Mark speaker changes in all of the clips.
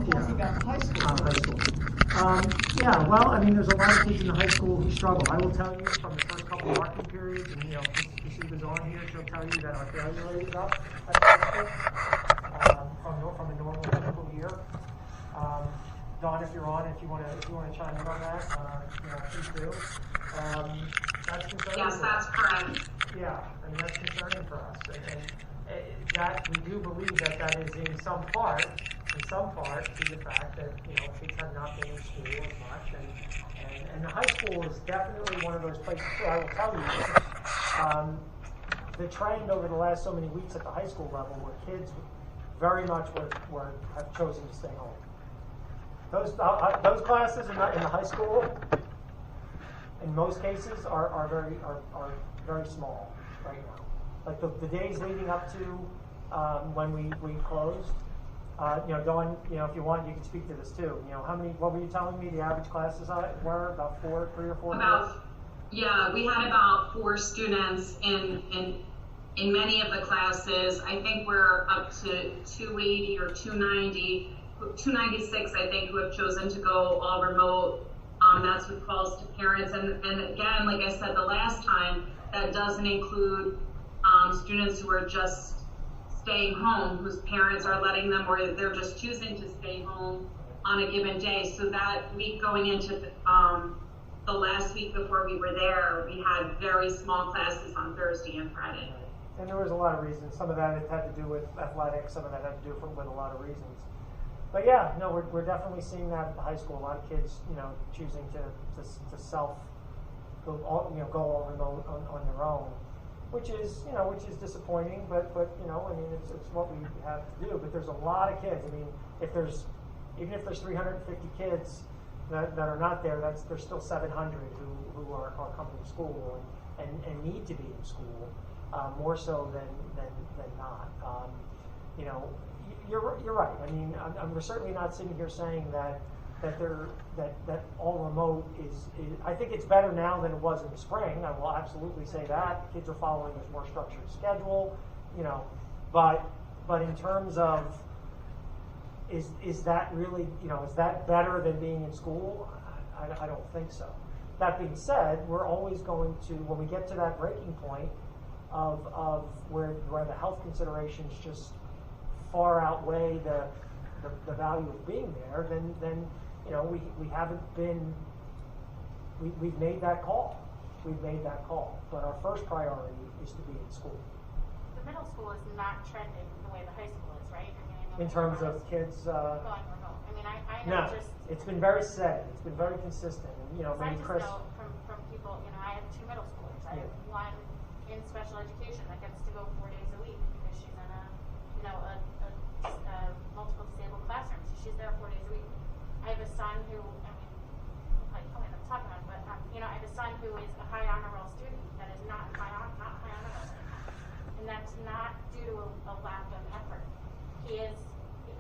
Speaker 1: talking about high school.
Speaker 2: High school. Yeah, well, I mean, there's a lot of kids in the high school who struggle. I will tell you from the first couple of marking periods, and Ms. Shiba's on here, she'll tell you that our failure rate is up at the high school from a normal typical year. Don, if you're on, if you want to chime in on that, please do. That's concerning.
Speaker 3: Yes, that's correct.
Speaker 2: Yeah, I mean, that's concerning for us, and that we do believe that is in some part to the fact that kids have not been in school as much, and the high school is definitely one of those places too. I will tell you, the trend over the last so many weeks at the high school level, where kids very much have chosen to stay home. Those classes in the high school, in most cases, are very small right now. Like the days leading up to when we closed. Dawn, if you want, you can speak to this too. What were you telling me the average classes were? About 3 or 4?
Speaker 3: Yeah, we had about 4 students in many of the classes. I think we're up to 280 or 290, 296, I think, who have chosen to go all remote. That's what falls to parents. And again, like I said the last time, that doesn't include students who are just staying home, whose parents are letting them, or they're just choosing to stay home on a given day. So that week going into the last week before we were there, we had very small classes on Thursday and Friday.
Speaker 2: And there was a lot of reasons. Some of that had to do with athletics, some of that had to do with a lot of reasons. But yeah, no, we're definitely seeing that at the high school. A lot of kids, choosing to self go all remote on their own, which is disappointing. But I mean, it's what we have to do. But there's a lot of kids. I mean, even if there's 350 kids that are not there, there's still 700 who are coming to school and need to be in school, more so than not. You're right. I mean, we're certainly not sitting here saying that all remote is. I think it's better now than it was in the spring. I will absolutely say that kids are following a more structured schedule. But in terms of is that really is that better than being in school? I don't think so. That being said, we're always going to, when we get to that breaking point of where the health considerations just far outweigh the value of being there, then we haven't been. We've made that call. But our first priority is to be in school.
Speaker 4: The middle school is not trending the way the high school is, right? I mean,
Speaker 2: in terms of kids
Speaker 4: going remote. I mean, I know
Speaker 2: no,
Speaker 4: just.
Speaker 2: It's been very steady. It's been very consistent. And,
Speaker 4: I
Speaker 2: maybe
Speaker 4: just
Speaker 2: Chris.
Speaker 4: know from people. I have 2 middle schoolers. I have one in special education that gets to go 4 days a week because she's in a multiple disabled classroom. So she's there 4 days a week. I have a son who, I'm talking about, but I have a son who is a high honor roll student that is not high honor roll right now, and that's not due to a lack of effort. He is,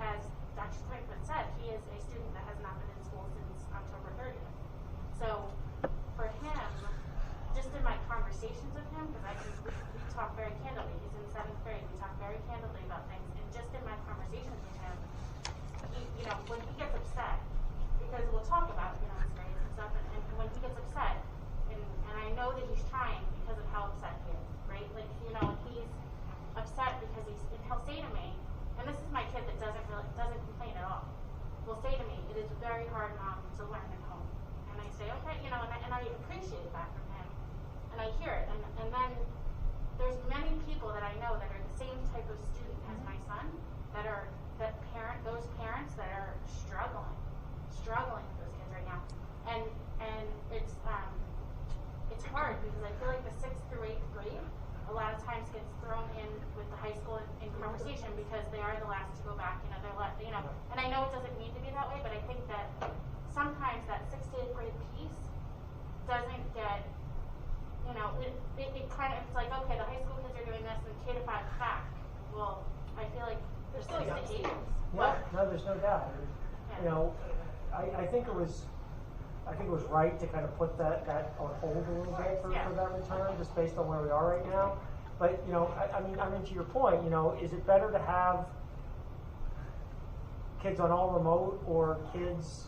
Speaker 4: as Dr. Smithman said, he is a student that has not been in school since October 30th. So for him, just in my conversations with him, because we talk very candidly. He's in 7th grade. We talk very candidly about things, and just in my conversations with him, when he gets upset, because we'll talk about his grades and stuff, and when he gets upset, and I know that he's trying because of how upset he is, right? Like he's upset because he'll say to me, and this is my kid that doesn't complain at all. Will say to me, "It is very hard, Mom, to learn at home," and I say, "Okay," and I appreciate that from him, and I hear it, and then there's many people that I know that are the same type of student as my son those parents that are struggling with those kids right now, and it's hard because I feel like the 6th through 8th grade a lot of times gets thrown in with the high school in conversation because they are the last to go back. And I know it doesn't need to be that way, but I think that sometimes that 6th to 8th grade piece doesn't get. It kind of, it's like, okay, the high school kids are doing this and K to 5 is back. Well, I feel like there's still 6 to 8.
Speaker 2: Yeah, no, there's no doubt. I think it was right to kind of put that on hold a little bit for that return, just based on where we are right now. But I mean, to your point, is it better to have kids on all remote or kids,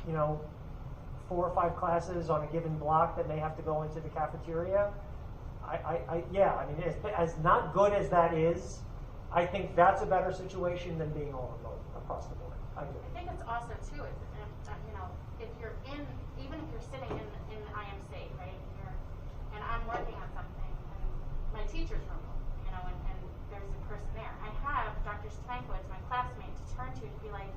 Speaker 2: 4 or 5 classes on a given block that may have to go into the cafeteria. Yeah, I mean, as not good as that is, I think that's a better situation than being all remote across the board. I do.
Speaker 4: I think it's also too, if you're in, even if you're sitting in the IMC, right, and I'm working on something, and my teacher's remote, and there's a person there. I have Dr. Stankiewicz, my classmate, to turn to be like,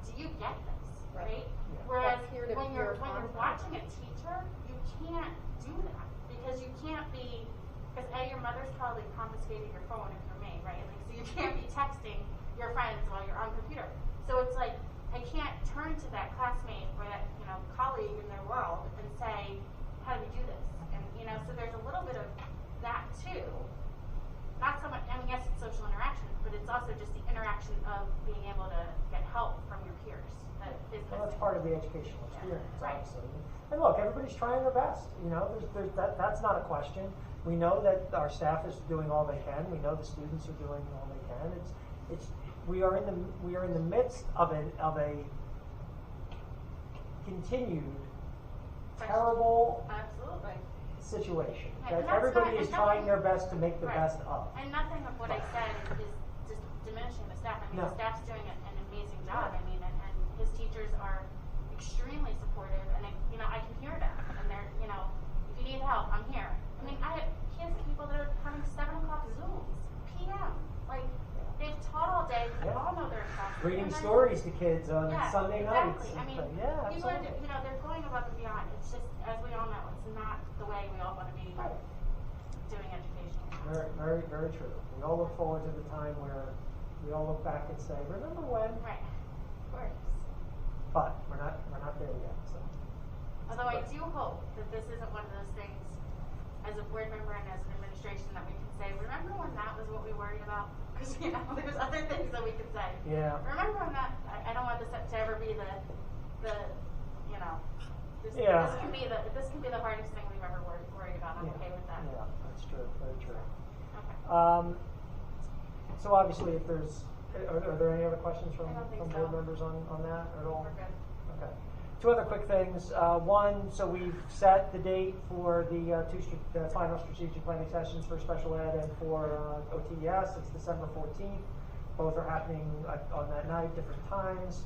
Speaker 4: do you get this, right?
Speaker 2: Yeah.
Speaker 4: Whereas
Speaker 1: Peer-to-peer
Speaker 4: when you're
Speaker 1: contact.
Speaker 4: watching a teacher, you can't do that because you can't be, because your mother's probably confiscated your phone if you're me, right? Like, so you can't be texting your friends while you're on computer. So it's like, I can't turn to that classmate or that, colleague in their world and say, how do we do this? And, so there's a little bit of that too. Not so much, yes, it's social interaction, but it's also just the interaction of being able to get help from your peers. That is
Speaker 2: Well, that's part of the educational experience,
Speaker 4: Right.
Speaker 2: obviously. And look, everybody's trying their best. That's not a question. We know that our staff is doing all they can. We know the students are doing all they can. We are in the midst of a continued terrible
Speaker 4: Absolutely.
Speaker 2: situation
Speaker 4: Yeah,
Speaker 2: that
Speaker 4: and that's
Speaker 2: everybody
Speaker 4: not-
Speaker 2: is
Speaker 4: and
Speaker 2: trying
Speaker 4: nothing-
Speaker 2: their best to make the
Speaker 4: Right.
Speaker 2: best of.
Speaker 4: And nothing of what I said is just diminishing the staff. I mean,
Speaker 2: No.
Speaker 4: the staff's doing an amazing job. I mean, and his teachers are extremely supportive, and I can hear them. And they're, if you need help, I'm here. I mean, I have kids, people that are having 7 o'clock Zooms, PM. Like, they've taught all day. They all know their stuff.
Speaker 2: Reading
Speaker 4: And then-
Speaker 2: stories to kids on
Speaker 4: Yeah,
Speaker 2: Sunday
Speaker 4: exactly.
Speaker 2: nights.
Speaker 4: I mean,
Speaker 2: yeah,
Speaker 4: people are,
Speaker 2: absolutely.
Speaker 4: they're going above and beyond. It's just, as we all know, it's not the way we all want to be doing education.
Speaker 2: Very, very, very true. We all look forward to the time where we all look back and say, "Remember when?"
Speaker 4: Right. Of course.
Speaker 2: But we're not there yet. So.
Speaker 4: Although I do hope that this isn't one of those things, as a board member and as an administration, that we can say, remember when that was what we worried about? Because, there's other things that we could say.
Speaker 2: Yeah.
Speaker 4: Remember when that, I don't want this to ever be this
Speaker 2: Yeah.
Speaker 4: this can be the hardest thing we've ever worried about. I'm okay with that.
Speaker 2: Yeah, that's true. Very true.
Speaker 4: Okay.
Speaker 2: So obviously, if there's, are there any other questions from
Speaker 4: I don't think
Speaker 2: board
Speaker 4: so.
Speaker 2: members on that at all?
Speaker 4: We're good.
Speaker 2: Okay. 2 other quick things. One, so we've set the date for the final strategic planning sessions for special ed and for OTES. It's December 14th. Both are happening on that night, different times.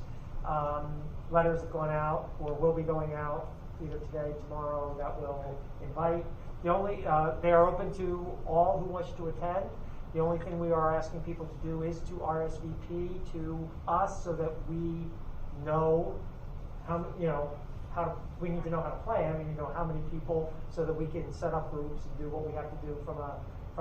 Speaker 2: Letters have gone out or will be going out either today, tomorrow, that will invite. The only, they are open to all who wish to attend. The only thing we are asking people to do is to RSVP to us so that we know we need to know how to plan. We need to know how many people so that we can set up groups and do what we have to do from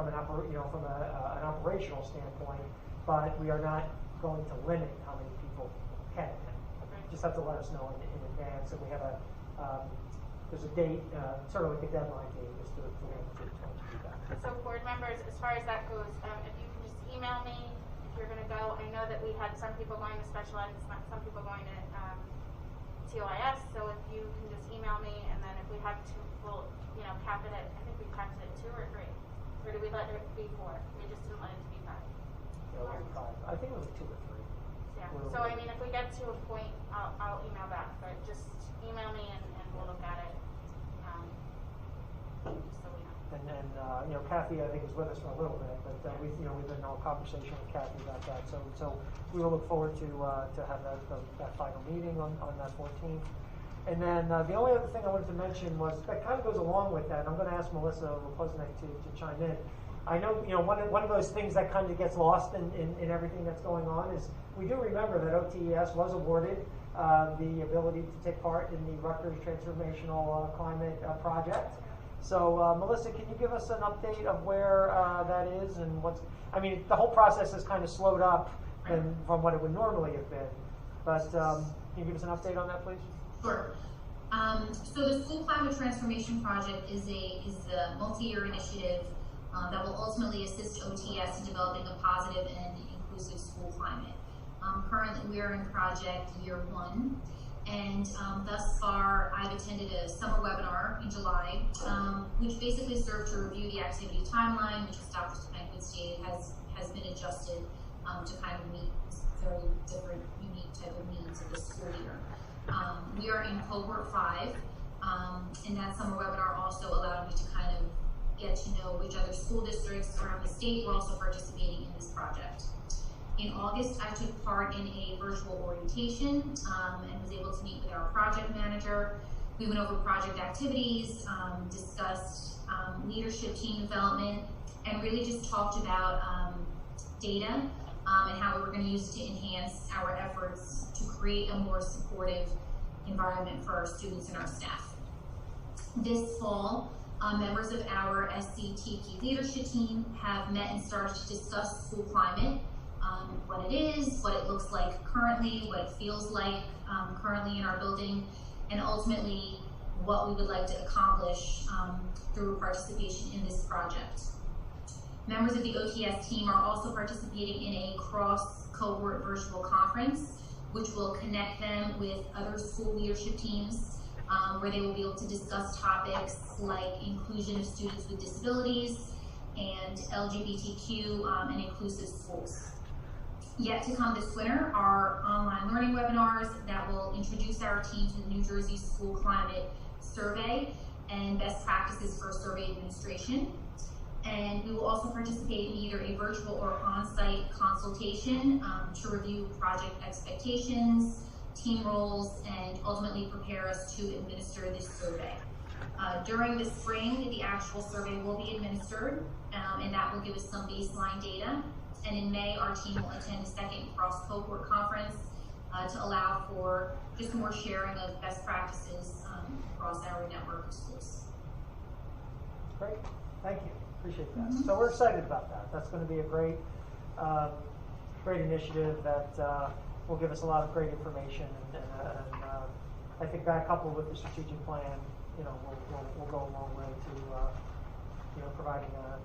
Speaker 2: an operational standpoint. But we are not going to limit how many people can attend. Just have to let us know in advance, and we have there's a date, sort of like a deadline date, just to do that.
Speaker 4: So board members, as far as that goes, if you can just email me if you're going to go. I know that we had some people going to special ed and some people going to TOIS. So if you can just email me, and then if we have to, we'll cap it at, I think we capped it at 2 or 3, or did we let it be 4? We just didn't let it be 5.
Speaker 2: Yeah, it was 5. I think it was 2 or 3.
Speaker 4: Yeah. So I mean, if we get to a point, I'll email back. But just email me and we'll look at it. Just so we know.
Speaker 2: And then, Kathy, I think, was with us for a little bit, but we've been in all conversation with Kathy about that. So we will look forward to have that final meeting on that 14th. And then the only other thing I wanted to mention was that kind of goes along with that. I'm going to ask Melissa Lepoznik to chime in. I know, one of those things that kind of gets lost in everything that's going on is we do remember that OTES was awarded the ability to take part in the Rutgers Transformational Climate Project. So, Melissa, can you give us an update of where that is and the whole process has kind of slowed up from what it would normally have been. But can you give us an update on that, please?
Speaker 5: Sure. So the School Climate Transformation Project is a multi-year initiative that will ultimately assist OTS in developing a positive and inclusive school climate. Currently, we are in project year 1, and thus far, I've attended a summer webinar in July, which basically served to review the activity timeline, which, as Dr. Stankiewicz stated, has been adjusted to kind of meet very different, unique type of needs of the school year. We are in cohort 5, and that summer webinar also allowed me to kind of get to know which other school districts around the state were also participating in this project. In August, I took part in a virtual orientation and was able to meet with our project manager. We went over project activities, discussed leadership team development, and really just talked about data and how we were going to use it to enhance our efforts to create a more supportive environment for our students and our staff. This fall, members of our SCTP leadership team have met and started to discuss school climate, what it is, what it looks like currently, what it feels like currently in our building, and ultimately what we would like to accomplish through participation in this project. Members of the OTS team are also participating in a cross-cohort virtual conference, which will connect them with other school leadership teams, where they will be able to discuss topics like inclusion of students with disabilities and LGBTQ and inclusive schools. Yet to come this winter are online learning webinars that will introduce our team to the New Jersey School Climate Survey and best practices for survey administration. And we will also participate in either a virtual or on-site consultation to review project expectations, team roles, and ultimately prepare us to administer this survey. During the spring, the actual survey will be administered, and that will give us some baseline data. And in May, our team will attend a second cross-cohort conference to allow for just more sharing of best practices across our network of schools.
Speaker 2: Great, thank you, appreciate that. So we're excited about that. That's going to be a great, great initiative that will give us a lot of great information, and I think that coupled with the strategic plan, you know, will go a long way to, you know, providing a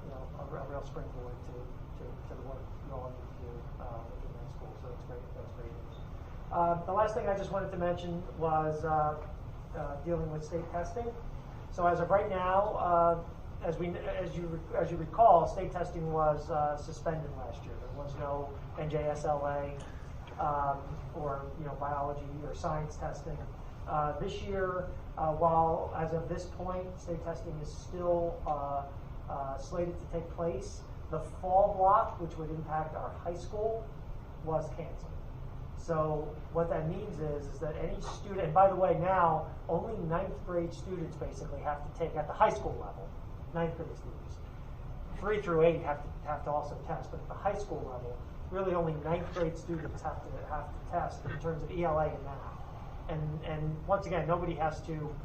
Speaker 2: real springboard to the work you all need to do within that school. So it's great. That's great news. The last thing I just wanted to mention was dealing with state testing. So as of right now, as you recall, state testing was suspended last year. There was no NJSLA or biology or science testing. This year, while as of this point, state testing is still slated to take place, the fall block, which would impact our high school, was canceled. So what that means is that any student, and by the way, now only 9th grade students basically have to take at the high school level, 9th grade students. 3 through 8 have to also test, but at the high school level, really only 9th grade students have to test in terms of ELA and math. And once again, nobody has to.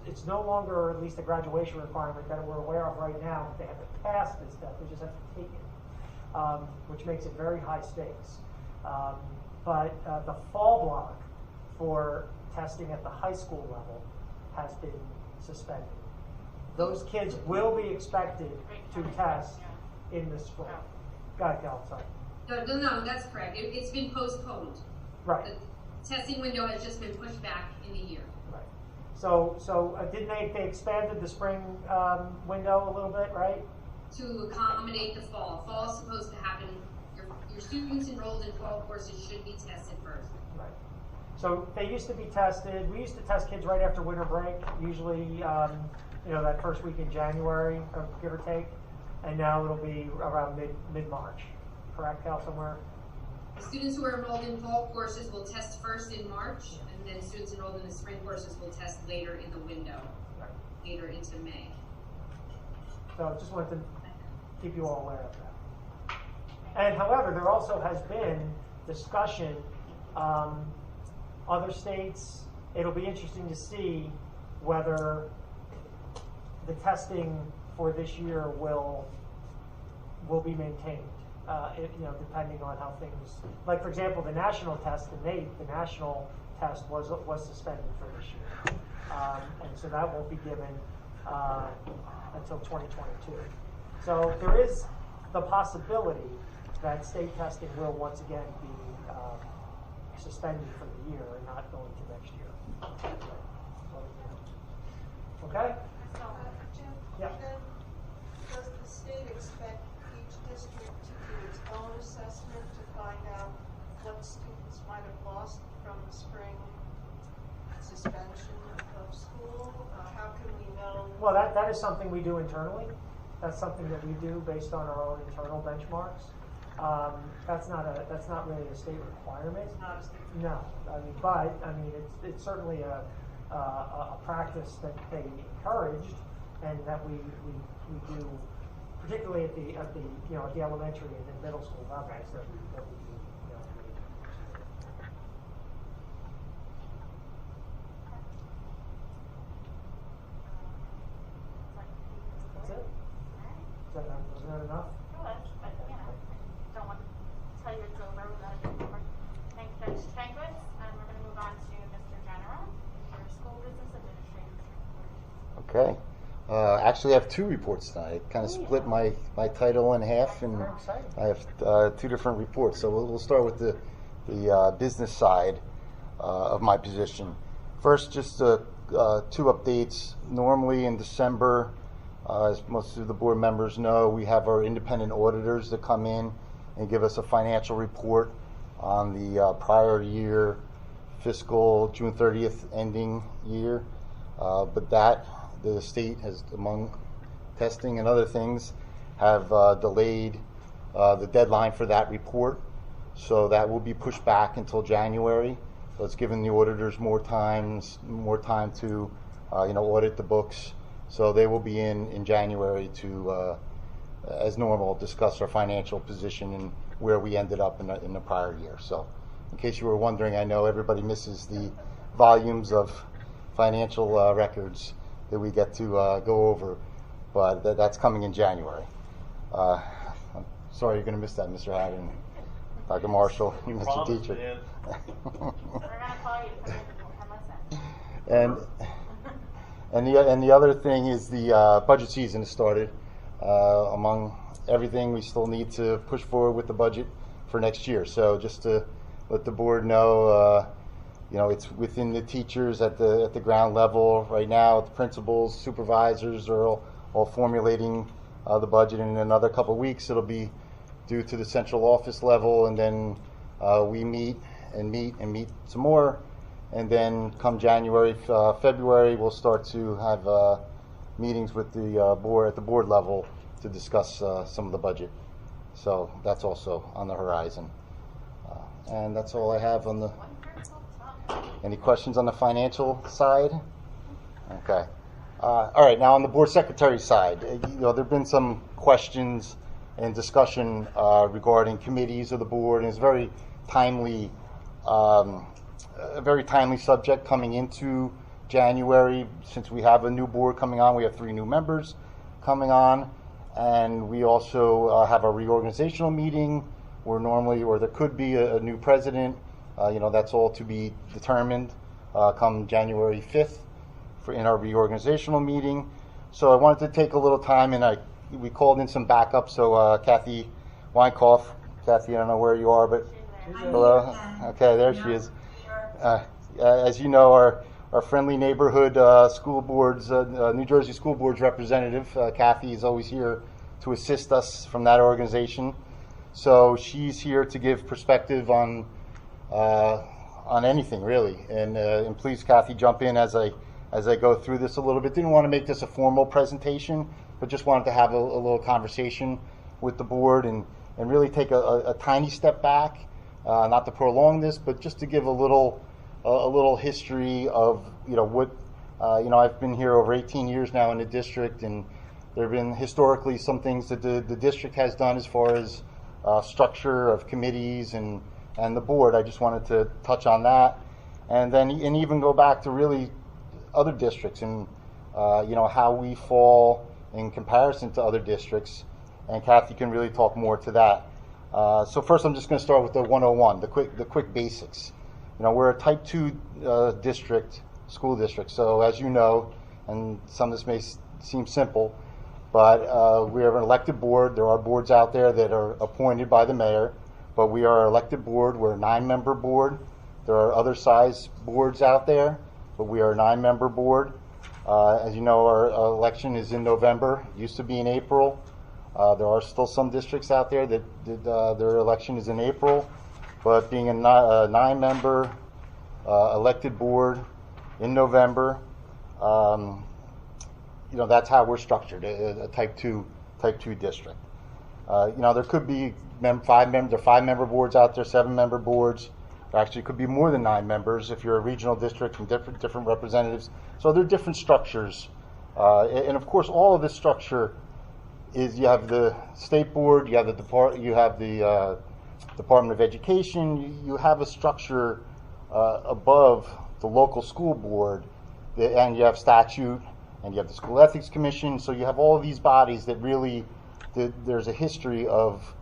Speaker 2: It's no longer at least a graduation requirement that we're aware of right now. They have to pass this test; they just have to take it, which makes it very high stakes. But the fall block for testing at the high school level has been suspended. Those kids will be expected to test in the spring. Go ahead, Cal, sorry.
Speaker 1: No, that's correct. It's been postponed.
Speaker 2: Right.
Speaker 1: The testing window has just been pushed back in the year.
Speaker 2: Right. So didn't they expanded the spring window a little bit, right?
Speaker 1: To accommodate the fall. Fall is supposed to happen. Your students enrolled in fall courses should be tested first.
Speaker 2: Right. So they used to be tested. We used to test kids right after winter break, usually that first week in January, give or take. And now it'll be around mid-March. Correct, Cal, somewhere?
Speaker 1: The students who are enrolled in fall courses will test first in March, and then students enrolled in the spring courses will test later in the window,
Speaker 2: Right.
Speaker 1: later into May.
Speaker 2: So just wanted to keep you all aware of that. And however, there also has been discussion, other states, it'll be interesting to see whether the testing for this year will be maintained. Depending on how things, like for example, the national test, the national test was suspended for this year, and so that won't be given until 2022. So there is the possibility that state testing will once again be suspended for the year and not going to next year. Okay?
Speaker 6: Jim,
Speaker 2: Yeah.
Speaker 6: then does the state expect each district to do its own assessment to find out what students might have lost from the spring suspension of school? How can we know?
Speaker 2: Well, that is something we do internally. That's something that we do based on our own internal benchmarks. That's not really a state requirement.
Speaker 6: It's not a state.
Speaker 2: No, but it's certainly a practice that they encouraged, and that we do, particularly at the the elementary and the middle school levels that we do. That's it. Wasn't that enough?
Speaker 4: But don't want to tell you it's over without a bit more. Thanks, Judge Stankiewicz, and we're going to move on to Mr. General, your school business administrator's report.
Speaker 7: Okay. Actually, I have two reports tonight. I kind of split my title in half, and
Speaker 2: Very exciting.
Speaker 7: I have two different reports. So we'll start with the business side of my position. First, just two updates. Normally in December, as most of the board members know, we have our independent auditors that come in and give us a financial report on the prior year fiscal June 30th ending year. But the state has, among testing and other things, have delayed the deadline for that report. So that will be pushed back until January. So it's given the auditors more time to audit the books. So they will be in January to, as normal, discuss our financial position and where we ended up in the prior year. So in case you were wondering, I know everybody misses the volumes of financial records that we get to go over, but that's coming in January. I'm sorry you're going to miss that, Mr. Haddon, Dr. Marshall, Mr. Dietrich.
Speaker 4: We're going to call you to come and listen.
Speaker 7: And the other thing is the budget season has started. Among everything, we still need to push forward with the budget for next year. So just to let the board know, it's within the teachers at the ground level right now. The principals, supervisors are all formulating the budget. And in another couple of weeks, it'll be due to the central office level, and then we meet some more. And then come January, February, we'll start to have meetings with the board at the board level to discuss some of the budget. So that's also on the horizon. And that's all I have on the. Any questions on the financial side? Okay. All right. Now on the board secretary side, there have been some questions and discussion regarding committees of the board, and it's very timely. A very timely subject coming into January, since we have a new board coming on. We have 3 new members coming on, and we also have a reorganizational meeting where normally, or there could be a new president. That's all to be determined come January 5th in our reorganizational meeting. So I wanted to take a little time, and we called in some backup. So Kathy Weinkauf, Kathy, I don't know where you are, but hello. Okay, there she is. As you know, our friendly neighborhood school boards, New Jersey School Boards representative, Kathy, is always here to assist us from that organization. So she's here to give perspective on anything really. And please, Kathy, jump in as I go through this a little bit. Didn't want to make this a formal presentation, but just wanted to have a little conversation with the board and really take a tiny step back. Not to prolong this, but just to give a little history of what I've been here over 18 years now in the district, and there have been historically some things that the district has done as far as structure of committees and the board. I just wanted to touch on that, and even go back to really other districts and how we fall in comparison to other districts, and Kathy can really talk more to that. So first, I'm just going to start with the 101, the quick basics. We're a Type 2 school district. So as you know, and some of this may seem simple, but we have an elected board. There are boards out there that are appointed by the mayor, but we are an elected board. We're a 9-member board. There are other size boards out there, but we are a 9-member board. As you know, our election is in November. It used to be in April. There are still some districts out there that their election is in April. but being a 9-member elected board in November, that's how we're structured, a type 2 district. There could be 5-member boards out there, 7-member boards. There actually could be more than 9 members if you're a regional district from different representatives. So there are different structures. And of course, all of this structure is, you have the state board, you have the Department of Education, you have a structure above the local school board, and you have statute, and you have the School Ethics Commission. So you have all of these bodies that really, there's a history of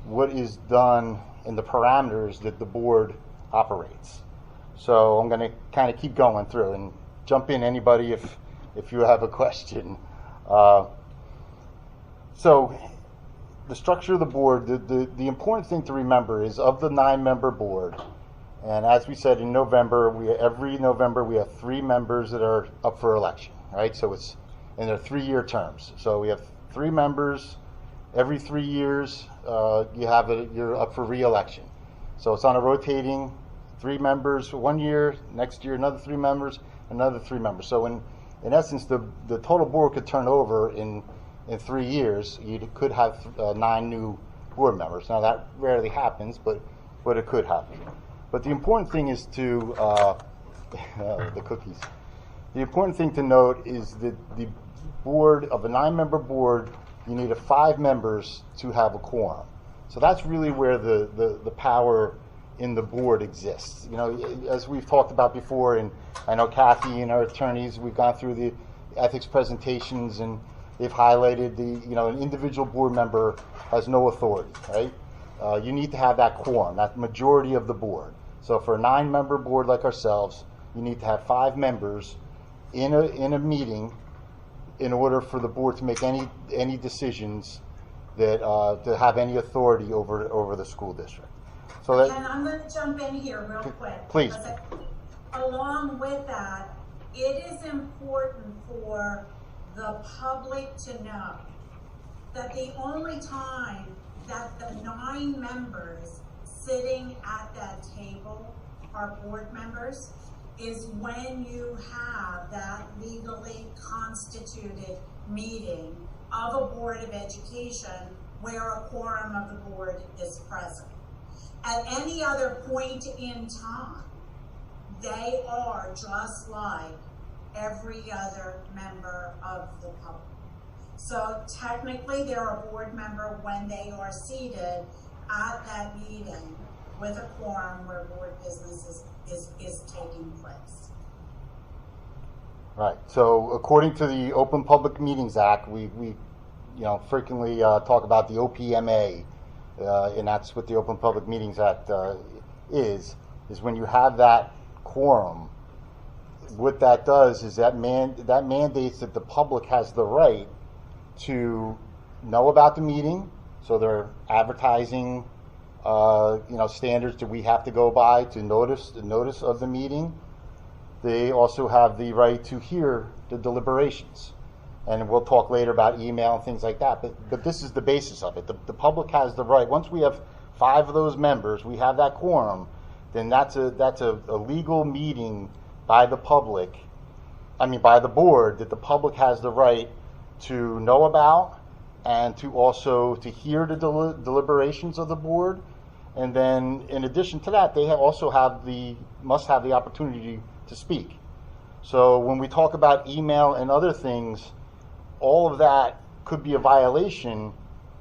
Speaker 7: what is done and the parameters that the board operates. So I'm going to kind of keep going through and jump in, anybody, if you have a question. So the structure of the board, the important thing to remember is, of the 9-member board, and as we said in November, every November we have 3 members that are up for election, right? So it's, and they're 3-year terms. So we have 3 members. Every 3 years, you're up for re-election. So it's on a rotating 3 members for 1 year, next year another 3 members, another 3 members. So in essence, the total board could turn over in 3 years. You could have 9 new board members. Now that rarely happens, but it could happen. But the important thing is to the cookies. The important thing to note is that the board of a 9-member board, you need 5 members to have a quorum. So that's really where the power in the board exists. As we've talked about before, and I know Kathy and our attorneys, we've gone through the ethics presentations, and they've highlighted an individual board member has no authority, right? You need to have that quorum, that majority of the board. So for a 9-member board like ourselves, you need to have 5 members in a meeting in order for the board to make any decisions that to have any authority over the school district. So that,
Speaker 8: and I'm going to jump in here real quick.
Speaker 7: Please.
Speaker 8: Along with that, it is important for the public to know that the only time that the 9 members sitting at that table are board members is when you have that legally constituted meeting of a Board of Education where a quorum of the board is present. At any other point in time, they are just like every other member of the public. So technically, they're a board member when they are seated at that meeting with a quorum where board business is taking place.
Speaker 7: right. So according to the Open Public Meetings Act, we frequently talk about the OPMA, and that's what the Open Public Meetings Act is when you have that quorum. What that does is that mandates that the public has the right to know about the meeting. So they're advertising, standards that we have to go by to notice of the meeting. They also have the right to hear the deliberations. And we'll talk later about email and things like that. But this is the basis of it. The public has the right. Once we have 5 of those members, we have that quorum, then that's a legal meeting by the public, by the board, that the public has the right to know about and to also to hear the deliberations of the board. And then in addition to that, they must have the opportunity to speak. So when we talk about email and other things, all of that could be a violation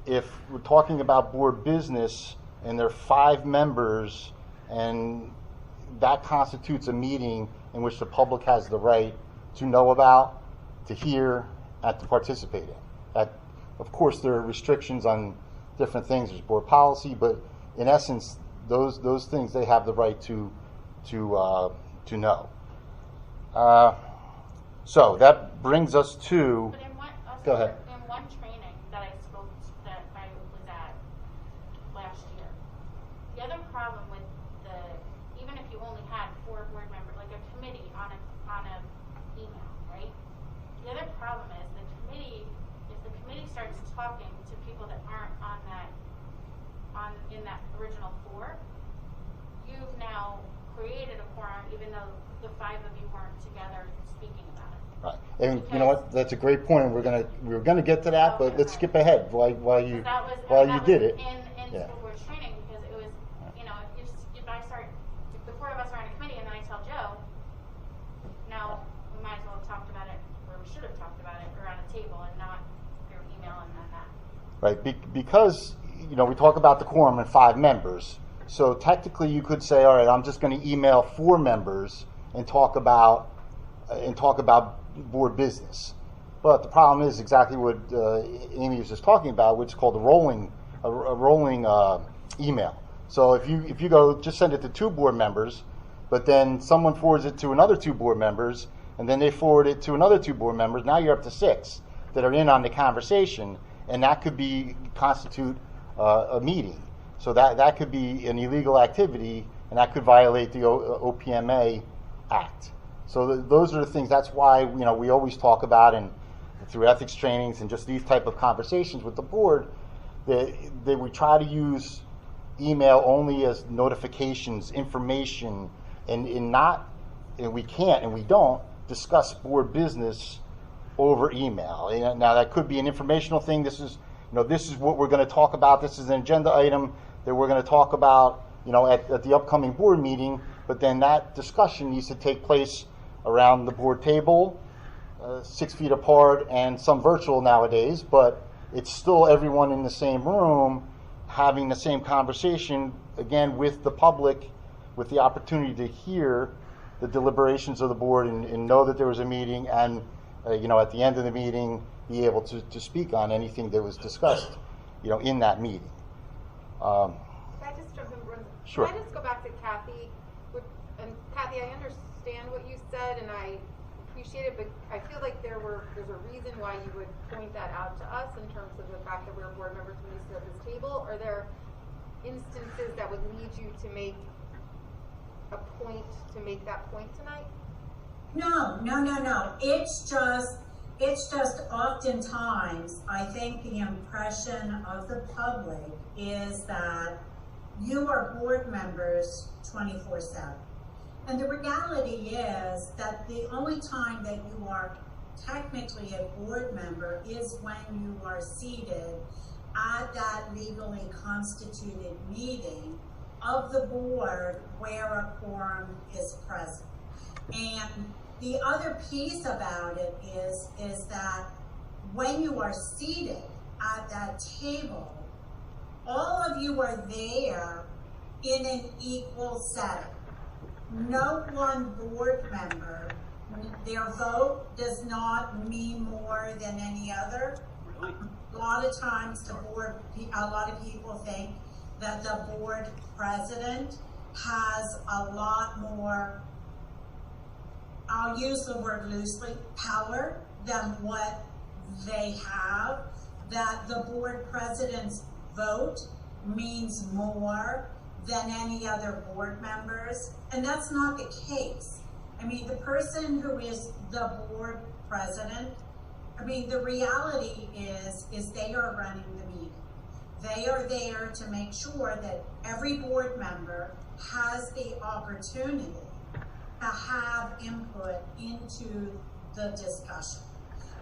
Speaker 7: if we're talking about board business and there are 5 members, and that constitutes a meeting in which the public has the right to know about, to hear, and to participate in. Of course, there are restrictions on different things. There's board policy, but in essence, those things they have the right to know. So that brings us to.
Speaker 4: But
Speaker 7: Go ahead.
Speaker 4: In one training that I was at last year, the other problem with even if you only had 4 board members, like a committee on a email, right? The other problem is if the committee starts talking to people that aren't in that original 4, you've now created a quorum, even though the 5 of you weren't together speaking about it.
Speaker 7: Right. And you know what? That's a great point. We were gonna get to that, but let's skip ahead while you did it.
Speaker 4: In
Speaker 7: Yeah.
Speaker 4: school board training, because it was, you know, if the 4 of us are on a committee and then I tell Joe, no, we might as well have talked about it, or we should have talked about it around a table and not through email and then that.
Speaker 7: Right, because you know we talk about the quorum and 5 members. So technically, you could say, all right, I'm just going to email 4 members and talk about board business. But the problem is exactly what Amy was just talking about, which is called a rolling email. So if you go just send it to 2 board members, but then someone forwards it to another 2 board members, and then they forward it to another 2 board members. Now you're up to 6 that are in on the conversation, and that could constitute a meeting. So that could be an illegal activity, and that could violate the OPMA Act. So those are the things. That's why we always talk about, and through ethics trainings and just these type of conversations with the board, that we try to use email only as notifications, information, and we can't and we don't discuss board business over email. Now that could be an informational thing. This is what we're going to talk about. This is an agenda item that we're going to talk about, at the upcoming board meeting. But then that discussion needs to take place around the board table, 6 feet apart, and some virtual nowadays. But it's still everyone in the same room having the same conversation, again, with the public, with the opportunity to hear the deliberations of the board and know that there was a meeting, and at the end of the meeting, be able to speak on anything that was discussed, in that meeting.
Speaker 9: Can I just jump in?
Speaker 7: Sure.
Speaker 9: Can I just go back to Kathy? And Kathy, I understand what you said, and I appreciate it, but I feel like there's a reason why you would point that out to us in terms of the fact that we're board members when we sit at this table. Are there instances that would lead you to make that point tonight?
Speaker 8: No. It's just oftentimes, I think the impression of the public is that you are board members 24/7. And the reality is that the only time that you are technically a board member is when you are seated at that legally constituted meeting of the board where a quorum is present. And the other piece about it is that when you are seated at that table, all of you are there in an equal setting. No one board member, their vote does not mean more than any other.
Speaker 10: Really?
Speaker 8: A lot of times a lot of people think that the board president has a lot more, I'll use the word loosely, power than what they have, that the board president's vote means more than any other board members, and that's not the case. I mean, the person who is the board president, the reality is they are running the meeting. They are there to make sure that every board member has the opportunity to have input into the discussion.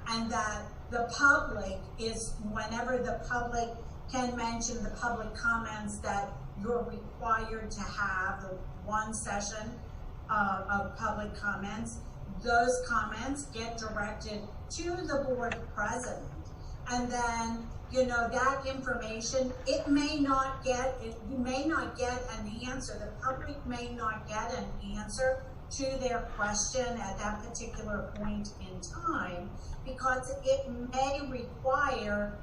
Speaker 8: And that the public is, whenever the public can mention the public comments that you're required to have, the one session of public comments, those comments get directed to the board president. And then, that information, you may not get an answer. The public may not get an answer to their question at that particular point in time, because it may require,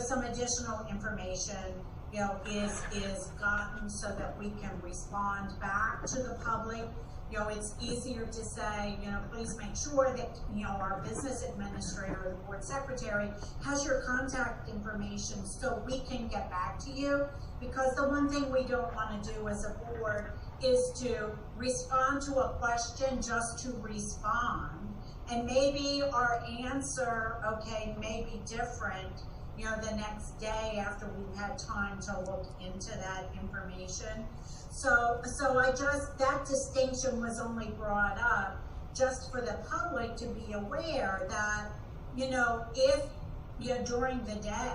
Speaker 8: some additional information, is gotten so that we can respond back to the public. It's easier to say, please make sure that, our business administrator or the board secretary has your contact information so we can get back to you. Because the one thing we don't want to do as a board is to respond to a question just to respond. And maybe our answer, may be different, you know, the next day after we had time to look into that information. So I just, that distinction was only brought up just for the public to be aware that, you know, if, you know, during the day,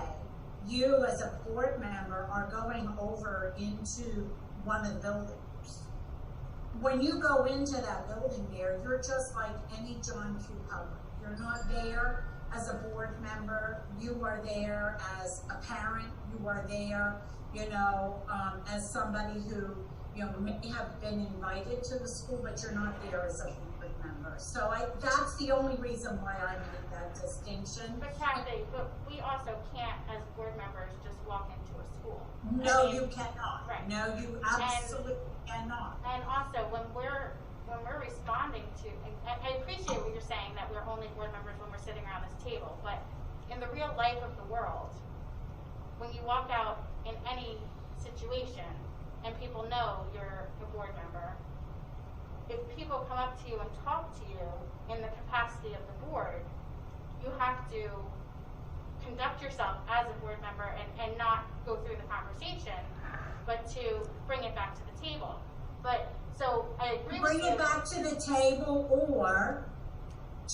Speaker 8: you as a board member are going over into one of the buildings. When you go into that building there, you're just like any John Q. public. You're not there as a board member, you are there as a parent, you are there, you know, as somebody who, you know, may have been invited to the school, but you're not there as a board member. So that's the only reason why I made that distinction.
Speaker 4: But Kathy, but we also can't, as board members, just walk into a school.
Speaker 8: No, you cannot.
Speaker 4: Right.
Speaker 8: No, you absolutely cannot.
Speaker 4: And also, when we're responding to, and I appreciate what you're saying, that we're only board members when we're sitting around this table, but in the real life of the world, when you walk out in any situation and people know you're a board member, if people come up to you and talk to you in the capacity of the board, you have to conduct yourself as a board member and not go through the conversation, but to bring it back to the table. But so I agree with you.
Speaker 8: Bring it back to the table, or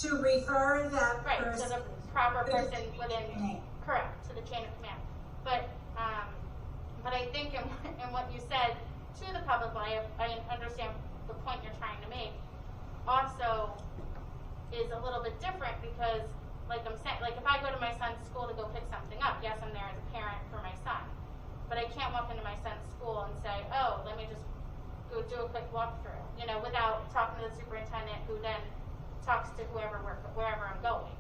Speaker 8: to refer that
Speaker 4: right,
Speaker 8: person
Speaker 4: to the proper person within, correct, to the chain of command. But I think in what you said to the public, I understand the point you're trying to make, also is a little bit different because, like I'm saying, like if I go to my son's school to go pick something up, yes, I'm there as a parent for my son, but I can't walk into my son's school and say, oh, let me just go do a quick walkthrough, you know, without talking to the superintendent, who then talks to wherever I'm going,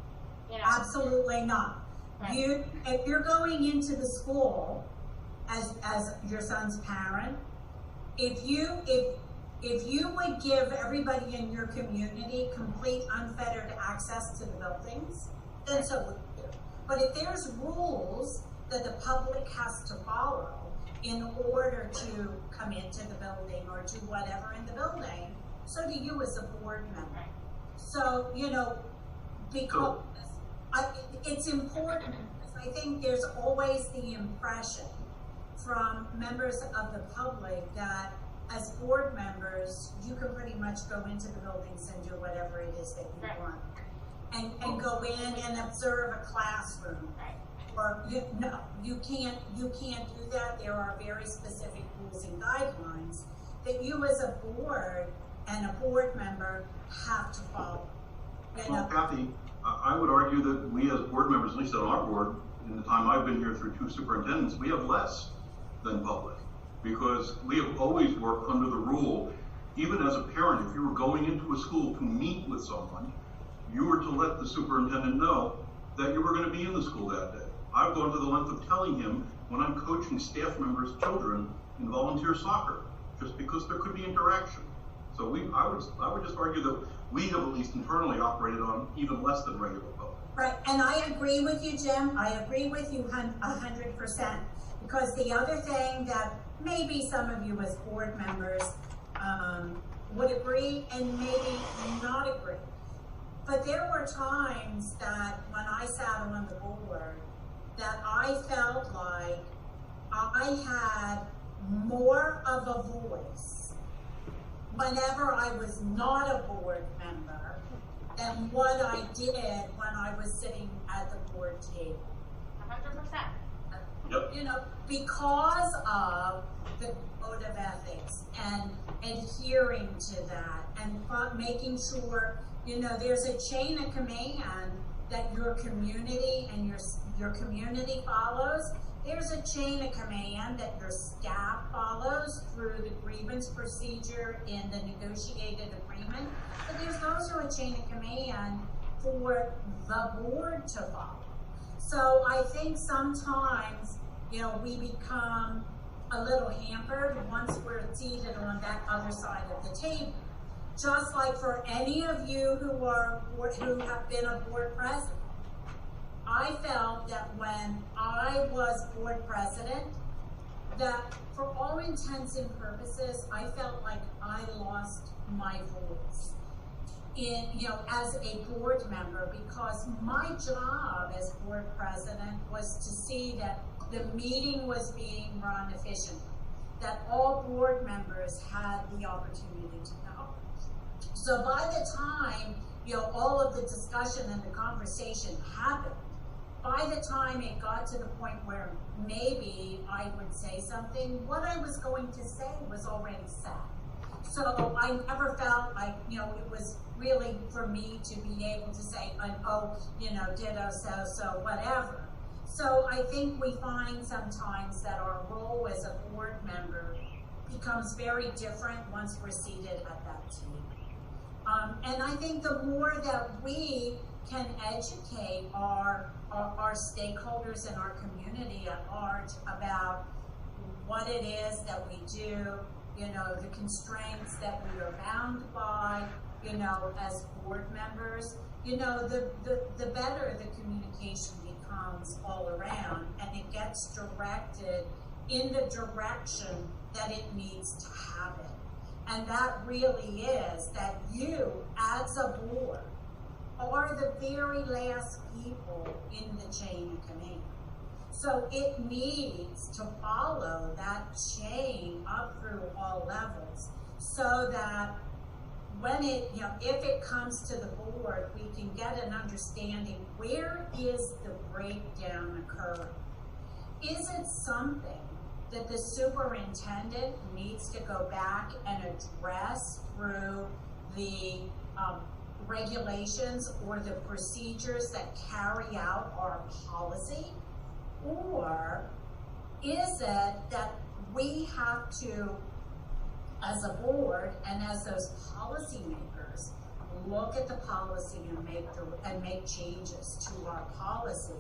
Speaker 4: you know.
Speaker 8: Absolutely not.
Speaker 4: Right.
Speaker 8: If you're going into the school as your son's parent, if you would give everybody in your community complete unfettered access to the buildings, then so would you. But if there's rules that the public has to follow in order to come into the building or do whatever in the building, so do you as a board member.
Speaker 4: Right.
Speaker 8: So, you know, because it's important, because I think there's always the impression from members of the public that as board members, you can pretty much go into the buildings and do whatever it is that you
Speaker 4: right.
Speaker 8: want. And go in and observe a classroom.
Speaker 4: Right.
Speaker 8: Or no, you can't do that. There are very specific rules and guidelines that you as a board and a board member have to follow.
Speaker 10: Well, Kathy, I would argue that we as board members, at least on our board, in the time I've been here through 2 superintendents, we have less than public, because we have always worked under the rule, even as a parent, if you were going into a school to meet with someone, you were to let the superintendent know that you were going to be in the school that day. I've gone to the length of telling him when I'm coaching staff members' children in volunteer soccer, just because there could be interaction. So I would just argue that we have at least internally operated on even less than regular public.
Speaker 8: Right, and I agree with you, Jim. I agree with you 100%. Because the other thing that maybe some of you as board members would agree and maybe not agree. But there were times that when I sat on the board that I felt like I had more of a voice whenever I was not a board member than what I did when I was sitting at the board table.
Speaker 4: 100%.
Speaker 10: Yep.
Speaker 8: You know, because of the code of ethics and adhering to that and making sure, you know, there's a chain of command that your community and your community follows. There's a chain of command that your staff follows through the grievance procedure in the negotiated agreement. But there's also a chain of command for the board to follow. So I think sometimes, you know, we become a little hampered once we're seated on that other side of the table. Just like for any of you who have been a board president, I felt that when I was board president, that for all intents and purposes, I felt like I lost my voice. as a board member, because my job as board president was to see that the meeting was being run efficiently, that all board members had the opportunity to know. So by the time, all of the discussion and the conversation happened, by the time it got to the point where maybe I would say something, what I was going to say was already said. So I never felt like, it was really for me to be able to say, ditto, so, whatever. So I think we find sometimes that our role as a board member becomes very different once we're seated at that table. And I think the more that we can educate our stakeholders in our community at large about what it is that we do, the constraints that we are bound by, as board members, the better the communication becomes all around, and it gets directed in the direction that it needs to happen. And that really is that you, as a board, are the very last people in the chain of command. So it needs to follow that chain up through all levels, so that when it, if it comes to the board, we can get an understanding, where is the breakdown occurring? Is it something that the superintendent needs to go back and address through the regulations or the procedures that carry out our policy? Or is it that we have to, as a board and as those policymakers, look at the policy and make changes to our policy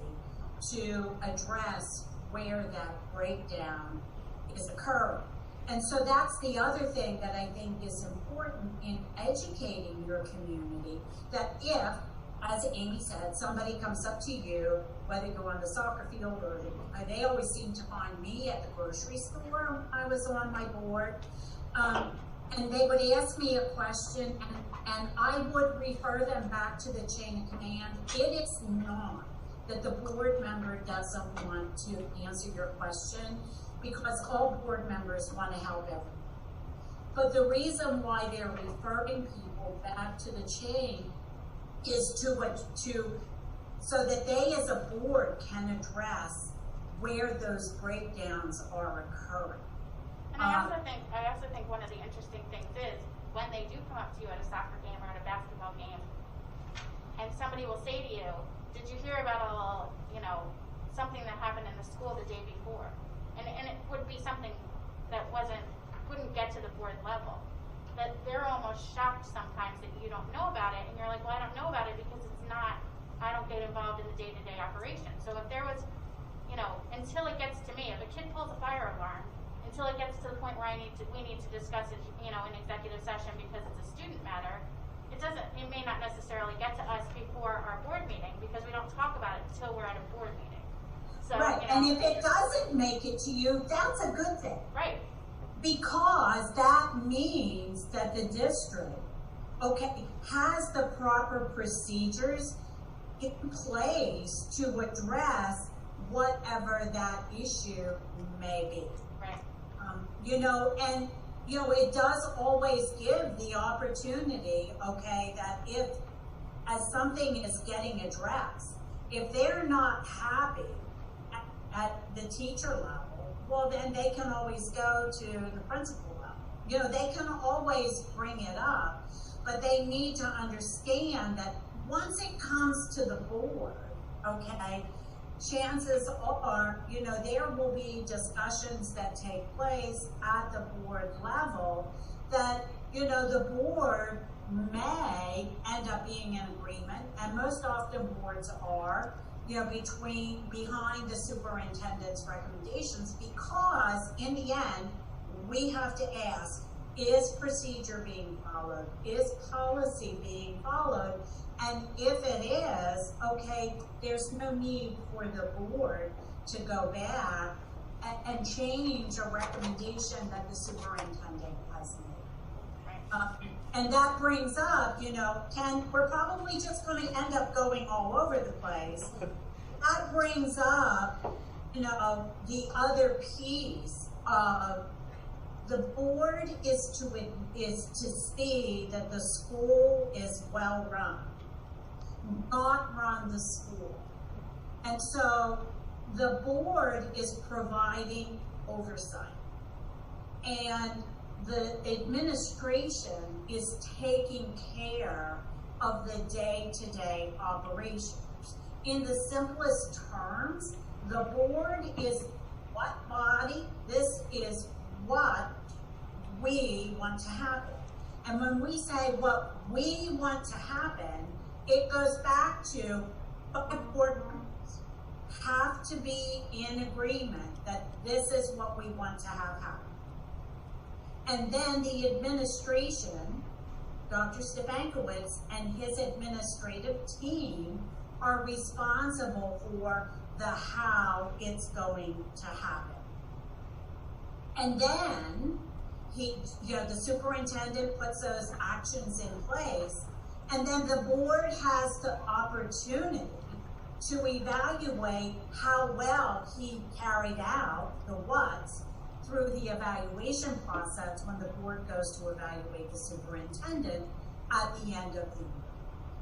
Speaker 8: to address where that breakdown is occurring? And so that's the other thing that I think is important in educating your community, that if, as Amy said, somebody comes up to you, whether you're on the soccer field or they always seem to find me at the grocery store. I was on my board, and they would ask me a question, and I would refer them back to the chain of command. It is not that the board member doesn't want to answer your question, because all board members want to help everyone. But the reason why they're referring people back to the chain is so that they as a board can address where those breakdowns are occurring.
Speaker 4: And I also think one of the interesting things is when they do come up to you at a soccer game or at a basketball game, and somebody will say to you, "Did you hear about something that happened in the school the day before?" And it would be something that wouldn't get to the board level. But they're almost shocked sometimes that you don't know about it, and you're like, "Well, I don't know about it because I don't get involved in the day-to-day operation." So if there was, until it gets to me, if a kid pulls a fire alarm, until it gets to the point where we need to discuss it, in executive session because it's a student matter, it may not necessarily get to us before our board meeting, because we don't talk about it until we're at a board meeting. So,
Speaker 8: right, and if it doesn't make it to you, that's a good thing.
Speaker 4: Right.
Speaker 8: Because that means that the district, has the proper procedures in place to address whatever that issue may be.
Speaker 4: Right.
Speaker 8: It does always give the opportunity, that if, as something is getting addressed, if they're not happy at the teacher level, well, then they can always go to the principal level. They can always bring it up, but they need to understand that once it comes to the board, chances are, there will be discussions that take place at the board level that, the board may end up being in agreement, and most often boards are, behind the superintendent's recommendations, because in the end, we have to ask, is procedure being followed? Is policy being followed? And if it is, there's no need for the board to go back and change a recommendation that the superintendent has made. And that brings up, we're probably just going to end up going all over the place. That brings up, the other piece of the board is to see that the school is well run, not run the school. And so the board is providing oversight. And the administration is taking care of the day-to-day operations. In the simplest terms, the board is what body? This is what we want to happen. And when we say what we want to happen, it goes back to what board members have to be in agreement that this is what we want to have happen. And then the administration, Dr. Stefankowitz and his administrative team are responsible for the how it's going to happen. And then the superintendent puts those actions in place, and then the board has the opportunity to evaluate how well he carried out the what's through the evaluation process when the board goes to evaluate the superintendent at the end of the year.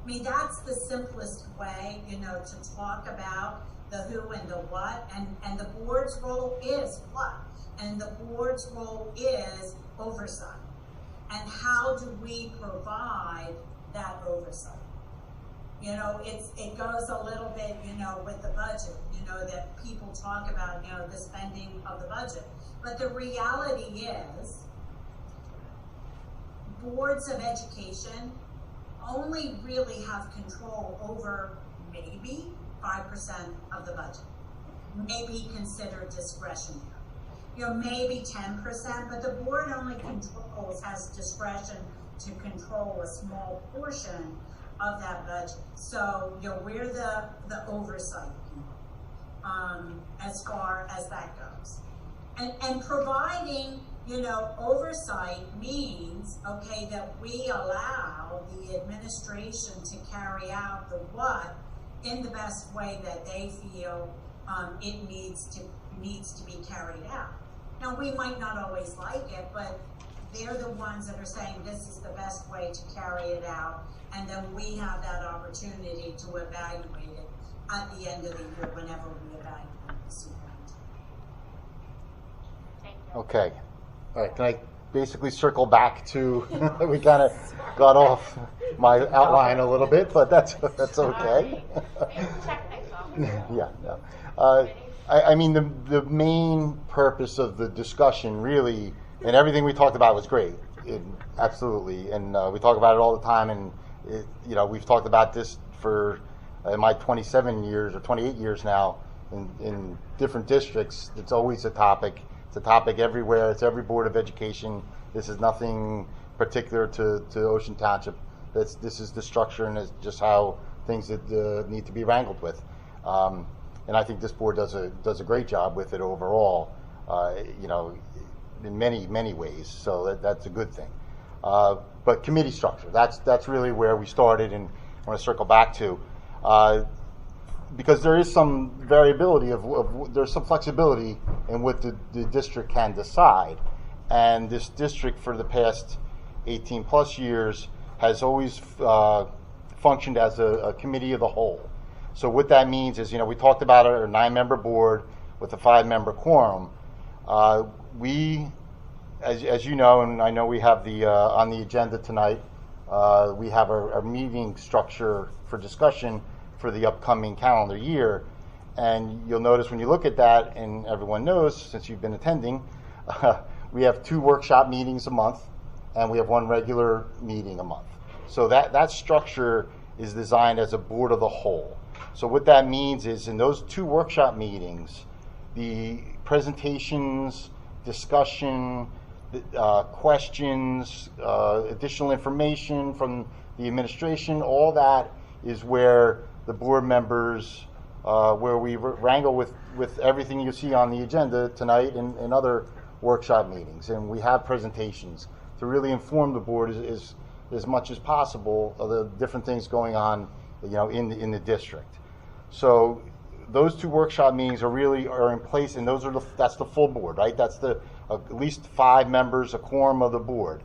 Speaker 8: I mean, that's the simplest way, to talk about the who and the what, and the board's role is what? And the board's role is oversight. And how do we provide that oversight? It goes a little bit, with the budget, that people talk about, the spending of the budget. But the reality is, boards of education only really have control over maybe 5% of the budget, maybe considered discretionary. Maybe 10%, but the board only has discretion to control a small portion of that budget. So, we're the oversight people, as far as that goes. And providing, oversight means, okay, that we allow the administration to carry out the what in the best way that they feel it needs to be carried out. Now, we might not always like it, but they're the ones that are saying this is the best way to carry it out, and then we have that opportunity to evaluate it at the end of the year whenever we evaluate the superintendent.
Speaker 4: Thank you.
Speaker 7: Okay. All right. Can I basically circle back to, we kind of got off my outline a little bit, but that's okay. Yeah. No. I mean, the main purpose of the discussion really, and everything we talked about was great, absolutely, and we talk about it all the time, and we've talked about this for my 27 years or 28 years now in different districts. It's always a topic. It's a topic everywhere. It's every Board of Education. This is nothing particular to Ocean Township. This is the structure, and it's just how things that need to be wrangled with. And I think this board does a great job with it overall, in many ways. So that's a good thing. But committee structure, that's really where we started, and I want to circle back to, because there is some variability there's some flexibility in what the district can decide, and this district for the past 18 plus years has always functioned as a committee of the whole. So what that means is, we talked about a 9-member board with a 5-member quorum. We, as you know, and I know we have on the agenda tonight, we have a meeting structure for discussion for the upcoming calendar year. And you'll notice when you look at that, and everyone knows since you've been attending, we have 2 workshop meetings a month, and we have 1 regular meeting a month. So that structure is designed as a board of the whole. So what that means is, in those 2 workshop meetings, the presentations, discussion, questions, additional information from the administration, all that is where the board members, where we wrangle with everything you see on the agenda tonight and other workshop meetings. And we have presentations to really inform the board as as much as possible of the different things going on, in the district. So those 2 workshop meetings are in place, and that's the full board, right? That's at least 5 members, a quorum of the board.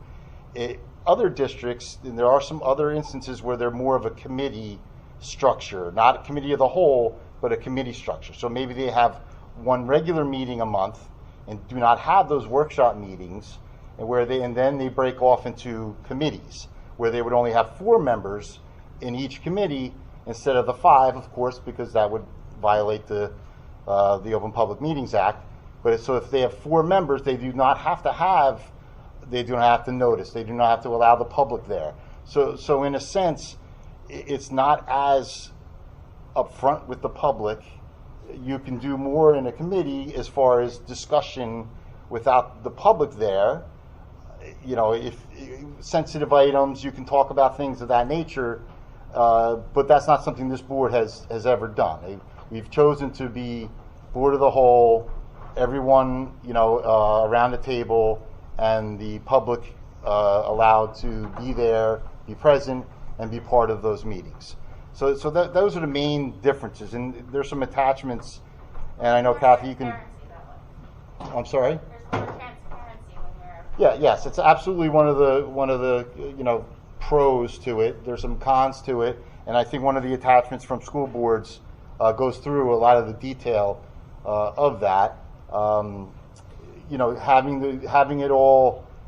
Speaker 7: Other districts, and there are some other instances where they're more of a committee structure, not a committee of the whole, but a committee structure. So maybe they have 1 regular meeting a month and do not have those workshop meetings, and then they break off into committees where they would only have 4 members in each committee instead of the 5, of course, because that would violate the Open Public Meetings Act. But so if they have 4 members, they do not have to notice. They do not have to allow the public there. So in a sense, it's not as upfront with the public. You can do more in a committee as far as discussion without the public there. If sensitive items, you can talk about things of that nature, but that's not something this board has ever done. We've chosen to be board of the whole, everyone, around the table, and the public allowed to be there, be present, and be part of those meetings. So those are the main differences, and there's some attachments, and I know Kathy, you can. I'm sorry.
Speaker 4: There's more transparency when we're.
Speaker 7: Yes, it's absolutely one of the pros to it. There's some cons to it, and I think one of the attachments from school boards goes through a lot of the detail of that.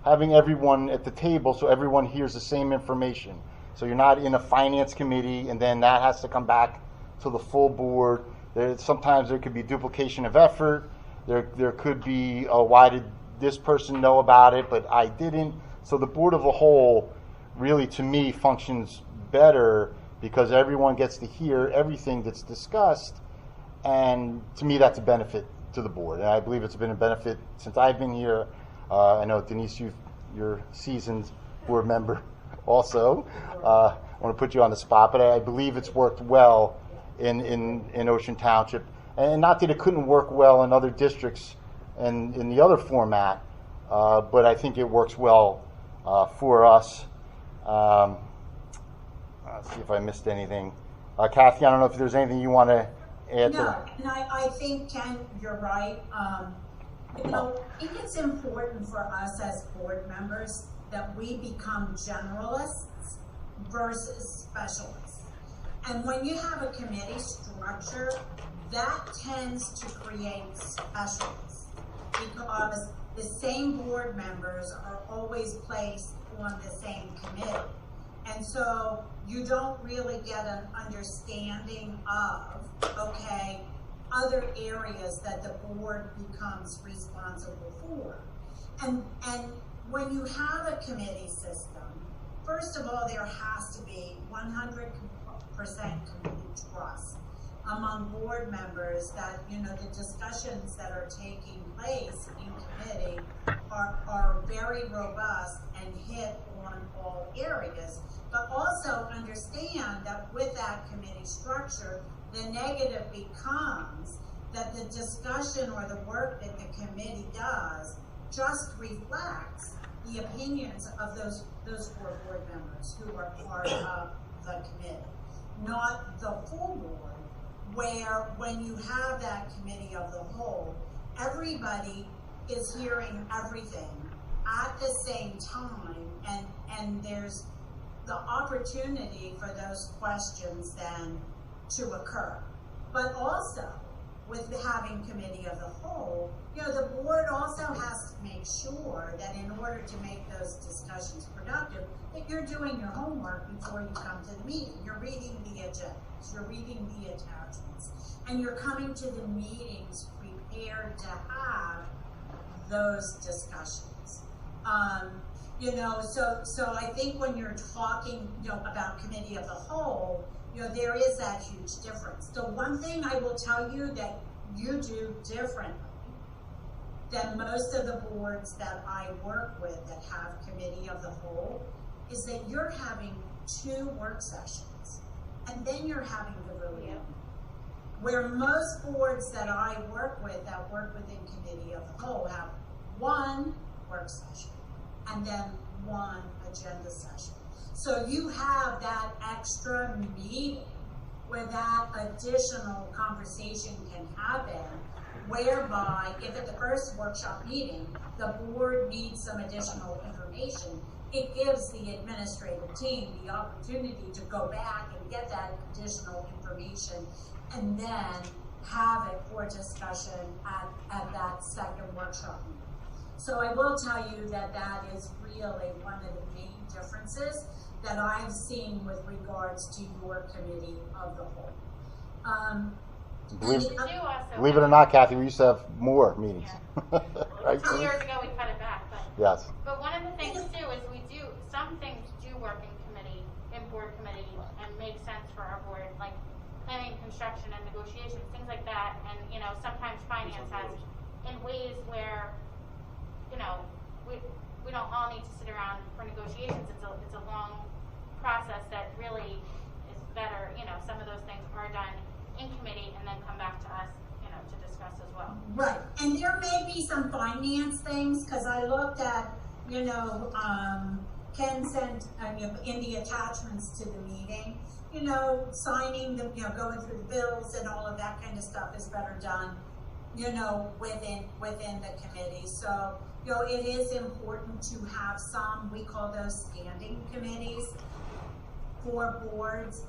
Speaker 7: Having everyone at the table so everyone hears the same information. So you're not in a finance committee and then that has to come back to the full board. Sometimes there could be duplication of effort. There could be, why did this person know about it but I didn't? So the board of the whole really, to me, functions better because everyone gets to hear everything that's discussed, and to me that's a benefit to the board, and I believe it's been a benefit since I've been here. I know, Denise, you're a seasoned board member also. I want to put you on the spot, but I believe it's worked well in Ocean Township, and not that it couldn't work well in other districts and in the other format, but I think it works well for us. Let's see if I missed anything. Kathy, I don't know if there's anything you want to add to that.
Speaker 8: No, and I think, Ken, you're right. I think it's important for us as board members that we become generalists versus specialists. And when you have a committee structure, that tends to create specialists because the same board members are always placed on the same committee. And so you don't really get an understanding of, other areas that the board becomes responsible for. And when you have a committee system, first of all, there has to be 100% complete trust among board members that, the discussions that are taking place in committee are very robust and hit on all areas. But also understand that with that committee structure, the negative becomes that the discussion or the work that the committee does just reflects the opinions of those 4 board members who are part of the committee, not the full board, where when you have that committee of the whole, everybody is hearing everything at the same time, and there's the opportunity for those questions then to occur. But also, with having committee of the whole, the board also has to make sure that in order to make those discussions productive, that you're doing your homework before you come to the meeting. You're reading the agendas, you're reading the attachments, and you're coming to the meetings prepared to have those discussions. So I think when you're talking, about committee of the whole, there is that huge difference. The one thing I will tell you that you do differently than most of the boards that I work with that have committee of the whole is that you're having 2 work sessions and then you're having the review. Where most boards that I work with that work within committee of the whole have 1 work session and then 1 agenda session. So you have that extra meeting where that additional conversation can happen, whereby if at the first workshop meeting, the board needs some additional information, it gives the administrative team the opportunity to go back and get that additional information and then have it for discussion at that second workshop meeting. So I will tell you that that is really one of the main differences that I've seen with regards to your committee of the whole.
Speaker 7: Believe it or not, Kathy, we used to have more meetings.
Speaker 4: Yeah.
Speaker 7: Right?
Speaker 4: 2 years ago we cut it back, but
Speaker 7: Yes.
Speaker 4: But one of the things too is some things do work in board committee and make sense for our board, like planning, construction, and negotiations, things like that. And sometimes finance has in ways where we don't all need to sit around for negotiations. It's a long process that really is better. Some of those things are done in committee and then come back to us, to discuss as well.
Speaker 8: Right, and there may be some finance things, because I looked at, Ken sent, in the attachments to the meeting, signing the, going through the bills and all of that kind of stuff is better done, within the committee. So, it is important to have some, we call those standing committees for boards,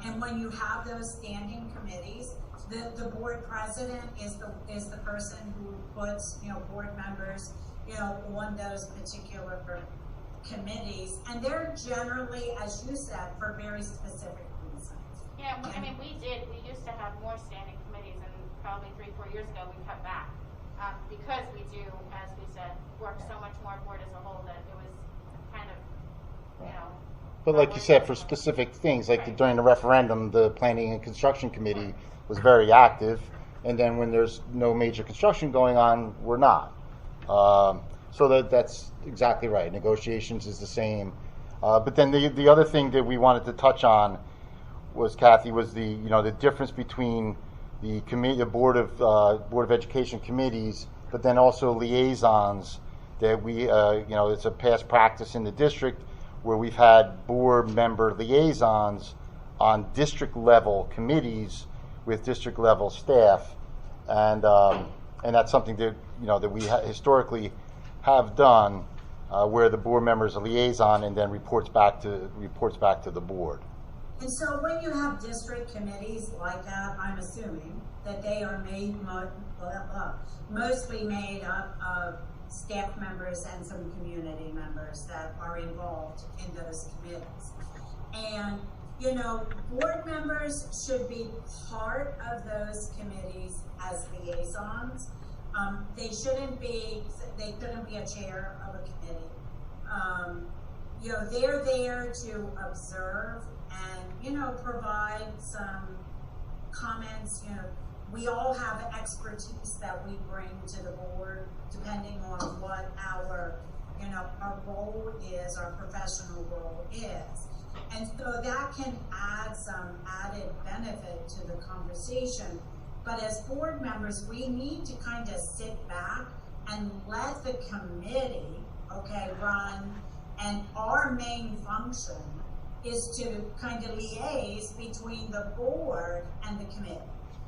Speaker 8: and when you have those standing committees, the board president is the person who puts, board members, on those particular committees, and they're generally, as you said, for very specific reasons.
Speaker 4: Yeah, we used to have more standing committees, and probably 3-4 years ago we cut back, because we do, as we said, work so much more board as a whole that it was kind of,
Speaker 7: But like you said, for specific things, like during the referendum, the Planning and Construction Committee was very active, and then when there's no major construction going on, we're not. So that's exactly right. Negotiations is the same. But then the other thing that we wanted to touch on was, Kathy, was the difference between the committee, the Board of Education committees, but then also liaisons that we, it's a past practice in the district where we've had board member liaisons on district level committees with district level staff, and that's something that that we historically have done, where the board member is a liaison and then reports back to the board.
Speaker 8: And so when you have district committees like that, I'm assuming that they are mostly made up of staff members and some community members that are involved in those committees. And board members should be part of those committees as liaisons. They couldn't be a chair of a committee. They're there to observe and, provide some comments. We all have expertise that we bring to the board, depending on what our role is, our professional role is. And so that can add some added benefit to the conversation. But as board members, we need to kind of sit back and let the committee, run. And our main function is to kind of liaise between the board and the committee.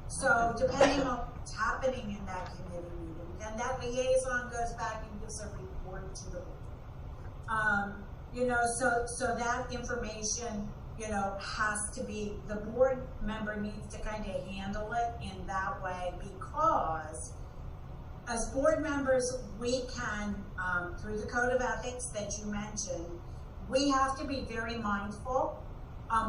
Speaker 8: So depending on what's happening in that committee meeting, then that liaison goes back and gives a report to the board. So that information, has to be, the board member needs to kind of handle it in that way, because as board members, we can, through the code of ethics that you mentioned, we have to be very mindful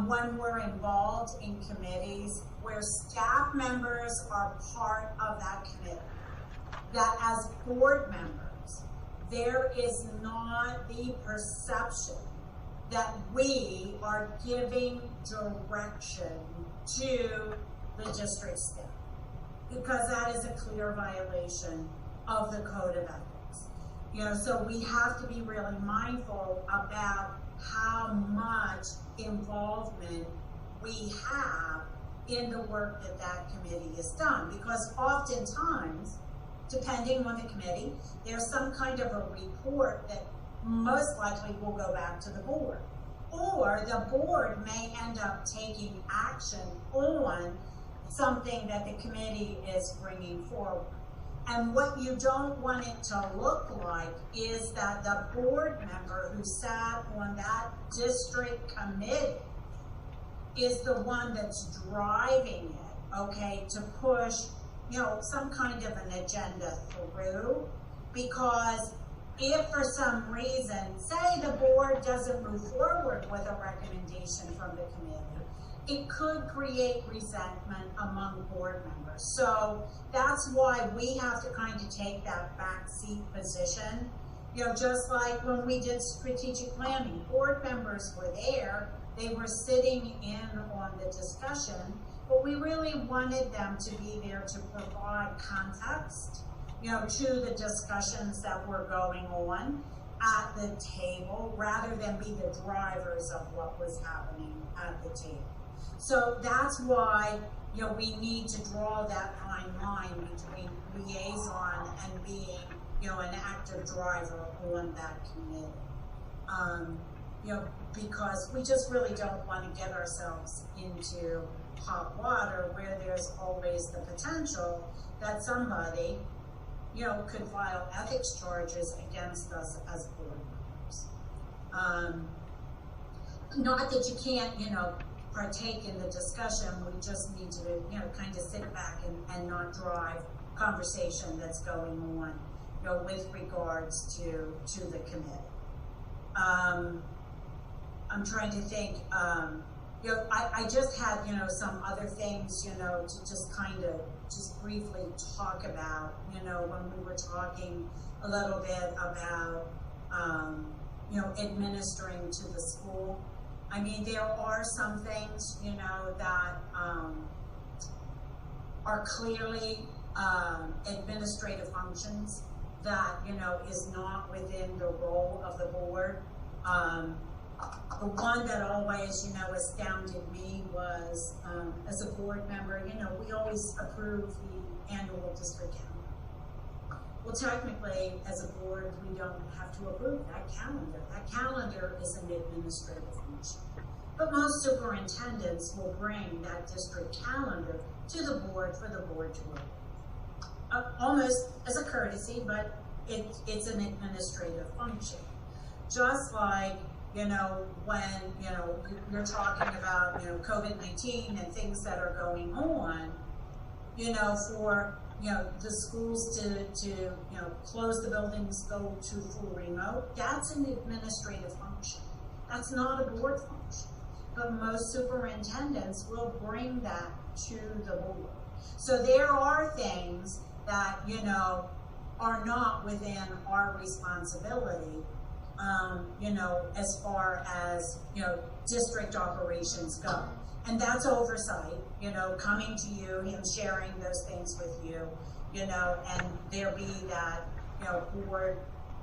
Speaker 8: when we're involved in committees where staff members are part of that committee, that as board members, there is not the perception that we are giving direction to the district staff, because that is a clear violation of the code of ethics. So we have to be really mindful about how much involvement we have in the work that committee has done, because oftentimes, depending on the committee, there's some kind of a report that most likely will go back to the board. Or the board may end up taking action on something that the committee is bringing forward. And what you don't want it to look like is that the board member who sat on that district committee is the one that's driving it, okay, to push, some kind of an agenda through. Because if for some reason, say the board doesn't move forward with a recommendation from the committee, it could create resentment among board members. So that's why we have to kind of take that backseat position. Just like when we did strategic planning, board members were there, they were sitting in on the discussion, but we really wanted them to be there to provide context, to the discussions that were going on at the table, rather than be the drivers of what was happening at the table. So that's why, we need to draw that fine line between liaison and being, an active driver on that committee. Because we just really don't want to get ourselves into hot water where there's always the potential that somebody, could file ethics charges against us as board members. Not that you can't, partake in the discussion, we just need to, kind of sit back and not drive conversation that's going on, with regards to the committee. I'm trying to think, I just had, some other things, to just kind of just briefly talk about, when we were talking a little bit about, administering to the school. I mean, there are some things, that are clearly administrative functions that, is not within the role of the board. The one that always, astounded me was, as a board member, we always approve the annual district calendar. Well, technically, as a board, we don't have to approve that calendar. That calendar is an administrative function. But most superintendents will bring that district calendar to the board for the board to approve. Almost as a courtesy, but it's an administrative function. Just like, when, you're talking about, COVID-19 and things that are going on, for, the schools to close the buildings, go to full remote, that's an administrative function. That's not a board function. But most superintendents will bring that to the board. So there are things that, are not within our responsibility, as far as, district operations go. And that's oversight, coming to you and sharing those things with you, and there be that, board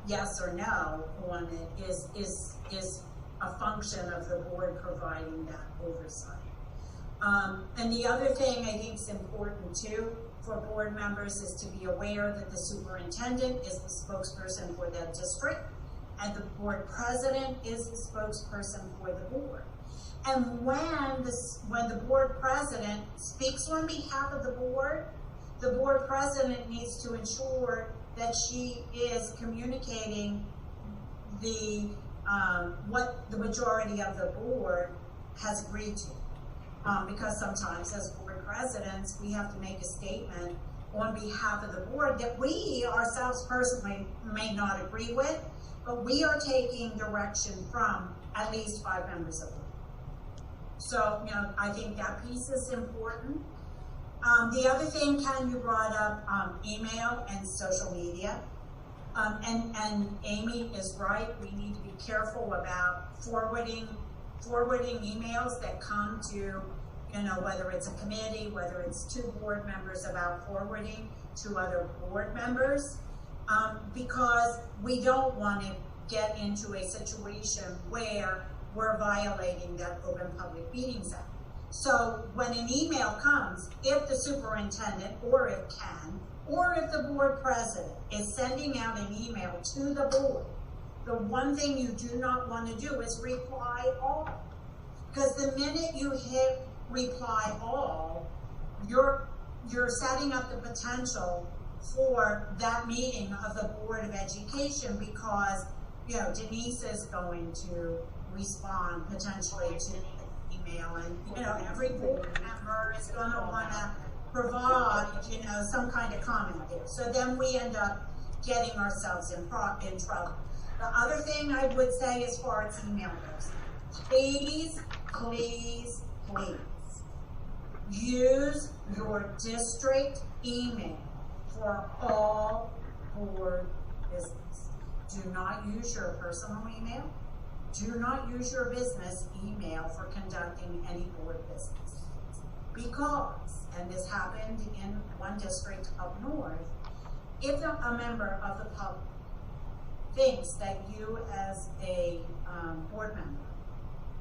Speaker 8: yes or no on it is a function of the board providing that oversight. And the other thing I think is important too for board members is to be aware that the superintendent is the spokesperson for that district, and the board president is the spokesperson for the board. And when the board president speaks on behalf of the board president needs to ensure that she is communicating the what the majority of the board has agreed to. Because sometimes as board presidents, we have to make a statement on behalf of the board that we ourselves personally may not agree with, but we are taking direction from at least 5 members of the board. So, I think that piece is important. The other thing, Ken, you brought up email and social media. And Amy is right, we need to be careful about forwarding emails that come to, whether it's a committee, whether it's to board members, about forwarding to other board members, because we don't want to get into a situation where we're violating that Open Public Meetings Act. So when an email comes, if the superintendent, or if Ken, or if the board president is sending out an email to the board the one thing you do not want to do is reply all. Because the minute you hit reply all, you're setting up the potential for that meeting of the Board of Education, because, you know, Denise is going to respond potentially to email, and, you know, every board member is going to want to provide, you know, some kind of comment there. So then we end up getting ourselves in trouble. The other thing I would say as far as email goes, please, please, please, use your district email for all board business. Do not use your personal email. Do not use your business email for conducting any board business. Because, and this happened in one district up north, if a member of the public thinks that you as a board member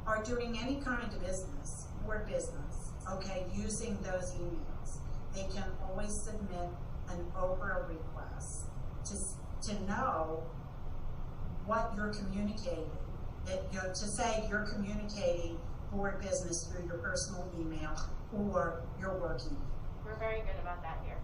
Speaker 8: are doing any kind of business, board business, okay, using those emails, they can always submit an Oprah request to know what you're communicating. To say you're communicating board business through your personal email or your work email.
Speaker 4: We're very good about that here.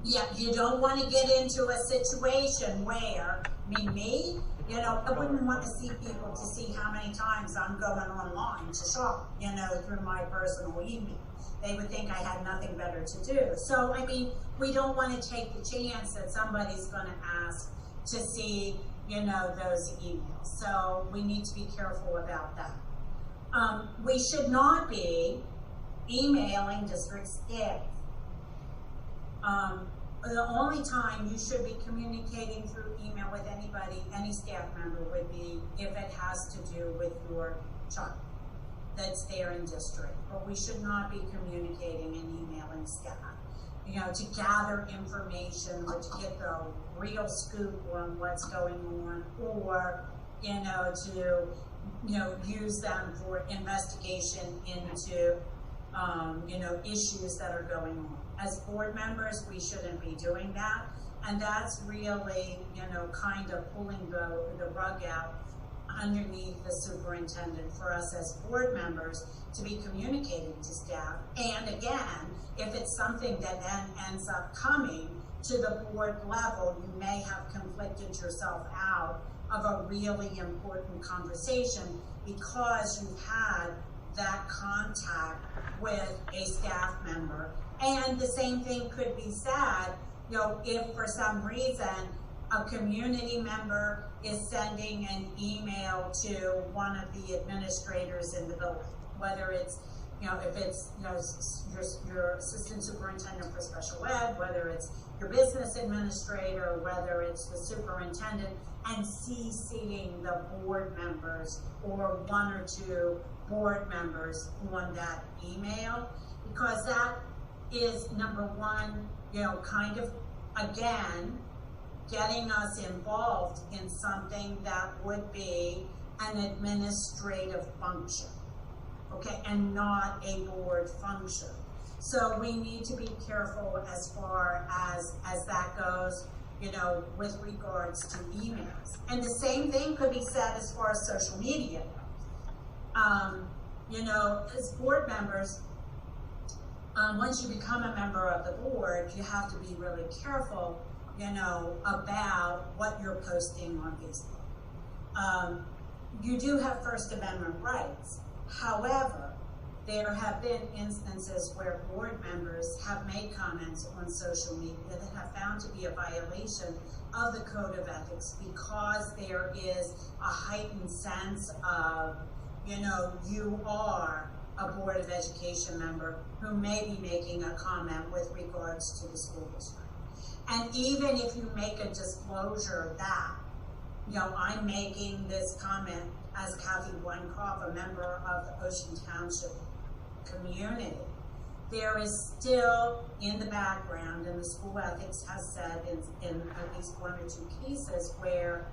Speaker 8: Yeah, you don't want to get into a situation where, me, you know, I wouldn't want to see people to see how many times I'm going online to shop, you know, through my personal email. They would think I had nothing better to do. So, I mean, we don't want to take the chance that somebody's going to ask to see, you know, those emails. So we need to be careful about that. We should not be emailing district staff. The only time you should be communicating through email with anybody, any staff member, would be if it has to do with your child that's there in district. But we should not be communicating and emailing staff, you know, to gather information or to get the real scoop on what's going on, or, you know, to, you know, use them for investigation into, you know, issues that are going on. As board members, we shouldn't be doing that, and that's really, you know, kind of pulling the rug out underneath the superintendent for us as board members to be communicating to staff. And again, if it's something that then ends up coming to the board level, you may have conflicted yourself out of a really important conversation because you've had that contact with a staff member. And the same thing could be said, you know, if for some reason a community member is sending an email to one of the administrators in the building, whether it's, you know, if it's, you know, your assistant superintendent for special ed, whether it's your business administrator, whether it's the superintendent, and CCing the board members or one or two board members on that email, because that is, number one, you know, kind of, again, getting us involved in something that would be an administrative function, okay, and not a board function. So we need to be careful as far as that goes, you know, with regards to emails. And the same thing could be said as far as social media. You know, as board members, once you become a member of the board, you have to be really careful, you know, about what you're posting on Facebook. You do have First Amendment rights. However, there have been instances where board members have made comments on social media that have found to be a violation of the Code of Ethics because there is a heightened sense of, you know, you are a Board of Education member who may be making a comment with regards to the school district. And even if you make a disclosure that, you know, I'm making this comment as Kathy Weinkauf, a member of the Ocean Township community, there is still in the background, and the school ethics has said in at least one or two cases, where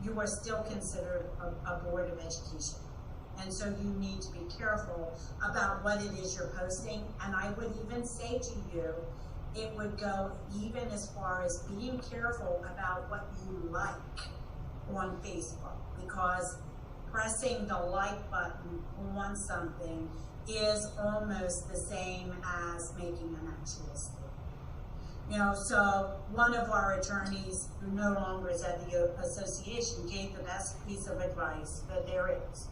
Speaker 8: you are still considered a Board of Education. And so you need to be careful about what it is you're posting. And I would even say to you, it would go even as far as being careful about what you like on Facebook, because pressing the like button on something is almost the same as making an actual statement. You know, so one of our attorneys, who no longer is at the association, gave the best piece of advice that there is.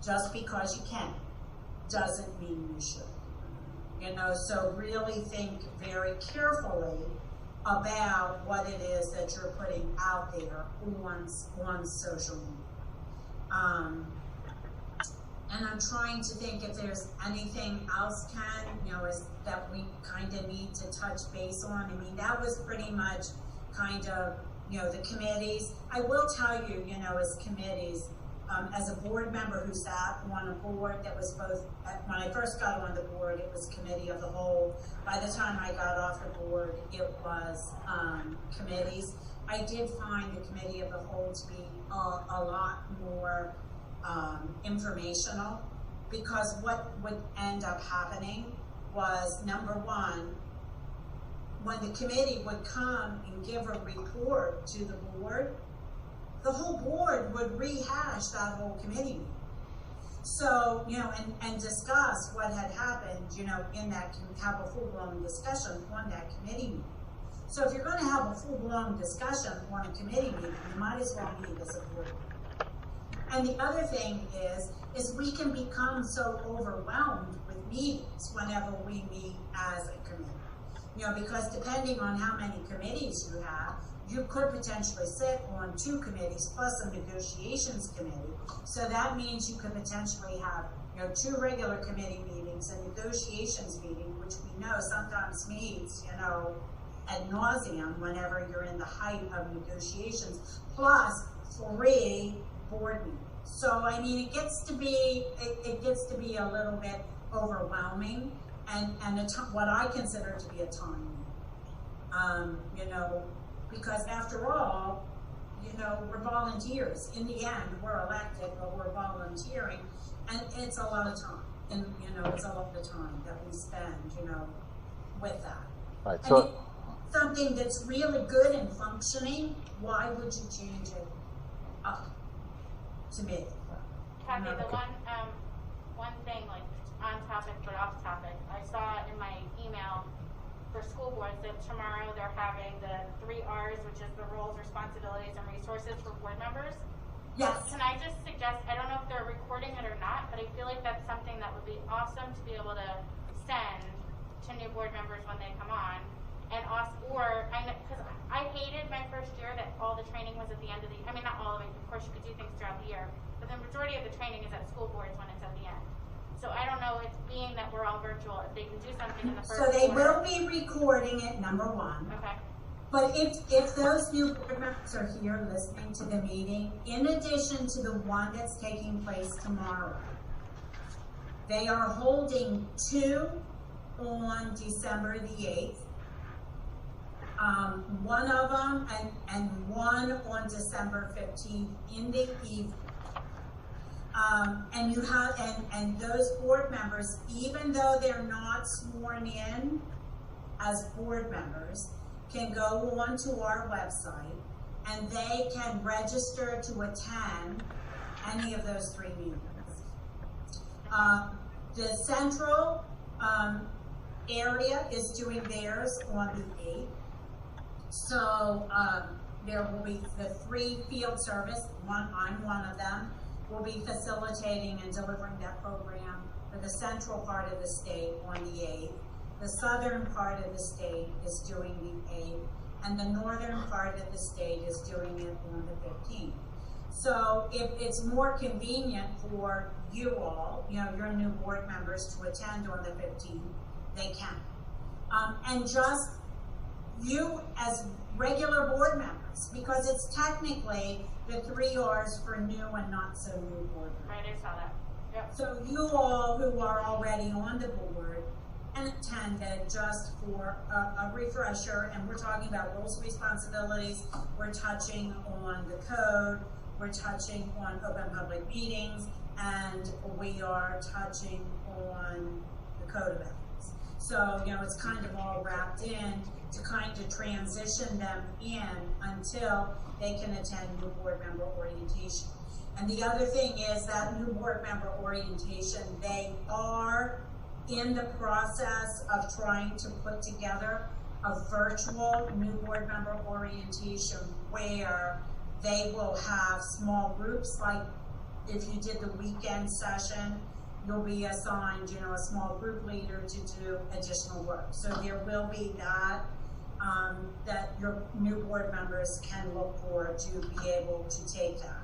Speaker 8: Just because you can doesn't mean you should. You know, so really think very carefully about what it is that you're putting out there on social media. And I'm trying to think if there's anything else, Ken, you know, that we kind of need to touch base on. I mean, that was pretty much kind of, you know, the committees. I will tell you, you know, as committees, as a board member who sat on a board that was both, when I first got on the board, it was committee of the whole. By the time I got off the board, it was committees. I did find the committee of the whole to be a lot more informational, because what would end up happening was, number one, when the committee would come and give a report to the board, the whole board would rehash that whole committee meeting. So, you know, and discuss what had happened, you know, in that, have a full-blown discussion on that committee meeting. So if you're going to have a full-blown discussion on a committee meeting, you might as well meet as a board. And the other thing is we can become so overwhelmed with meetings whenever we meet as a committee. You know, because depending on how many committees you have, you could potentially sit on 2 committees plus a negotiations committee. So that means you could potentially have, you know, 2 regular committee meetings, a negotiations meeting, which we know sometimes meets, you know, ad nauseum whenever you're in the height of negotiations, plus 3 board meetings. So I mean, it gets to be a little bit overwhelming, and what I consider to be a time limit. You know, because after all, you know, we're volunteers. In the end, we're elected, but we're volunteering, and it's a lot of time. And you know, it's a lot of time that we spend, you know, with that.
Speaker 7: Right. So.
Speaker 8: I mean, something that's really good and functioning, why would you change it up? To me.
Speaker 4: Kathy, the one thing, like on topic but off topic, I saw in my email for school boards that tomorrow they're having the 3 R's, which is the roles, responsibilities, and resources for board members.
Speaker 8: Yes.
Speaker 4: Can I just suggest, I don't know if they're recording it or not, but I feel like that's something that would be awesome to be able to send to new board members when they come on. And also, because I hated my first year that all the training was at the end of the, I mean, not all of it, of course you could do things throughout the year, but the majority of the training is at school boards when it's at the end. So I don't know, if being that we're all virtual, if they can do something in the first
Speaker 8: So they
Speaker 4: quarter.
Speaker 8: will be recording it, number 1.
Speaker 4: Okay.
Speaker 8: But if those new board members are here listening to the meeting, in addition to the one that's taking place tomorrow, they are holding 2 on December the 8th. One of them and one on December 15th in the evening. And you have, and those board members, even though they're not sworn in as board members, can go onto our website and they can register to attend any of those 3 meetings. The central area is doing theirs on the 8th. So there will be the 3 field service, I'm one of them, will be facilitating and delivering that program for the central part of the state on the 8th. The southern part of the state is doing the 8th, and the northern part of the state is doing it on the 15th. So if it's more convenient for you all, you know, your new board members to attend on the 15th, they can. And just you as regular board members, because it's technically the 3 R's for new and not so new board members.
Speaker 4: Right, I saw that. Yep.
Speaker 8: So you all who are already on the board and attended, just for a refresher, and we're talking about roles and responsibilities, we're touching on the code, we're touching on open public meetings, and we are touching on the code of ethics. So, you know, it's kind of all wrapped in. to kind of transition them in until they can attend new board member orientation. And the other thing is that new board member orientation, they are in the process of trying to put together a virtual new board member orientation where they will have small groups. Like if you did the weekend session, you'll be assigned, you know, a small group leader to do additional work. So there will be that, that your new board members can look for to be able to take that.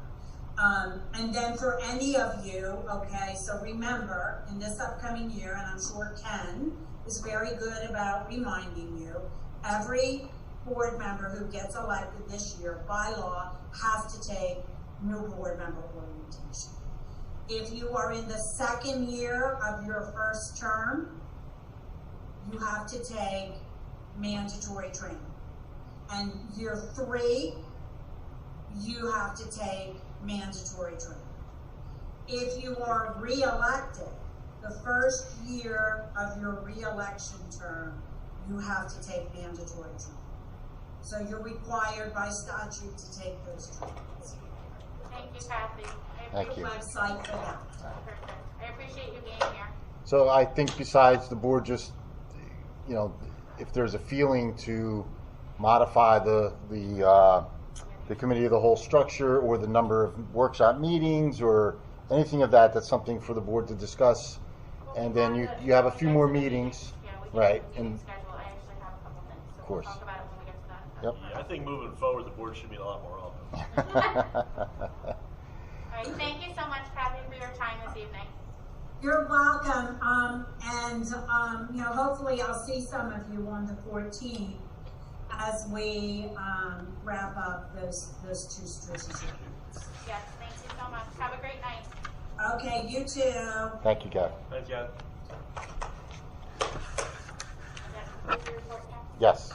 Speaker 8: And then for any of you, okay, so remember, in this upcoming year, and I'm sure Ken is very good about reminding you, every board member who gets elected this year by law has to take new board member orientation. If you are in the second year of your first term, you have to take mandatory training. And year 3, you have to take mandatory training. If you are re-elected, the first year of your re-election term, you have to take mandatory training. So you're required by statute to take those trainings.
Speaker 4: Thank you, Kathy.
Speaker 7: Thank you.
Speaker 8: Website for that.
Speaker 4: Perfect. I appreciate you being here.
Speaker 7: So I think besides the board just, you know, if there's a feeling to modify the committee of the whole structure or the number of workshop meetings or anything of that, that's something for the board to discuss. And then you have a few more meetings, right? And
Speaker 4: Schedule. I actually have a couple things, so
Speaker 7: of course.
Speaker 4: we'll talk about it when we get to that.
Speaker 7: Yep.
Speaker 11: Yeah, I think moving forward, the board should meet a lot more often.
Speaker 4: All right, thank you so much, Kathy, for your time this evening.
Speaker 8: You're welcome, you know, hopefully I'll see some of you on the 14th as we wrap up those 2 strategic meetings.
Speaker 4: Yes, thank you so much. Have a great night.
Speaker 8: Okay, you too.
Speaker 7: Thank you, Gab.
Speaker 11: Thanks, Gab.
Speaker 7: Yes.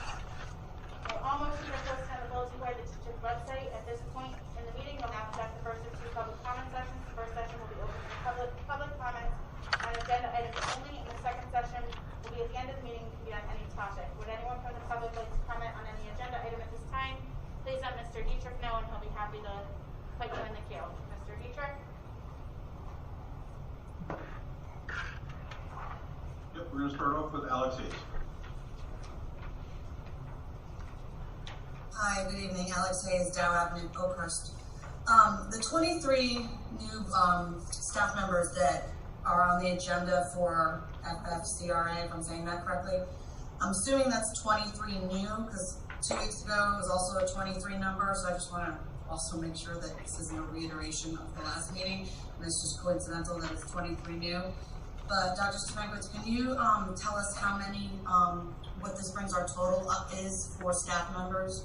Speaker 4: All motions are posted on the bulletin board at the teacher's website. At this point in the meeting, we'll now conduct the first of 2 public comment sessions. The first session will be open to public comments on agenda items only, and the second session will be at the end of the meeting and can be on any topic. Would anyone from the public like to comment on any agenda item at this time? Please let Mr. Dietrich know, and he'll be happy to put you in the queue. Mr. Dietrich?
Speaker 10: Yep, we're gonna start off with Alex Hayes.
Speaker 12: Hi, good evening. Alex Hayes, Dow Avenue, Oakhurst. The 23 new staff members that are on the agenda for FFCRA, if I'm saying that correctly, I'm assuming that's 23 new, because 2 weeks ago it was also a 23 number, so I just want to also make sure that this isn't a reiteration of the last meeting, and it's just coincidental that it's 23 new. But Dr. Stefanowicz, can you tell us how many, what this brings our total up is for staff members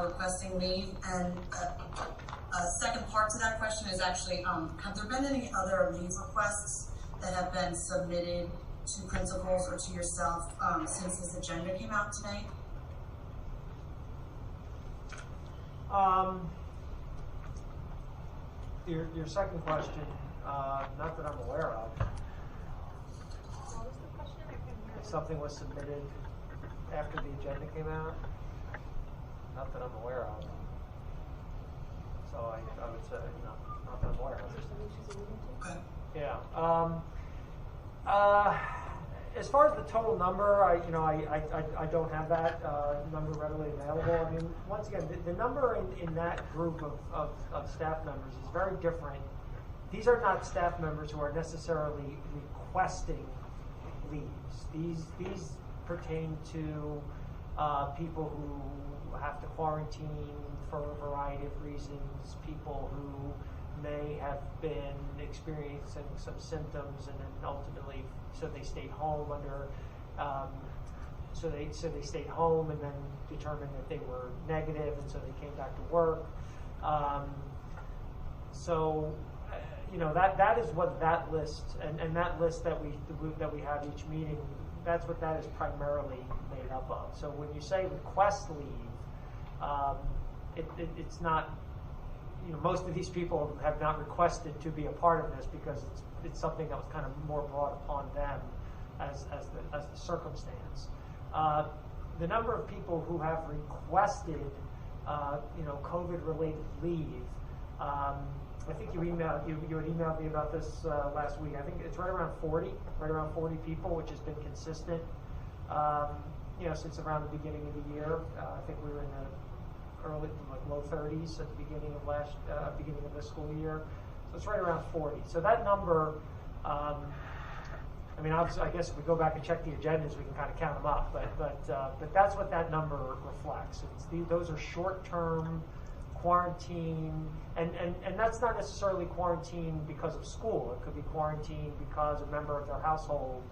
Speaker 12: requesting leave? And a second part to that question is actually, have there been any other leave requests that have been submitted to principals or to yourself since this agenda came out today?
Speaker 2: Your second question, not that I'm aware of.
Speaker 9: What was the question? I couldn't hear
Speaker 2: If
Speaker 9: it.
Speaker 2: something was submitted after the agenda came out, not that I'm aware of. So I would say, no, not that I'm aware of.
Speaker 12: Okay.
Speaker 2: Yeah. As far as the total number, I don't have that number readily available. I mean, once again, the number in that group of staff members is very different. These are not staff members who are necessarily requesting leaves. These pertain to people who have to quarantine for a variety of reasons, people who may have been experiencing some symptoms and then ultimately, so they stayed home under, so they stayed home and then determined that they were negative, and so they came back to work. That is what that list and that list that we have each meeting, that's what that is primarily made up of. So when you say request leave, it's not. Most of these people have not requested to be a part of this because it's something that was kind of more brought upon them as the circumstance. the number of people who have requested, COVID-related leave, I think you had emailed me about this last week. I think it's right around 40 people, which has been consistent, since around the beginning of the year. I think we were in the low 30s at the beginning of this school year. So it's right around 40. So that number, obviously, I guess if we go back and check the agendas, we can kind of count them up. But that's what that number reflects. Those are short-term quarantine, and that's not necessarily quarantine because of school. It could be quarantine because a member of their household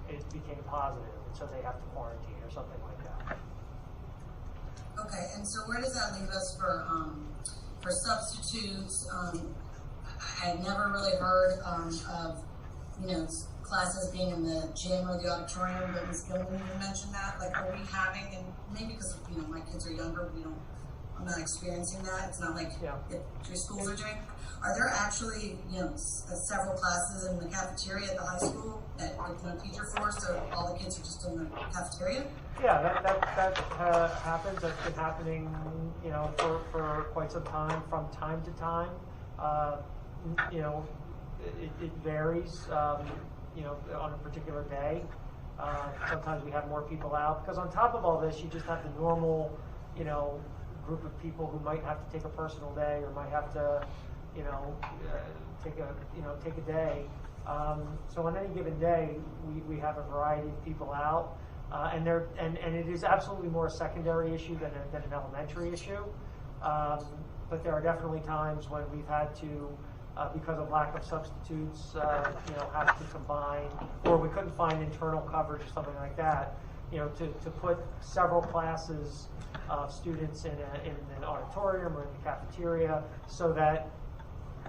Speaker 2: it became positive, and so they have to quarantine or something like that.
Speaker 12: Okay, and so where does that leave us for substitutes? I've never really heard of classes being in the gym or the auditorium, but Ms. Gilman even mentioned that. Like, are we having, and maybe because my kids are younger, I'm not experiencing that. It's not like your schools are doing. Are there actually, several classes in the cafeteria at the high school that there's no teacher for, so all the kids are just in the cafeteria?
Speaker 2: Yeah, that happens. That's been happening, for quite some time. From time to time, it varies. On a particular day, sometimes we have more people out because on top of all this, you just have the normal, group of people who might have to take a personal day or might have to, take a day. So on any given day, we have a variety of people out, and it is absolutely more a secondary issue than an elementary issue. But there are definitely times when we've had to, because of lack of substitutes, have to combine, or we couldn't find internal coverage or something like that, to put several classes of students in an auditorium or in the cafeteria, so that,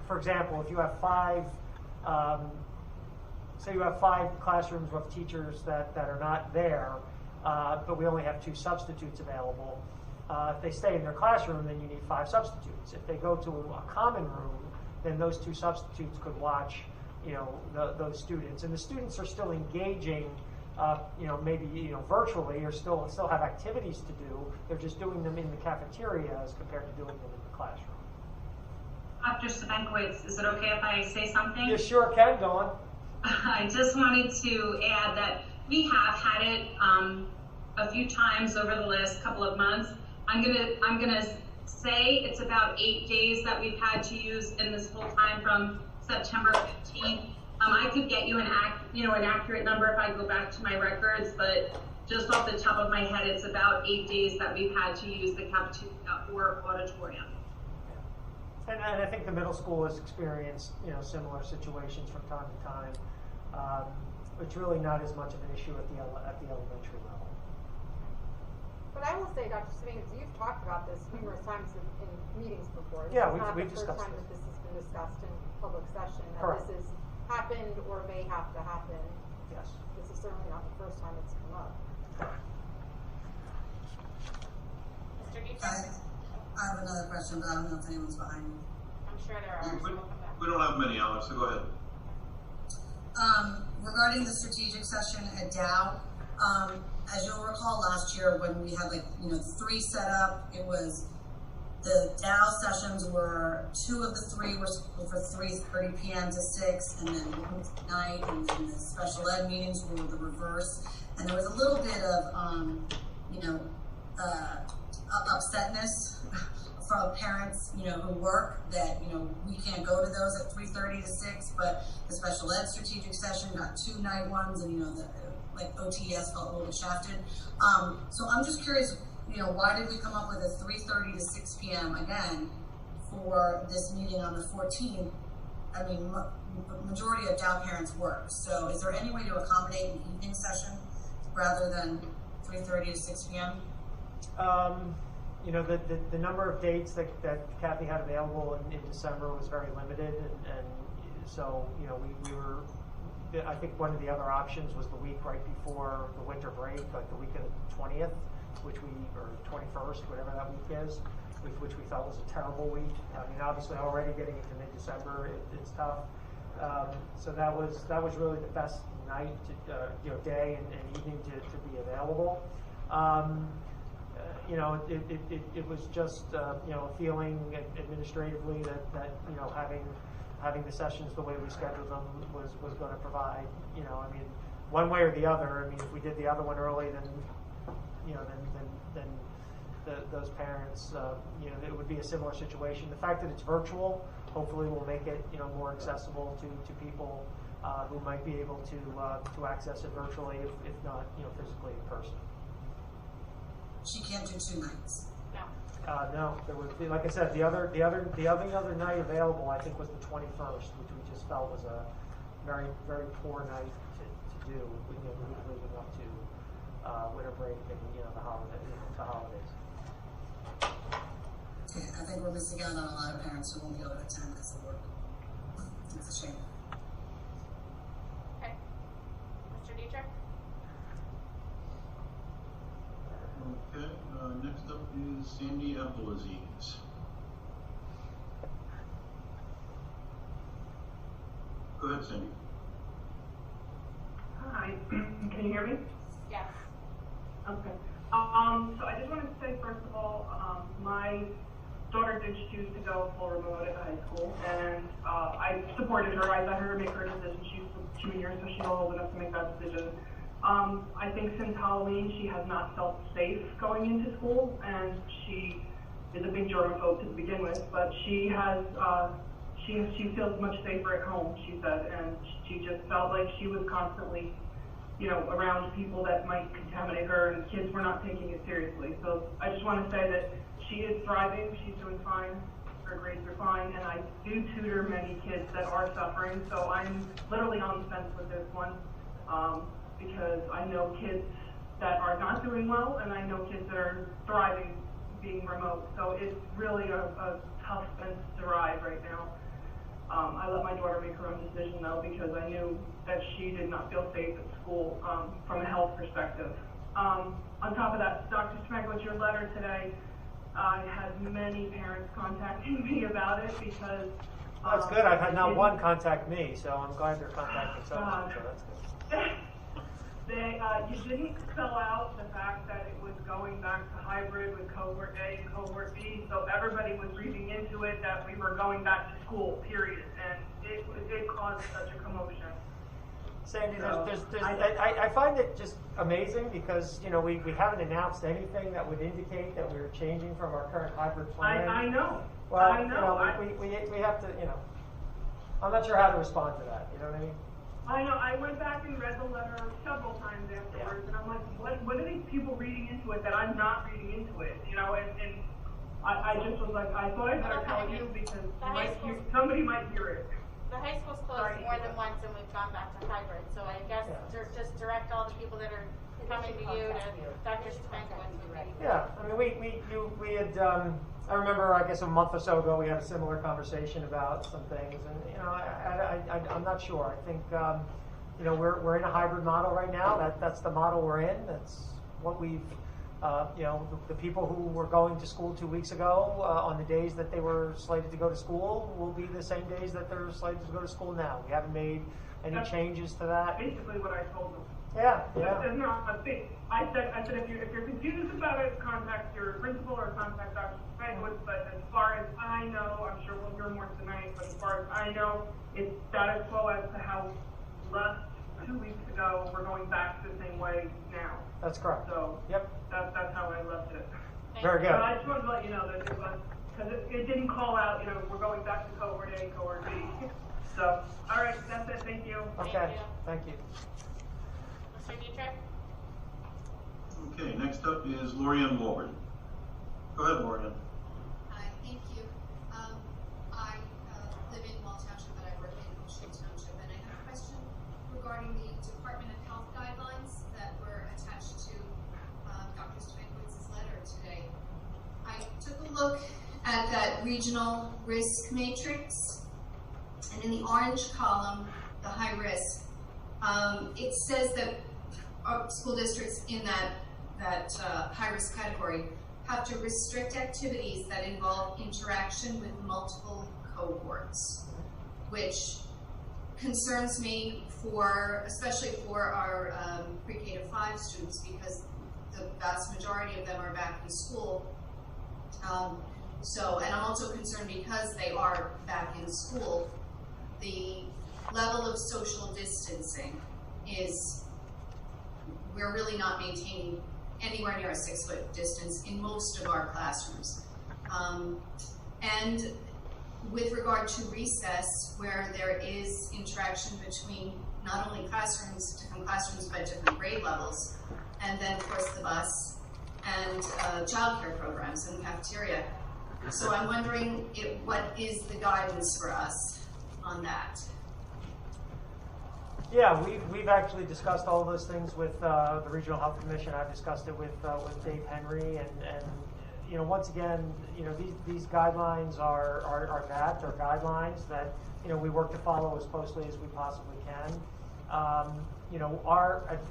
Speaker 2: for example, if you have say you have 5 classrooms with teachers that are not there, but we only have 2 substitutes available. If they stay in their classroom, then you need 5 substitutes. If they go to a common room, then those 2 substitutes could watch, those students, and the students are still engaging, maybe virtually, or still have activities to do. They're just doing them in the cafeteria as compared to doing them in the classroom.
Speaker 3: Dr. Sabenkowitz, is it okay if I say something?
Speaker 2: You sure can, go on.
Speaker 3: I just wanted to add that we have had it a few times over the last couple of months. I'm gonna say it's about 8 days that we've had to use in this whole time from September 15th. I could get you an accurate number if I go back to my records, but just off the top of my head, it's about 8 days that we've had to use the cafeteria or auditorium.
Speaker 2: And I think the middle school has experienced, similar situations from time to time. It's really not as much of an issue at the elementary level.
Speaker 9: But I will say, Dr. Sabenkowitz, you've talked about this numerous times in meetings before.
Speaker 2: Yeah,
Speaker 9: we've
Speaker 2: discussed
Speaker 9: this.
Speaker 2: This
Speaker 9: is not the first time that this has been discussed in public session, that
Speaker 2: Correct.
Speaker 9: This has happened or may have to happen.
Speaker 2: Yes.
Speaker 9: This is certainly not the first time it's come up.
Speaker 4: Mr. Dietrich?
Speaker 12: I have another question, but I don't know if anyone's behind me.
Speaker 4: I'm sure there are. So we'll come back.
Speaker 10: We don't have many, Alex, so go ahead.
Speaker 12: Regarding the strategic session at Dow, as you'll recall last year when we had 3 set up, it was the Dow sessions were 2 of the 3 were for 3:30 p.m. to 6, and then night, and then the special ed meetings were the reverse. And there was a little bit of, upsetness from parents, who work that, we can't go to those at 3:30 to 6, but the special ed strategic session got 2 night ones, and, OTS felt a little shafted. So I'm just curious, why did we come up with a 3:30 to 6 p.m. again for this meeting on the 14th? I mean, majority of Dow parents work, so is there any way to accommodate an evening session rather than 3:30 to 6 p.m.?
Speaker 2: The number of dates that Kathy had available in December was very limited, and so we were. I think one of the other options was the week right before the winter break, like the week of the 20th, or 21st, whatever that week is, which we felt was a terrible week. I mean, obviously already getting into mid-December, it's tough. So that was really the best night, day and evening to be available. It was just feeling administratively that having the sessions the way we scheduled them was going to provide, one way or the other. If we did the other one early, then those parents, it would be a similar situation. The fact that it's virtual, hopefully, will make it more accessible to people who might be able to access it virtually, if not physically in person.
Speaker 12: She can't do 2 nights.
Speaker 2: No, there was, like I said, the other night available, I think, was the 21st, which we just felt was a very, very poor night to do. The week leading up to winter break and the holidays.
Speaker 12: Yeah, I think we're missing out on a lot of parents who won't be able to attend because of work. It's a shame.
Speaker 4: Okay, Mr. Dietrich.
Speaker 10: Okay, next up is Sandy Abdulaziz. Go ahead, Sandy.
Speaker 13: Hi, can you hear me?
Speaker 4: Yes.
Speaker 13: Okay. So I just wanted to say, first of all, my daughter did choose to go full remote at high school, and I supported her. I let her make her decision. She's junior, so she's old enough to make that decision. I think since Halloween, she has not felt safe going into school, and she is a big germaphobe to begin with, but she has, she feels much safer at home, she said, and she just felt like she was constantly, around people that might contaminate her, and kids were not taking it seriously. So I just want to say that she is thriving, she's doing fine, her grades are fine, and I do tutor many kids that are suffering, so I'm literally on the fence with this one. Because I know kids that are not doing well, and I know kids that are thriving being remote. So it's really a tough fence to ride right now. I let my daughter make her own decision, though, because I knew that she did not feel safe at school from a health perspective. On top of that, Dr. Spanglitz, your letter today had many parents contacting me about it because...
Speaker 2: That's good. I've had not one contact me, so I'm glad they're contacting someone, so that's good.
Speaker 13: You didn't spell out the fact that it was going back to hybrid with cohort A and cohort B, so everybody was reading into it that we were going back to school, period, and it caused such a commotion.
Speaker 2: Sandy, I find it just amazing because, we haven't announced anything that would indicate that we were changing from our current hybrid plan.
Speaker 13: I know.
Speaker 2: Well,
Speaker 13: I know.
Speaker 2: We have to, I'm not sure how to respond to that, you know what I mean?
Speaker 13: I know. I went back and read the letter several times afterwards, and I'm like, what are these people reading into it that I'm not reading into it? And I just was like, I thought I'd better tell you because somebody might hear it.
Speaker 4: The high school's closed more than once, and we've gone back to hybrid. So I guess just direct all the people that are coming to you to Dr. Spanglitz.
Speaker 2: Yeah, we had. I remember, I guess, a month or so ago, we had a similar conversation about some things, and I'm not sure. I think we're in a hybrid model right now. That's the model we're in. That's what we've. The people who were going to school 2 weeks ago on the days that they were slated to go to school will be the same days that they're slated to go to school now. We haven't made any changes to that.
Speaker 13: Basically, what I told them.
Speaker 2: Yeah.
Speaker 13: I said if you're confused about it, contact your principal or contact Dr. Spanglitz. But as far as I know, I'm sure we'll hear more tonight. But as far as I know, it's status quo as to how last 2 weeks ago we're going back the same way now.
Speaker 2: That's correct.
Speaker 13: So
Speaker 2: yep,
Speaker 13: that's how I left it.
Speaker 2: Very good.
Speaker 13: But I just wanted to let you know that it was because it didn't call out. We're going back to cohort A, cohort B. So all right, that's it. Thank you.
Speaker 2: Okay. Thank you.
Speaker 4: Mr. Dietrich?
Speaker 10: Okay, next up is Lorianne Walden. Go ahead, Lorianne.
Speaker 14: Hi, thank you. I live in Wall Township, but I work in Ocean Township, and I have a question regarding the Department of Health guidelines that were attached to Dr. Spankwitz's letter today. I took a look at that regional risk matrix, and in the orange column, the high risk, it says that school districts in that high-risk category have to restrict activities that involve interaction with multiple cohorts, which concerns me for, especially for our pre-K to 5 students, because the vast majority of them are back in school. And I'm also concerned because they are back in school, the level of social distancing we're really not maintaining anywhere near a 6-foot distance in most of our classrooms. And with regard to recess, where there is interaction between not only different classrooms, but different grade levels, and then of course the bus and childcare programs and the cafeteria. So I'm wondering what is the guidance for us on that?
Speaker 2: Yeah, we've actually discussed all of those things with the Regional Health Commission. I've discussed it with Dave Henry, and once again, these guidelines are guidelines that we work to follow as closely as we possibly can.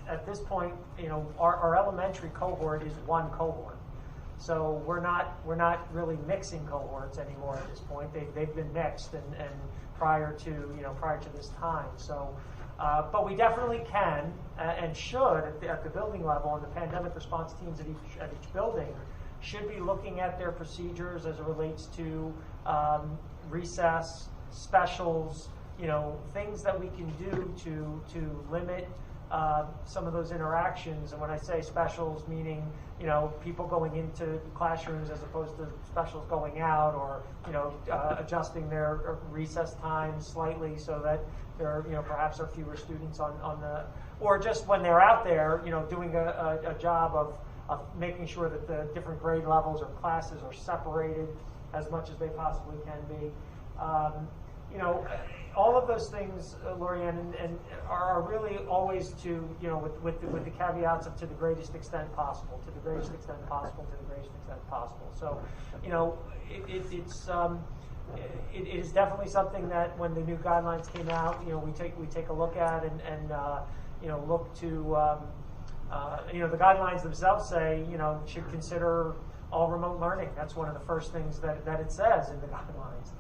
Speaker 2: At this point, our elementary cohort is one cohort, so we're not really mixing cohorts anymore at this point. They've been mixed and prior to this time. So. But we definitely can and should at the building level, and the pandemic response teams at each building should be looking at their procedures as it relates to recess, specials, things that we can do to limit some of those interactions. And when I say specials, meaning people going into classrooms as opposed to specials going out, or adjusting their recess times slightly so that there perhaps are fewer students on the, or just when they're out there doing a job of making sure that the different grade levels or classes are separated as much as they possibly can be. All of those things, Lorianne, and are really always to, with the caveats of to the greatest extent possible, to the greatest extent possible, to the greatest extent possible. So, it is definitely something that when the new guidelines came out, we take a look at and look to, the guidelines themselves say, should consider all remote learning. That's one of the first things that it says in the guidelines.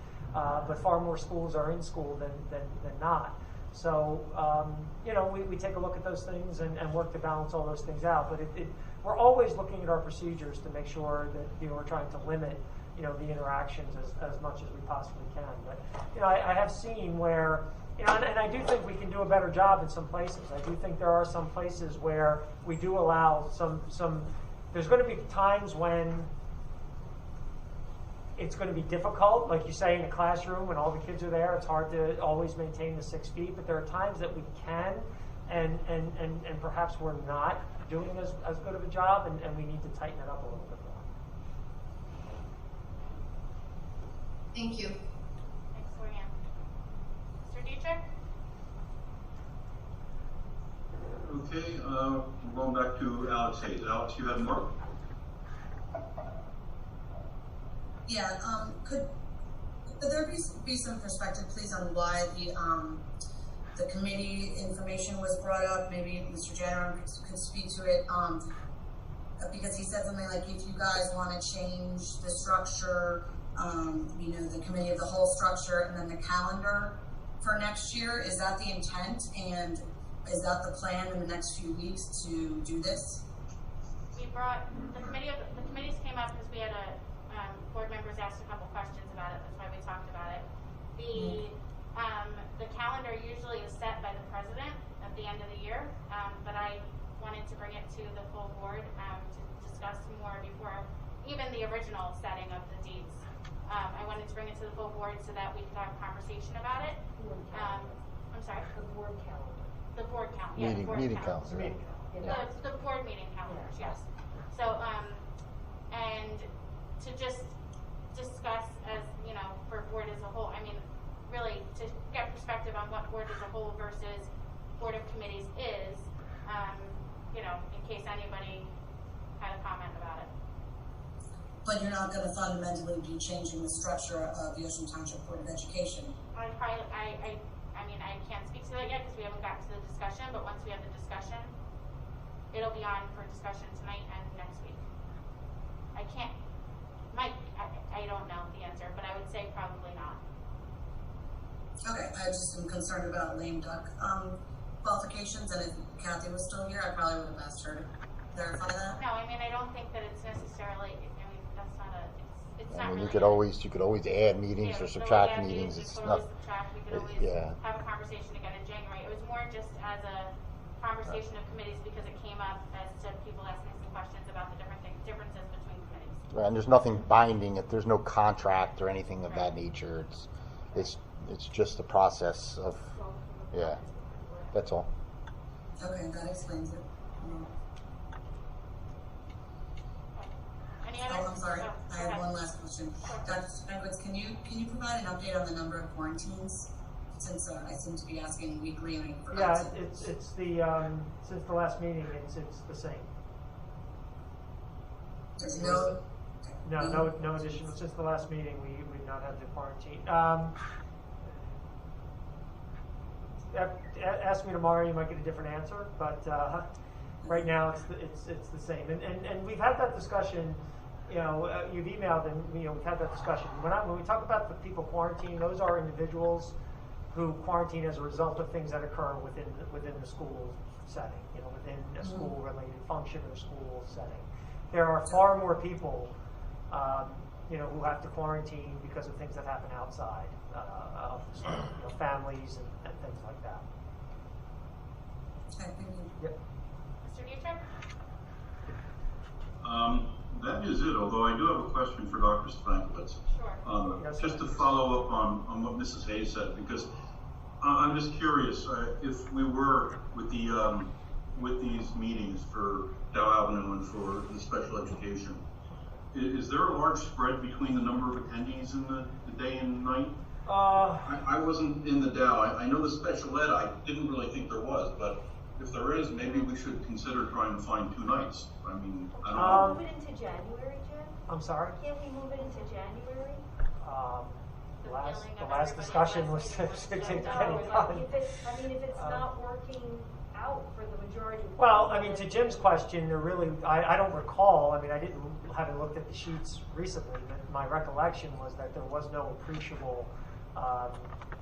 Speaker 2: But far more schools are in school than not. So, we take a look at those things and work to balance all those things out. But we're always looking at our procedures to make sure that we're trying to limit the interactions as much as we possibly can. But I have seen where and I do think we can do a better job in some places. I do think there are some places where we do allow some. There's going to be times when it's going to be difficult, like you say, in a classroom when all the kids are there. It's hard to always maintain the 6 feet, but there are times that we can, and perhaps we're not doing as good of a job, and we need to tighten it up a little bit more.
Speaker 14: Thank you.
Speaker 4: Thanks, Lorianne. Mr. Dietrich?
Speaker 10: Okay, we're going back to Alex Hayes. Alex, you had more?
Speaker 12: Yeah, could there be some perspective, please, on why the committee information was brought up? Maybe Mr. Janner could speak to it, because he said something like, if you guys want to change the structure, the committee of the whole structure, and then the calendar for next year, is that the intent, and is that the plan in the next few weeks to do this?
Speaker 4: We brought the committees came up because we had board members asked a couple questions about it. That's why we talked about it. The calendar usually is set by the president at the end of the year, but I wanted to bring it to the full board to discuss more before even the original setting of the dates. I wanted to bring it to the full board so that we could have a conversation about it. I'm sorry? The board calendar. The board calendar. Yeah,
Speaker 7: meeting calendar.
Speaker 4: The board meeting calendars, yes. So, and to just discuss as, for board as a whole, really to get perspective on what board as a whole versus board of committees is, in case anybody had a comment about it.
Speaker 12: But you're not going to fundamentally be changing the structure of the Ocean Township Board of Education.
Speaker 4: I can't speak to that yet because we haven't got to the discussion, but once we have the discussion, it'll be on for discussion tonight and next week. I don't know the answer, but I would say probably not.
Speaker 12: Okay, I just am concerned about lame duck qualifications, and if Kathy was still here, I probably would have asked her to clarify that.
Speaker 4: No, I mean, I don't think that it's necessarily, I mean, that's not a, it's
Speaker 7: I
Speaker 4: not
Speaker 7: mean,
Speaker 4: really.
Speaker 7: you could always add meetings or subtract meetings. It's not.
Speaker 4: We could always have a conversation again in January. It was more just as a conversation of committees because it came up as to people asking some questions about the differences between committees.
Speaker 7: Right, and there's nothing binding. If there's no contract or anything of that nature, it's just a process of, yeah, that's all.
Speaker 12: Okay, that explains it.
Speaker 4: Any other?
Speaker 12: I'm sorry, I have one last question. Dr. Stankwitz, can you provide an update on the number of quarantines? Since I seem to be asking weekly and I forgot to.
Speaker 2: It's the since the last meeting, it's the same.
Speaker 12: There's
Speaker 2: no addition. Since the last meeting, we've not had the quarantine. Ask me tomorrow, you might get a different answer, but right now it's the same. And we've had that discussion. You know, you've emailed and we've had that discussion. When we talk about the people quarantined, those are individuals who quarantine as a result of things that occur within the school setting. You know, within a school-related function or school setting. There are far more people, who have to quarantine because of things that happen outside of the school, families and things like that.
Speaker 12: Okay, thank you.
Speaker 2: Yep.
Speaker 4: Mr. Dietrich?
Speaker 10: That is it, although I do have a question for Dr. Stankwitz.
Speaker 4: Sure.
Speaker 10: Just to follow up on what Mrs. Hayes said, because I'm just curious, if we were with these meetings for Dow Avenue and for the special education, is there a large spread between the number of attendees in the day and night? I wasn't in the Dow. I know the special ed, I didn't really think there was, but if there is, maybe we should consider trying to find 2 nights. I mean, I don't know.
Speaker 15: Move it into January, Jim?
Speaker 2: I'm sorry?
Speaker 15: Can't we move it into January?
Speaker 2: The last discussion was to get it done.
Speaker 15: If it's not working out for the majority of
Speaker 2: Well, I mean, to Jim's question, there really, I don't recall, I mean, haven't looked at the sheets recently, but my recollection was that there was no appreciable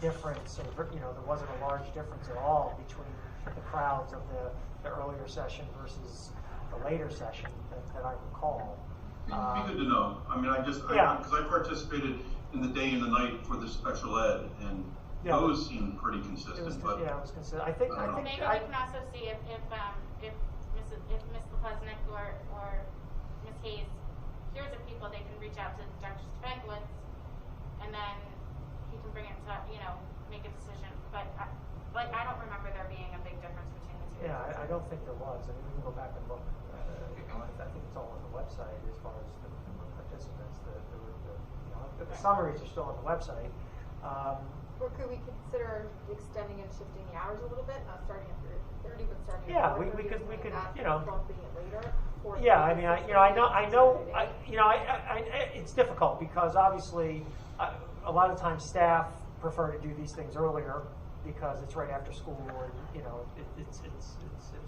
Speaker 2: difference, or, there wasn't a large difference at all between the crowds of the earlier session versus the later session that I recall.
Speaker 10: It'd be good to know. I mean, because I participated in the day and the night for the special ed, and those seemed pretty consistent.
Speaker 2: It was consistent. I think
Speaker 4: maybe we can also see if Ms. Lepesnik or Ms. Hayes hears of people, they can reach out to Dr. Stankwitz, and then he can bring it to make a decision. But I don't remember there being a big difference between the two.
Speaker 2: Yeah, I don't think there was. I mean, we can go back and look. I think it's all on the website as far as the participants. The summaries are still on the website.
Speaker 9: Or could we consider extending and shifting the hours a little bit, not starting at 3:30, but starting at 4:30?
Speaker 2: we could,
Speaker 9: bumping it later.
Speaker 2: Yeah, I mean, I know, it's difficult because obviously, a lot of times staff prefer to do these things earlier because it's right after school and it's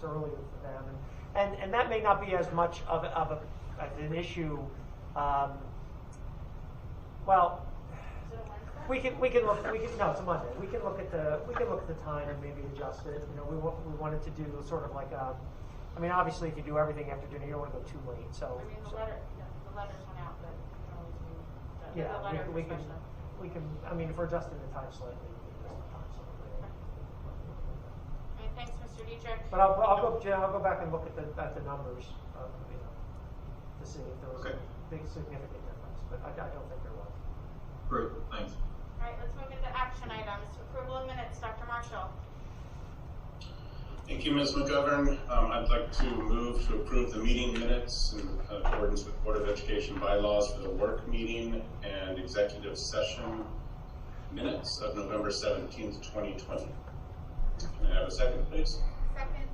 Speaker 2: earlier for them, and that may not be as much of an issue. Well, we can look. No, it's a Monday. We can look at the time and maybe adjust it. We wanted to do sort of like a. I mean, obviously, if you do everything after dinner, you don't want to go too late. So.
Speaker 4: I mean, the letters went out, but you can always do the
Speaker 2: Yeah,
Speaker 4: letter
Speaker 2: we can.
Speaker 4: discussion.
Speaker 2: We can. I mean, if we're adjusting the time slightly, we can adjust the time slightly.
Speaker 4: Okay, thanks, Mr. Dietrich.
Speaker 2: But I'll go back and look at the numbers, to see if there was a big significant difference. But I don't think there was.
Speaker 10: Great, thanks.
Speaker 4: All right, let's move into action items. Approval of minutes, Dr. Marshall.
Speaker 16: Thank you, Ms. McGovern. I'd like to move to approve the meeting minutes in accordance with Board of Education bylaws for the work meeting and executive session minutes of November 17th, 2020. Can I have a second, please?
Speaker 4: Second.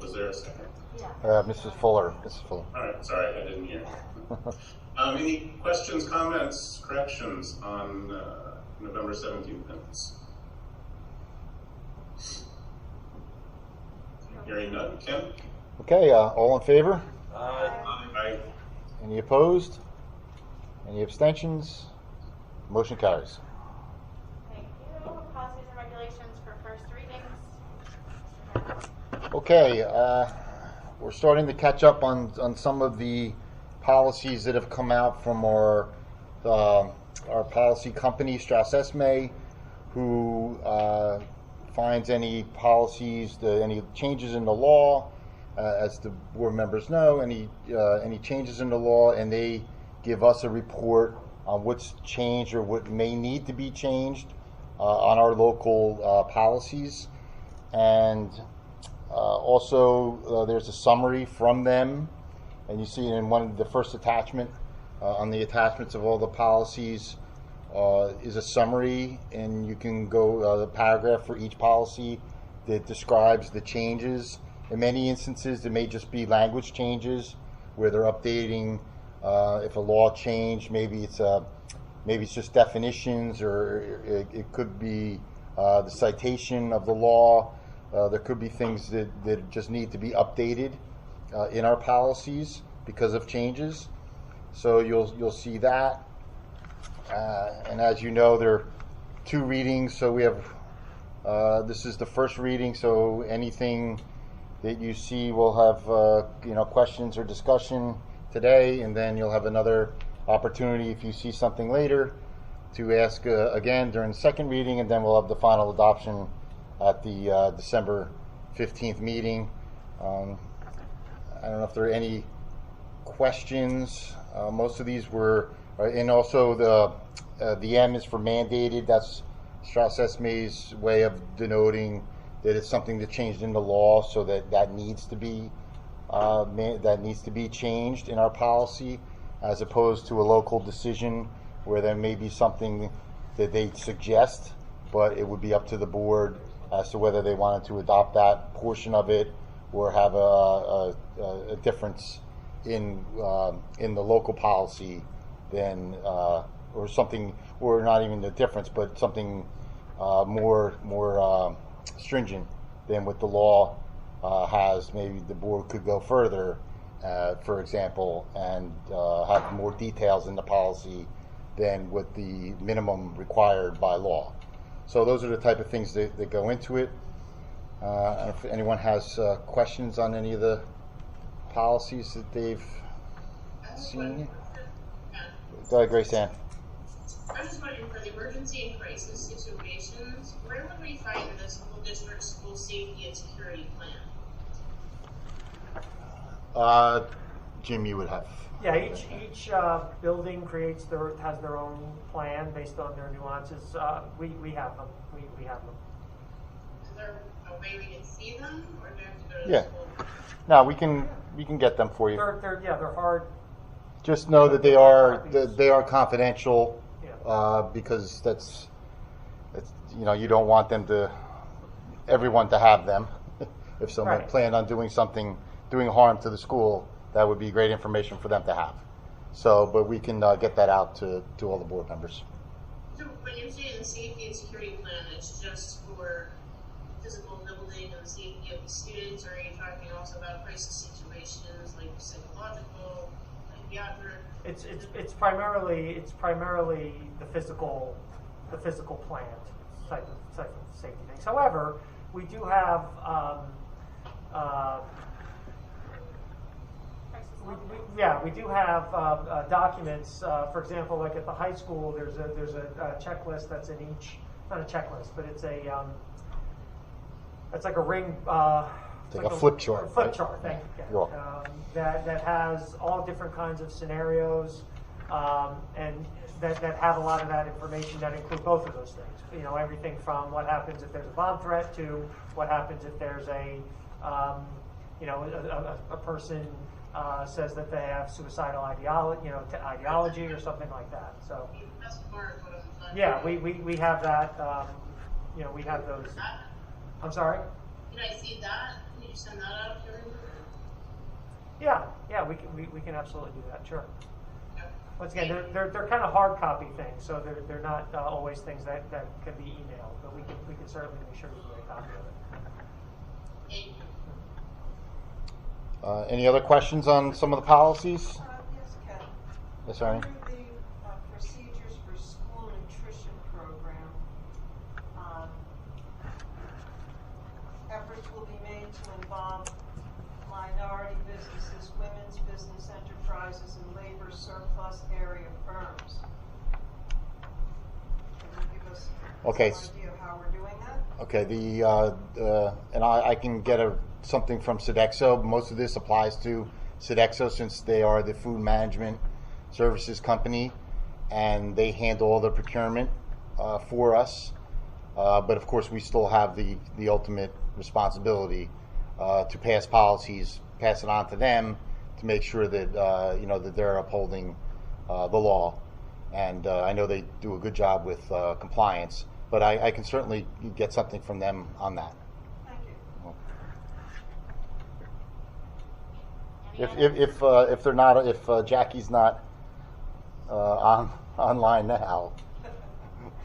Speaker 16: Was there a second?
Speaker 7: Yeah. Mrs. Fuller.
Speaker 16: All right, sorry, I didn't hear. Any questions, comments, corrections on November 17th minutes? Hearing none. Ken?
Speaker 7: Okay, all in favor?
Speaker 16: Aye.
Speaker 7: Any opposed? Any abstentions? Motion carries.
Speaker 4: Thank you. Policies and regulations for first readings.
Speaker 7: Okay, we're starting to catch up on some of the policies that have come out from our policy company, Strauss Esme, who finds any policies, any changes in the law, as the board members know, any changes in the law, and they give us a report on what's changed or what may need to be changed on our local policies. And also there's a summary from them, and you see in one of the first attachment, on the attachments of all the policies is a summary, and you can go the paragraph for each policy that describes the changes. In many instances, there may just be language changes where they're updating. If a law changed, maybe it's just definitions, or it could be the citation of the law. There could be things that just need to be updated in our policies because of changes. So you'll see that. And as you know, there are 2 readings. So we have this is the first reading. So anything that you see, we'll have questions or discussion today, and then you'll have another opportunity if you see something later to ask again during the second reading, and then we'll have the final adoption at the December 15th meeting. I don't know if there are any questions. Most of these were, and also the M is for mandated. That's Strauss Esme's way of denoting that it's something that changed in the law, so that needs to be changed in our policy, as opposed to a local decision where there may be something that they suggest, but it would be up to the board as to whether they wanted to adopt that portion of it or have a difference in the local policy than or something, or not even the difference, but something more stringent than what the law has. Maybe the board could go further, for example, and have more details in the policy than what the minimum required by law. So those are the type of things that go into it. If anyone has questions on any of the policies that they've seen. Go ahead, Grace Ann.
Speaker 17: I'm just wondering, for the emergency and crisis situations, where would we find the school district school safety and security plan?
Speaker 7: Jim, you would have.
Speaker 2: Yeah, each building has their own plan based on their nuances. We have them. We have them.
Speaker 17: Is there a way we can see them, or do we have to go to
Speaker 7: Yeah.
Speaker 17: the school?
Speaker 7: No, we can get them for you.
Speaker 2: They're hard.
Speaker 7: Just know that they are confidential, because that's you don't want everyone to have them. If someone planned on doing harm to the school, that would be great information for them to have. So, but we can get that out to all the board members.
Speaker 17: So when you're saying the safety and security plan, it's just for physical building and the safety of the students, or are you talking also about crisis situations like psychological, psychiatric?
Speaker 2: It's primarily the physical plant type of safety things. However, we do have we do have documents. For example, like at the high school, there's a checklist that's in each. Not a checklist, but it's like a ring.
Speaker 7: It's like a flip chart.
Speaker 2: Flip chart. Thank you.
Speaker 7: You're welcome.
Speaker 2: That has all different kinds of scenarios, and that have a lot of that information that include both of those things. Everything from what happens if there's a bomb threat to what happens if there's a person says that they have suicidal ideology or something like that. So yeah, we have that. We have those. I'm sorry.
Speaker 17: Can I see that? Can you send that out to everyone?
Speaker 2: Yeah, we can absolutely do that. Sure. Once again, they're kind of hard copy things, so they're not always things that can be emailed, but we can certainly make sure we get a copy of it.
Speaker 7: Any other questions on some of the policies?
Speaker 6: Yes, Ken.
Speaker 7: Yes, Ernie.
Speaker 6: Under the involve minority businesses, women's business enterprises, and labor surplus area firms. Can you give us
Speaker 7: Okay.
Speaker 6: some idea of how we're doing that?
Speaker 7: Okay, and I can get something from Sodexo. Most of this applies to Sodexo since they are the food management services company, and they handle all the procurement for us. But of course, we still have the ultimate responsibility to pass policies, pass it on to them to make sure that that they're upholding the law. And I know they do a good job with compliance, but I can certainly get something from them on that.
Speaker 6: Thank
Speaker 7: you. If they're not, if Jackie's not online now,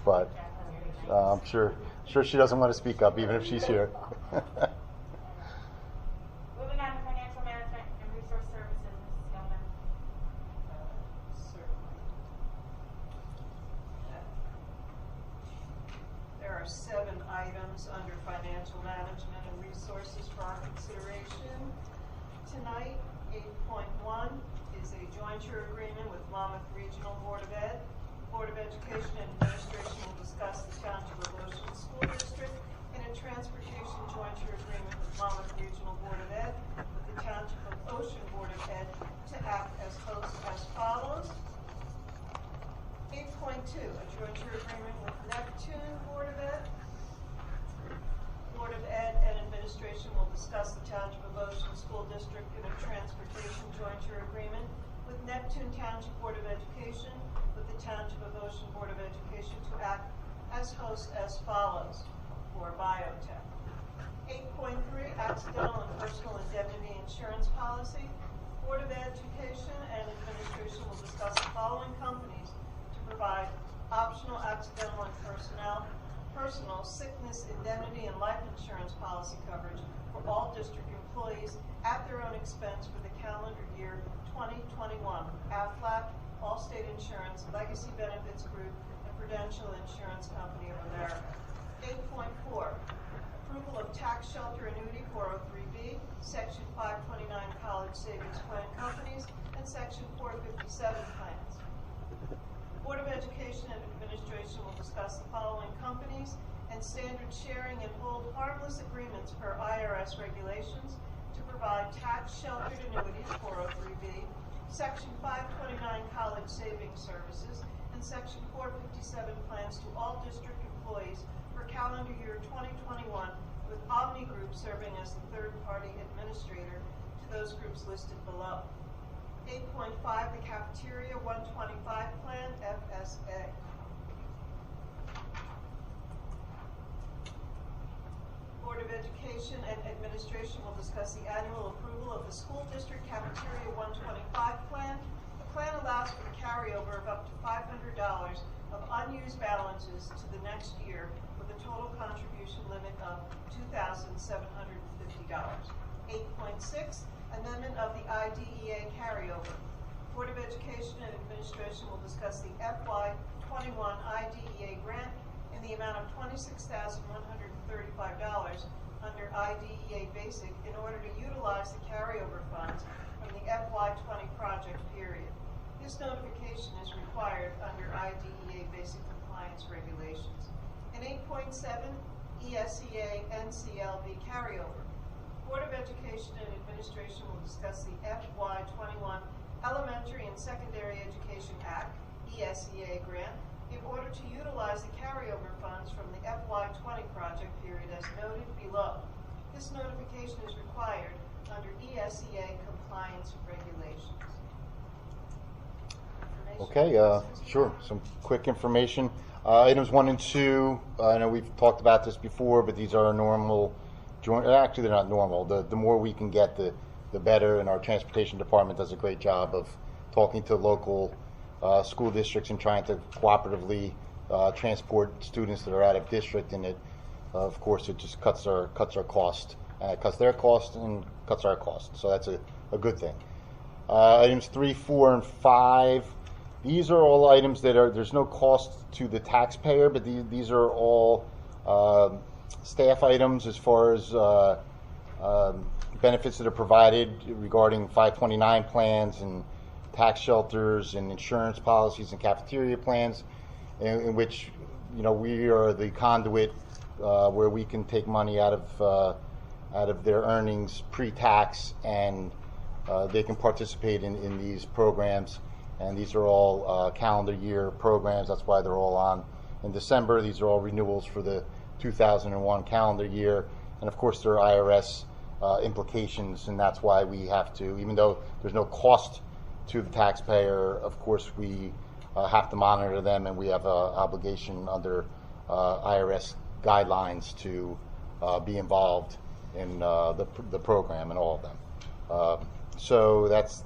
Speaker 7: but I'm sure she doesn't want to speak up even if she's here.
Speaker 4: Moving on to financial management and resource services, Mrs. Gilman.
Speaker 6: Certainly. There are 7 items under financial management and resources for our consideration tonight. 8.1 is a jointure agreement with Monmouth Regional Board of Ed. Board of Education and Administration will discuss the Township of Ocean School District in a transportation jointure agreement with Monmouth Regional Board of Ed with the Township of Ocean Board of Ed to act as host as follows. 8.2, a jointure agreement with Neptune Board of Ed. Board of Ed and Administration will discuss the Township of Ocean School District in a transportation jointure agreement with Neptune Township Board of Education with the Township of Ocean Board of Education to act as host as follows for biotech. 8.3, accidental and personal indemnity insurance policy. Board of Education and Administration will discuss the following companies to provide optional accidental and personal sickness, indemnity, and life insurance policy coverage for all district employees at their own expense for the calendar year 2021. Aflac, Allstate Insurance, Legacy Benefits Group, and Prudential Insurance Company of America. 8.4, approval of tax shelter annuity 403B, Section 529 college savings plan companies, and Section 457 plans. Board of Education and Administration will discuss the following companies and standard sharing and hold harmless agreements per IRS regulations to provide tax sheltered annuities 403B, Section 529 college savings services, and Section 457 plans to all district employees for calendar year 2021, with Omni Group serving as the third-party administrator to those groups listed below. 8.5, the Cafeteria 125 Plan, FSA. Board of Education and Administration will discuss the annual approval of the School District Cafeteria 125 Plan. The plan allows for the carryover of up to $500 of unused balances to the next year with a total contribution limit of $2,750. 8.6, amendment of the IDEA carryover. Board of Education and Administration will discuss the FY21 IDEA grant in the amount of $26,135 under IDEA Basic in order to utilize the carryover funds from the FY20 project period. This notification is required under IDEA Basic Compliance Regulations. And 8.7, ESEA NCLB carryover. Board of Education and Administration will discuss the FY21 Elementary and Secondary Education Act, ESEA grant, in order to utilize the carryover funds from the FY20 project period as noted below. This notification is required under ESEA compliance regulations.
Speaker 7: Okay, sure. Some quick information. Items 1 and 2, I know we've talked about this before, but these are normal joint. Actually, they're not normal. The more we can get, the better, and our transportation department does a great job of talking to local school districts and trying to cooperatively transport students that are out of district, and it, of course, it just cuts our cost. It cuts their cost and cuts our cost, so that's a good thing. Items 3, 4, and 5. These are all items that there's no cost to the taxpayer, but these are all staff items as far as benefits that are provided regarding 529 plans and tax shelters and insurance policies and cafeteria plans, in which, you know, we are the conduit where we can take money out of their earnings pre-tax, and they can participate in these programs. And these are all calendar year programs. That's why they're all on in December. These are all renewals for the 2001 calendar year. And of course, there are IRS implications, and that's why we have to, even though there's no cost to the taxpayer, of course, we have to monitor them, and we have an obligation under IRS guidelines to be involved in the program and all of them. So that's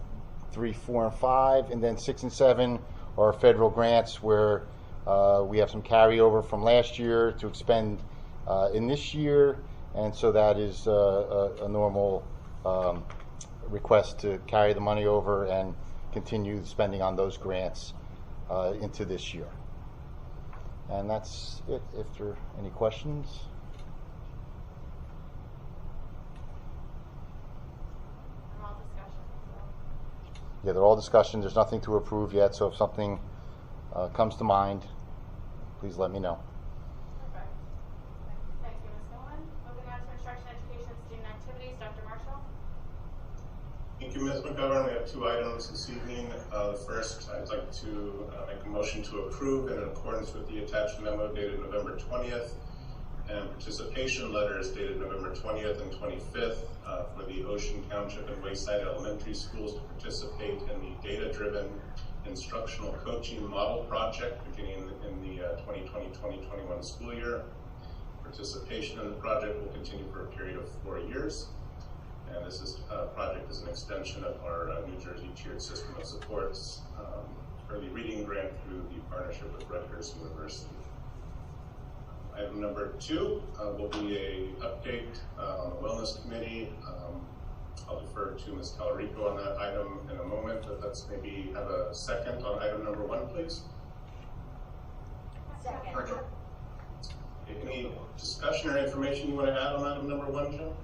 Speaker 7: 3, 4, and 5, and then 6 and 7 are federal grants where we have some carryover from last year to expend in this year, and so that is a normal request to carry the money over and continue spending on those grants into this year. And that's it. If there are any questions. Yeah, they're all discussions. There's nothing to approve yet, so if something comes to mind, please let me know.
Speaker 4: Perfect. Thank you, Ms. Nolan. Moving on to instruction, education, student activities, Dr. Marshall.
Speaker 16: Thank you, Ms. McGovern. We have 2 items this evening. The first, I'd like to make a motion to approve in accordance with the attached memo dated November 20th and participation letters dated November 20th and 25th for the Ocean Township and Wayside Elementary Schools to participate in the data-driven instructional coaching model project beginning in the 2020-2021 school year. Participation in the project will continue for a period of 4 years. And this project is an extension of our New Jersey tiered system of supports early reading grant through the partnership with Rutgers University. Item number 2 will be an update on the Wellness Committee. I'll defer to Ms. Talarico on that item in a moment, but let's maybe have a second on item number 1, please.
Speaker 15: Second.
Speaker 16: Any discussion or information you want to add on item number 1, Joe?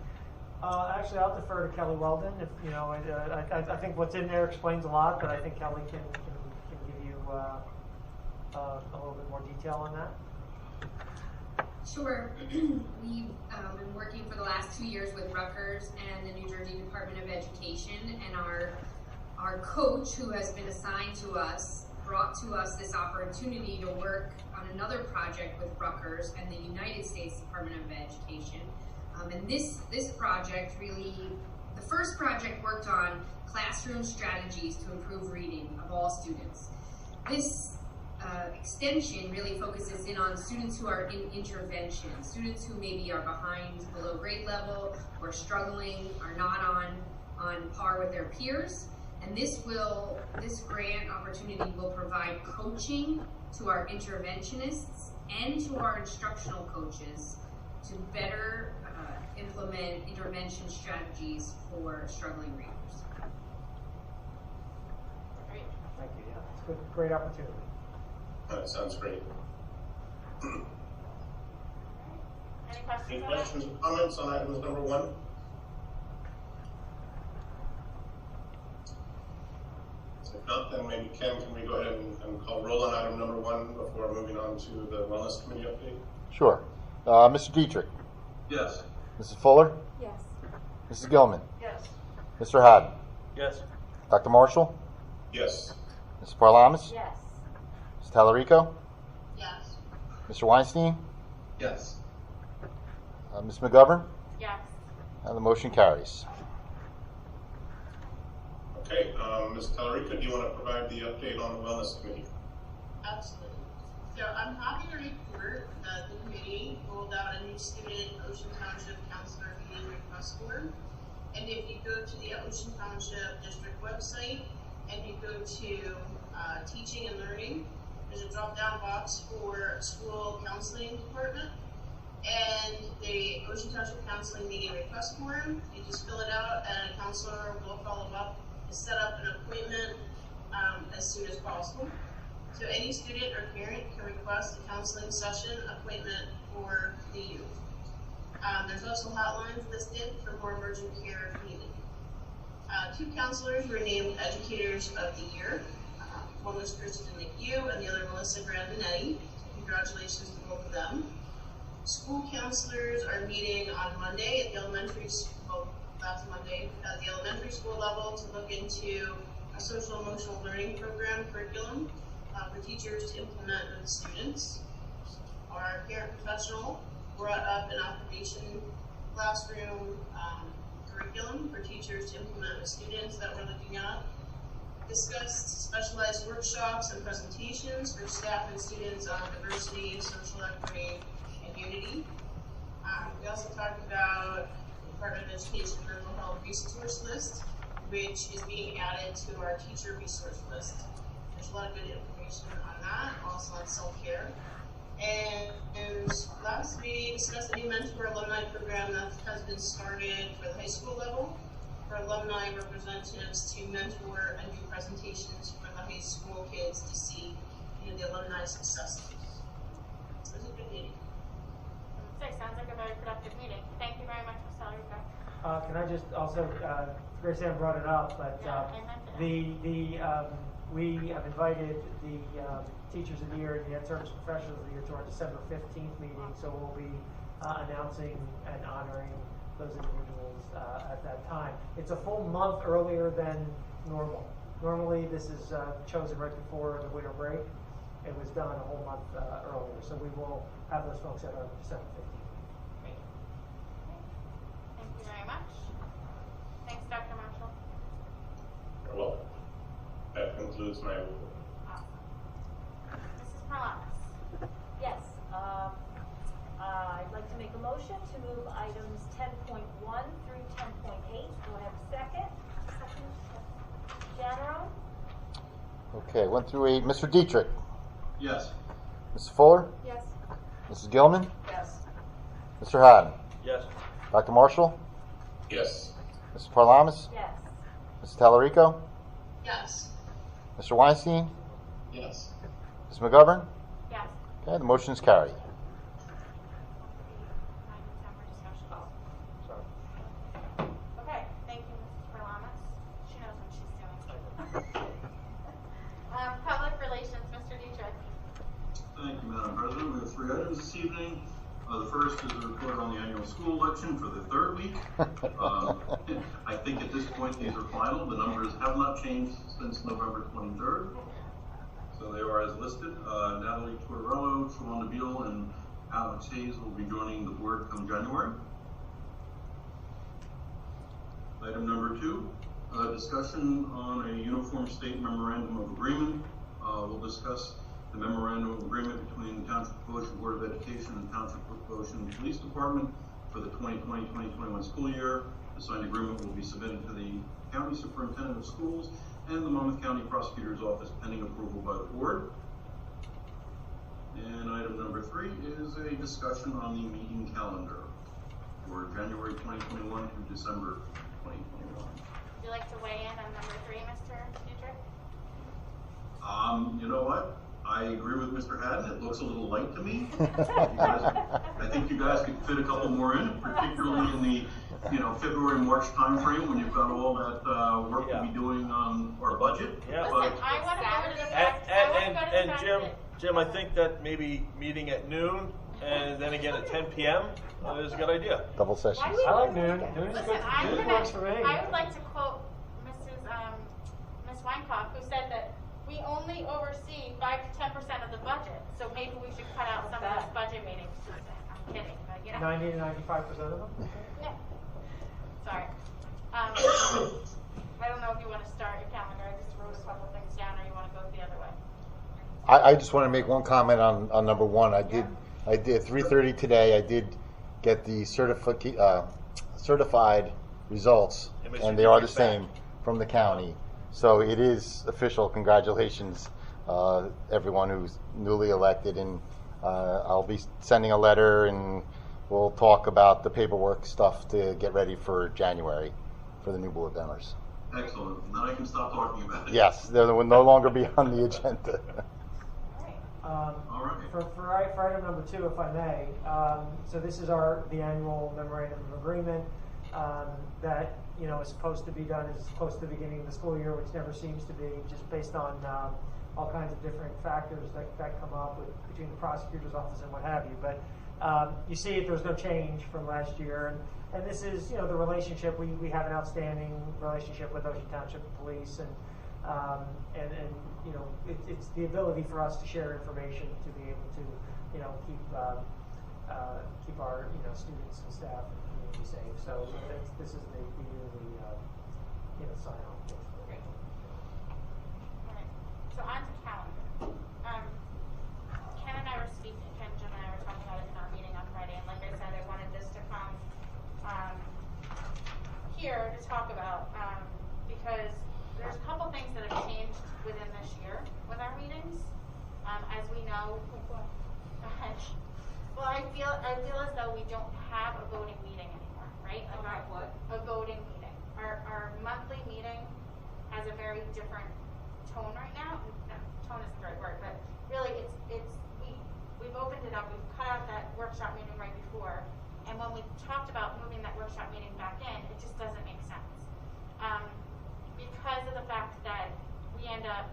Speaker 2: Actually, I'll defer to Kelly Weldon. If you know, I think what's in there explains a lot, but I think Kelly can give you a little bit more detail on that.
Speaker 1: Sure. We've been working for the last 2 years with Rutgers and the New Jersey Department of Education, and our coach, who has been assigned to us, brought to us this opportunity to work on another project with Rutgers and the United States Department of Education. And this project really, the first project worked on classroom strategies to improve reading of all students. This extension really focuses in on students who are in intervention, students who maybe are behind below grade level or struggling, are not on par with their peers. And this grant opportunity will provide coaching to our interventionists and to our instructional coaches to better implement intervention strategies for struggling readers.
Speaker 2: Great. Thank you. Yeah, it's a great opportunity.
Speaker 16: That sounds great.
Speaker 4: Any questions?
Speaker 16: Any questions or comments on items number 1? If not, then maybe Ken, can we go ahead and call roll on item number 1 before moving on to the Wellness Committee update?
Speaker 7: Sure. Mr. Dietrich.
Speaker 10: Yes.
Speaker 7: Mrs. Fuller.
Speaker 9: Yes.
Speaker 7: Mrs. Gilman.
Speaker 6: Yes.
Speaker 7: Mr. Haddon.
Speaker 11: Yes.
Speaker 7: Dr. Marshall.
Speaker 16: Yes.
Speaker 7: Mrs. Parlamas.
Speaker 15: Yes.
Speaker 7: Mrs. Talarico.
Speaker 17: Yes.
Speaker 7: Mr. Weinstein.
Speaker 10: Yes.
Speaker 7: Ms. McGovern.
Speaker 4: Yes.
Speaker 7: And the motion carries.
Speaker 16: Okay, Ms. Talarico, do you want to provide the update on the Wellness Committee?
Speaker 17: Absolutely. So I'm happy to report that the committee rolled out a new student Ocean Township counselor meeting request form. And if you go to the Ocean Township District website and you go to teaching and learning, there's a drop-down box for school counseling department. And the Ocean Township Counseling Meeting Request Form, you just fill it out and a counselor will follow up to set up an appointment as soon as possible. So any student or parent can request a counseling session appointment for the youth. There's also hotlines listed for more emergent care if needed. 2 counselors were named Educators of the Year. One was Kristen McHugh and the other Melissa Grandinetti. Congratulations to both of them. School counselors are meeting on Monday at the elementary school, at the elementary school level to look into a social emotional learning program curriculum for teachers to implement with students. Our parent professional brought up an occupation classroom curriculum for teachers to implement with students that we're looking at. Discussed specialized workshops and presentations for staff and students on diversity, social equity, and unity. We also talked about the Department of Education mental health resource list, which is being added to our teacher resource list. There's a lot of good information on that, also on self-care. And last we discussed a new mentor alumni program that has been started for the high school level for alumni representatives to mentor and do presentations for the high school kids to see the alumni successes. So it was a good meeting.
Speaker 4: Sounds like a very productive meeting. Thank you very much, Ms. Salarico.
Speaker 2: Can I just also, Grace Ann brought it up, but we have invited the Teachers of the Year and the Ed-Service Professionals of the Year to our December 15th meeting, so we'll be announcing and honoring those individuals at that time. It's a full month earlier than normal. Normally this is chosen right before the winter break. It was done a whole month earlier, so we will have those folks at our December 15th.
Speaker 4: Great. Thank you very much. Thanks, Dr. Marshall.
Speaker 16: You're welcome. That concludes my report.
Speaker 4: Mrs. Parlamas.
Speaker 15: Yes, I'd like to make a motion to move items 10.1 through 10.8. Do I have a second? General?
Speaker 7: Okay, 1 through 8. Mr. Dietrich.
Speaker 10: Yes.
Speaker 7: Mrs. Fuller.
Speaker 4: Yes.
Speaker 7: Mrs. Gilman.
Speaker 6: Yes.
Speaker 7: Mr. Haddon.
Speaker 11: Yes.
Speaker 7: Dr. Marshall.
Speaker 16: Yes.
Speaker 7: Mrs. Parlamas.
Speaker 15: Yes.
Speaker 7: Mrs. Tallarico.
Speaker 17: Yes.
Speaker 7: Mr. Weinstein.
Speaker 16: Yes.
Speaker 7: Ms. McGovern.
Speaker 4: Yes.
Speaker 7: Okay, the motion is carried.
Speaker 4: Okay, thank you, Mrs. Parlamas. She knows what she's doing. Public relations, Mr. Dietrich.
Speaker 10: Thank you, Madam President. We have 3 items this evening. The first is a report on the annual school election for the 3rd week. I think at this point these are final. The numbers have not changed since November 23rd. So they are as listed. Natalie Tortorello, Shawan Nabil, and Alex Hayes will be joining the board come January. Item number 2, discussion on a uniform state memorandum of agreement. We'll discuss the memorandum of agreement between the Township of Goshen Board of Education and Township of Goshen Police Department for the 2020-2021 school year. The signed agreement will be submitted to the County Superintendent of Schools and the Monmouth County Prosecutor's Office pending approval by the board. And item number 3 is a discussion on the meeting calendar for January 2021 to December 2021.
Speaker 4: Would you like to weigh in on number 3, Mr. Dietrich?
Speaker 10: You know what? I agree with Mr. Haddon. It looks a little light to me. I think you guys could fit a couple more in, particularly in the February, March timeframe when you've got all that work to be doing on our budget.
Speaker 11: Yeah.
Speaker 4: Listen, I want to go to the fact.
Speaker 11: Jim, I think that maybe meeting at noon and then again at 10 p.m. Is a good idea.
Speaker 7: Double sessions.
Speaker 2: I like noon. Noon is good.
Speaker 4: Listen,
Speaker 2: Noon works for me.
Speaker 4: I would like to quote Ms. Weinkoff, who said that we only oversee 5 to 10% of the budget, so maybe we should cut out some of those budget meetings. I'm kidding, but
Speaker 2: 90 to 95% of them?
Speaker 4: Yeah. Sorry. I don't know if you want to start your calendar. I just wrote a couple things down, or you want to go the other way.
Speaker 7: I just want to make one comment on number 1. I did 3:30 today. I did get the certified results, and they are the same from the county. So it is official. Congratulations, everyone who's newly elected, and I'll be sending a letter, and we'll talk about the paperwork stuff to get ready for January for the new board members.
Speaker 10: Excellent. Then I can stop talking about it.
Speaker 7: Yes, they will no longer be on the agenda.
Speaker 10: All right.
Speaker 2: For item number 2, if I may, so this is the annual memorandum of agreement that is supposed to be done as close to the beginning of the school year, which never seems to be, just based on all kinds of different factors that come up between the prosecutor's office and what have you. But you see, there's no change from last year, and this is the relationship. We have an outstanding relationship with Ocean Township Police, and it's the ability for us to share information to be able to keep our students and staff and community safe. So this is the yearly sign off.
Speaker 4: Great. All right. So on to calendar. Ken and I were speaking. Ken, Jim, and I were talking about it in our meeting on Friday, and like I said, I wanted this to come here to talk about because there's a couple things that have changed within this year with our meetings. As we know, well, I feel as though we don't have a voting meeting anymore, right? About what? A voting meeting. Our monthly meeting has a very different tone right now. No, tone isn't the right word, but really, we've opened it up. We've cut out that workshop meeting right before, and when we talked about moving that workshop meeting back in, it just doesn't make sense. Because of the fact that we end up,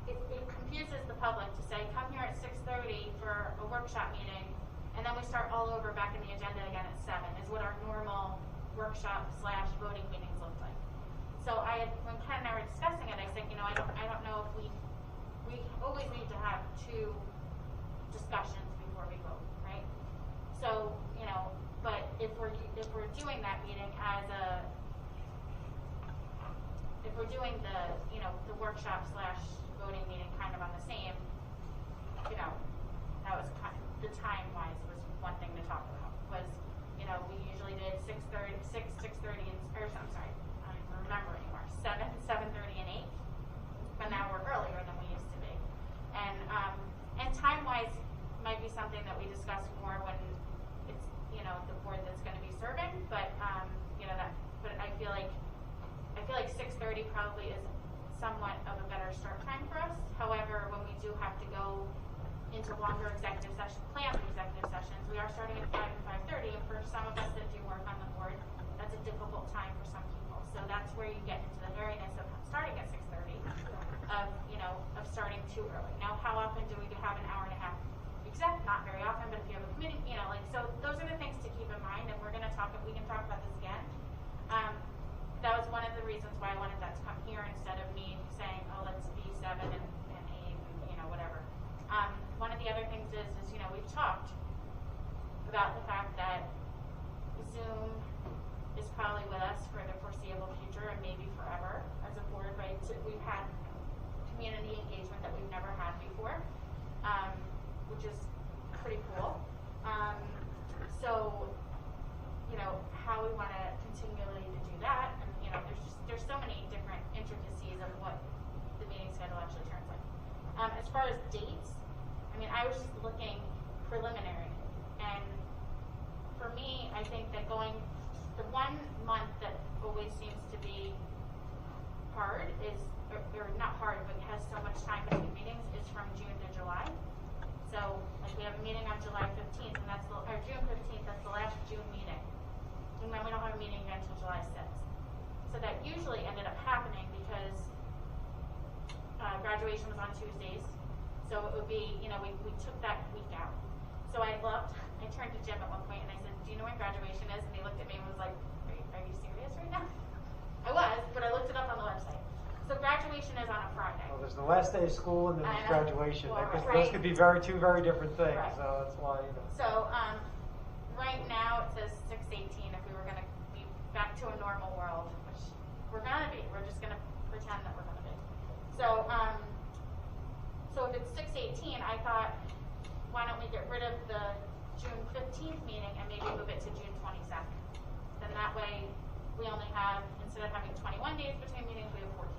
Speaker 4: it confuses the public to say, come here at 6:30 for a workshop meeting, and then we start all over back in the agenda again at 7, is what our normal workshop/voting meetings look like. So when Ken and I were discussing it, I said, I don't know if we always need to have 2 discussions before we vote, right? So, but if we're doing that meeting if we're doing the workshop/voting meeting kind of on the same, that was kind of, the time-wise was one thing to talk about, was, we usually did 6:30, or I'm sorry, I don't even remember anymore, 7:30 and 8, but now we're earlier than we used to be. And time-wise might be something that we discuss more when it's, the board that's going to be serving, but, but I feel like 6:30 probably is somewhat of a better start time for us. However, when we do have to go into longer executive sessions, planned executive sessions, we are starting at 5 and 5:30, and for some of us that do work on the board, that's a difficult time for some people. So that's where you get into the hairiness of starting at 6:30, of starting too early. Now, how often do we have an hour and a half exec? Not very often, but if you have a committee, so those are the things to keep in mind, and we can talk about this again. That was one of the reasons why I wanted that to come here instead of me saying, oh, let's be 7 and 8 and, whatever. One of the other things is we've talked about the fact that Zoom is probably with us for the foreseeable future and maybe forever as a board, right? So we've had community engagement that we've never had before, which is pretty cool. So, how we want to continually to do that, and there's so many different intricacies of what the meeting schedule actually turns like. As far as dates, I was just looking preliminary, and for me, I think that the 1 month that always seems to be hard is, or not hard, but has so much time between meetings, is from June to July. So, we have a meeting on July 15th, and or June 15th, that's the last June meeting. And then we don't have a meeting again until July 6th. So that usually ended up happening because graduation was on Tuesdays. So it would be, we took that week out. So I turned to Jim at one point and I said, do you know when graduation is? And he looked at me and was like, are you serious right now? I was, but I looked it up on the website. So graduation is on a Friday.
Speaker 2: Well, there's the last day of school and then there's graduation.
Speaker 4: Well,
Speaker 2: those could be two very different things. Right. So that's why.
Speaker 4: So right now it says 6:18 if we were going to be back to a normal world, which we're going to be. We're just going to pretend that we're going to be. So so if it's 6:18, I thought, why don't we get rid of the June 15th meeting and maybe move it to June 22nd? Then that way we only have, instead of having 21 days between meetings, we have 14.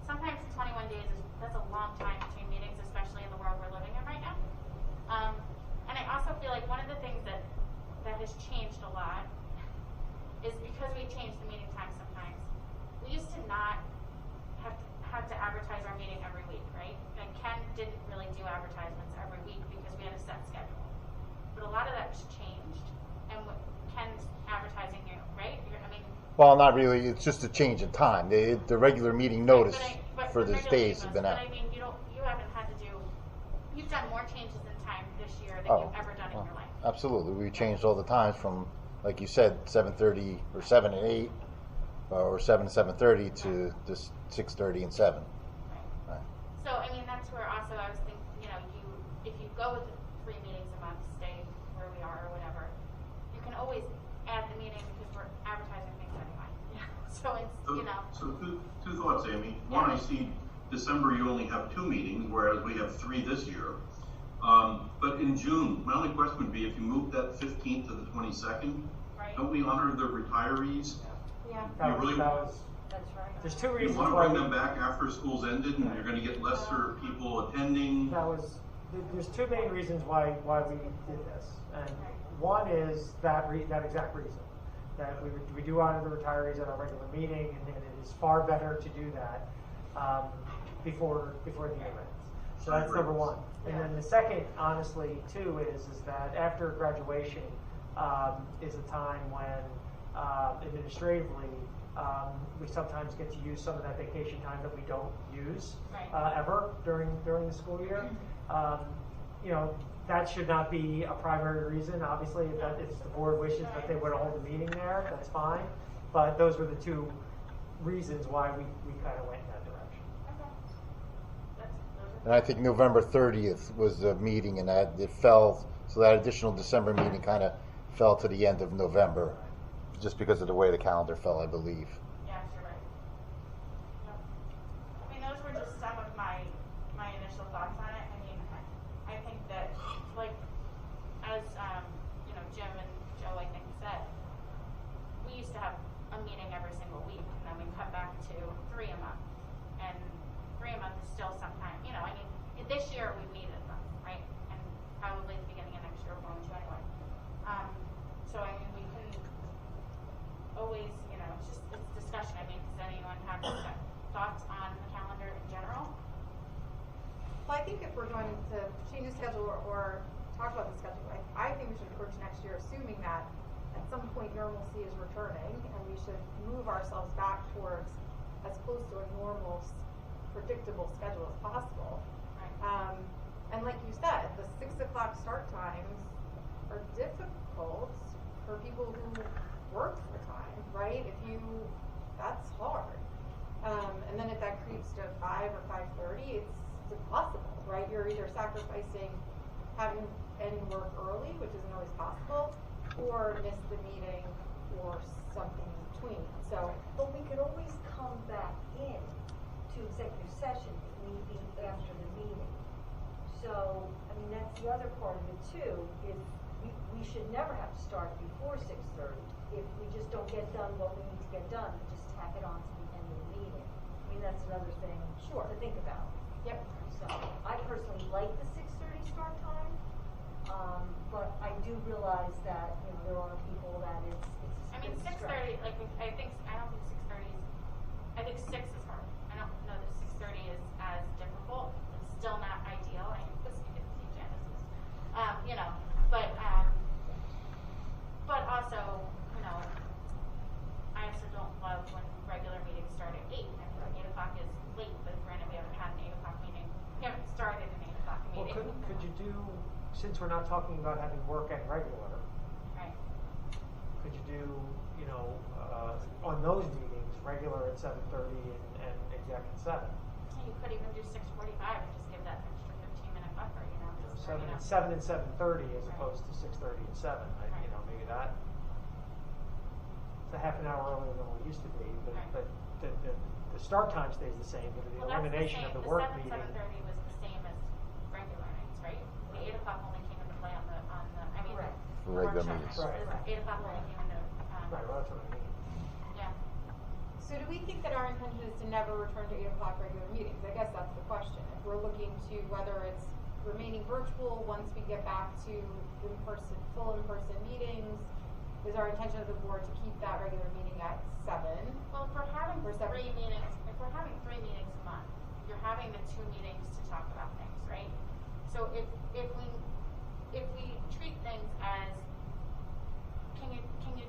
Speaker 4: Sometimes 21 days that's a long time between meetings, especially in the world we're living in right now. And I also feel like one of the things that has changed a lot is because we changed the meeting time sometimes. We used to not had to advertise our meeting every week, right? And Ken didn't really do advertisements every week because we had a set schedule. But a lot of that's changed, and Ken's advertising you, right? I mean.
Speaker 7: Well, not really. It's just a change in time. The regular meeting notice for those days have been out.
Speaker 4: But I mean, you haven't had to do. You've done more changes in time this year than you've ever done in your life.
Speaker 7: Absolutely, we changed all the times from, like you said, 7:30 or 7 and 8, or 7 and 7:30 to this 6:30 and 7. Right.
Speaker 4: So I mean, that's where also I was thinking, if you go with the 3 meetings a month, stay where we are or whatever, you can always add the meeting because we're advertising things anyway. So it's
Speaker 10: So two thoughts, Amy. One, I see December you only have 2 meetings, whereas we have 3 this year. But in June, my only question would be if you move that 15th to the 22nd, don't we honor the retirees?
Speaker 4: Yeah.
Speaker 10: You really
Speaker 15: That's right.
Speaker 2: There's 2
Speaker 10: you
Speaker 2: reasons
Speaker 10: want to
Speaker 2: why
Speaker 10: bring them back after school's ended, and you're going to get lesser people attending.
Speaker 2: There's 2 main reasons why we did this, and one is that exact reason, that we do honor the retirees at our regular meeting, and it is far better to do that before the year ends. So that's number one. And then the second, honestly, too, is that after graduation is a time when administratively we sometimes get to use some of that vacation time that we don't use ever during the school year. That should not be a primary reason. Obviously, if the board wishes that they were to hold a meeting there, that's fine. But those were the 2 reasons why we kind of went in that direction.
Speaker 7: And I think November 30th was the meeting, and that it fell. So that additional December meeting kind of fell to the end of November, just because of the way the calendar fell, I believe.
Speaker 4: Yeah, you're right. Yep. I mean, those were just some of my initial thoughts on it. I mean, I think that, like, as Jim and Joe, I think, said, we used to have a meeting every single week, and then we cut back to 3 a month. And 3 a month is still sometimes, I mean, this year we meet a month, right? And probably at the beginning of next year we're going to anyway. So I mean, we can always, it's discussion. I mean, does anyone have thoughts on the calendar in general?
Speaker 9: Well, I think if we're going to change the schedule or talk about the schedule, I think we should approach next year assuming that at some point normalcy is returning, and we should move ourselves back towards as close to a normal, predictable schedule as possible.
Speaker 4: Right.
Speaker 9: And like you said, the 6 o'clock start times are difficult for people who work full time, right? That's hard. And then if that creeps to 5 or 5:30, it's impossible, right? You're either sacrificing having any work early, which isn't always possible, or miss the meeting or something in between. So,
Speaker 15: but we could always come back in to executive session if need be after the meeting. So, I mean, that's the other part of it too, is we should never have to start before 6:30. If we just don't get done what we need to get done, we just tack it on to the end of the meeting. I mean, that's another thing to think about.
Speaker 9: Yep.
Speaker 15: So, I personally like the 6:30 start time, but I do realize that, there are people that it's
Speaker 4: I mean, 6:30, I don't think 6:30 is, I think 6 is hard. I don't know that 6:30 is as difficult. It's still not ideal. I think this you can see Janice's, but also, I also don't love when regular meetings start at 8. I mean, 8 o'clock is late, but granted we haven't had an 8 o'clock meeting. We haven't started an 8 o'clock meeting.
Speaker 2: Well, could you do, since we're not talking about having work at regular,
Speaker 4: right?
Speaker 2: Could you do, on those meetings, regular at 7:30 and exec at 7?
Speaker 4: You could even do 6:45 and just give that extra 15-minute buffer, just
Speaker 2: 7 and 7:30 as opposed to 6:30 and 7. Maybe that. It's a half an hour earlier than we used to be, but the start time stays the same, but the elimination of the work meeting.
Speaker 4: 7:30 was the same as regular nights, right? The 8 o'clock only came into play on the
Speaker 7: Regular meetings.
Speaker 4: Right. 8 o'clock only came into
Speaker 2: Right, well, that's what I mean.
Speaker 4: Yeah.
Speaker 9: So do we think that our intention is to never return to 8 o'clock regular meetings? I guess that's the question. If we're looking to whether it's remaining virtual once we get back to full in-person meetings, is our intention of the board to keep that regular meeting at 7?
Speaker 4: Well, if we're having
Speaker 9: For seven.
Speaker 4: three meetings, if we're having 3 meetings a month, you're having the 2 meetings to talk about things, right? So if we treat things as, can you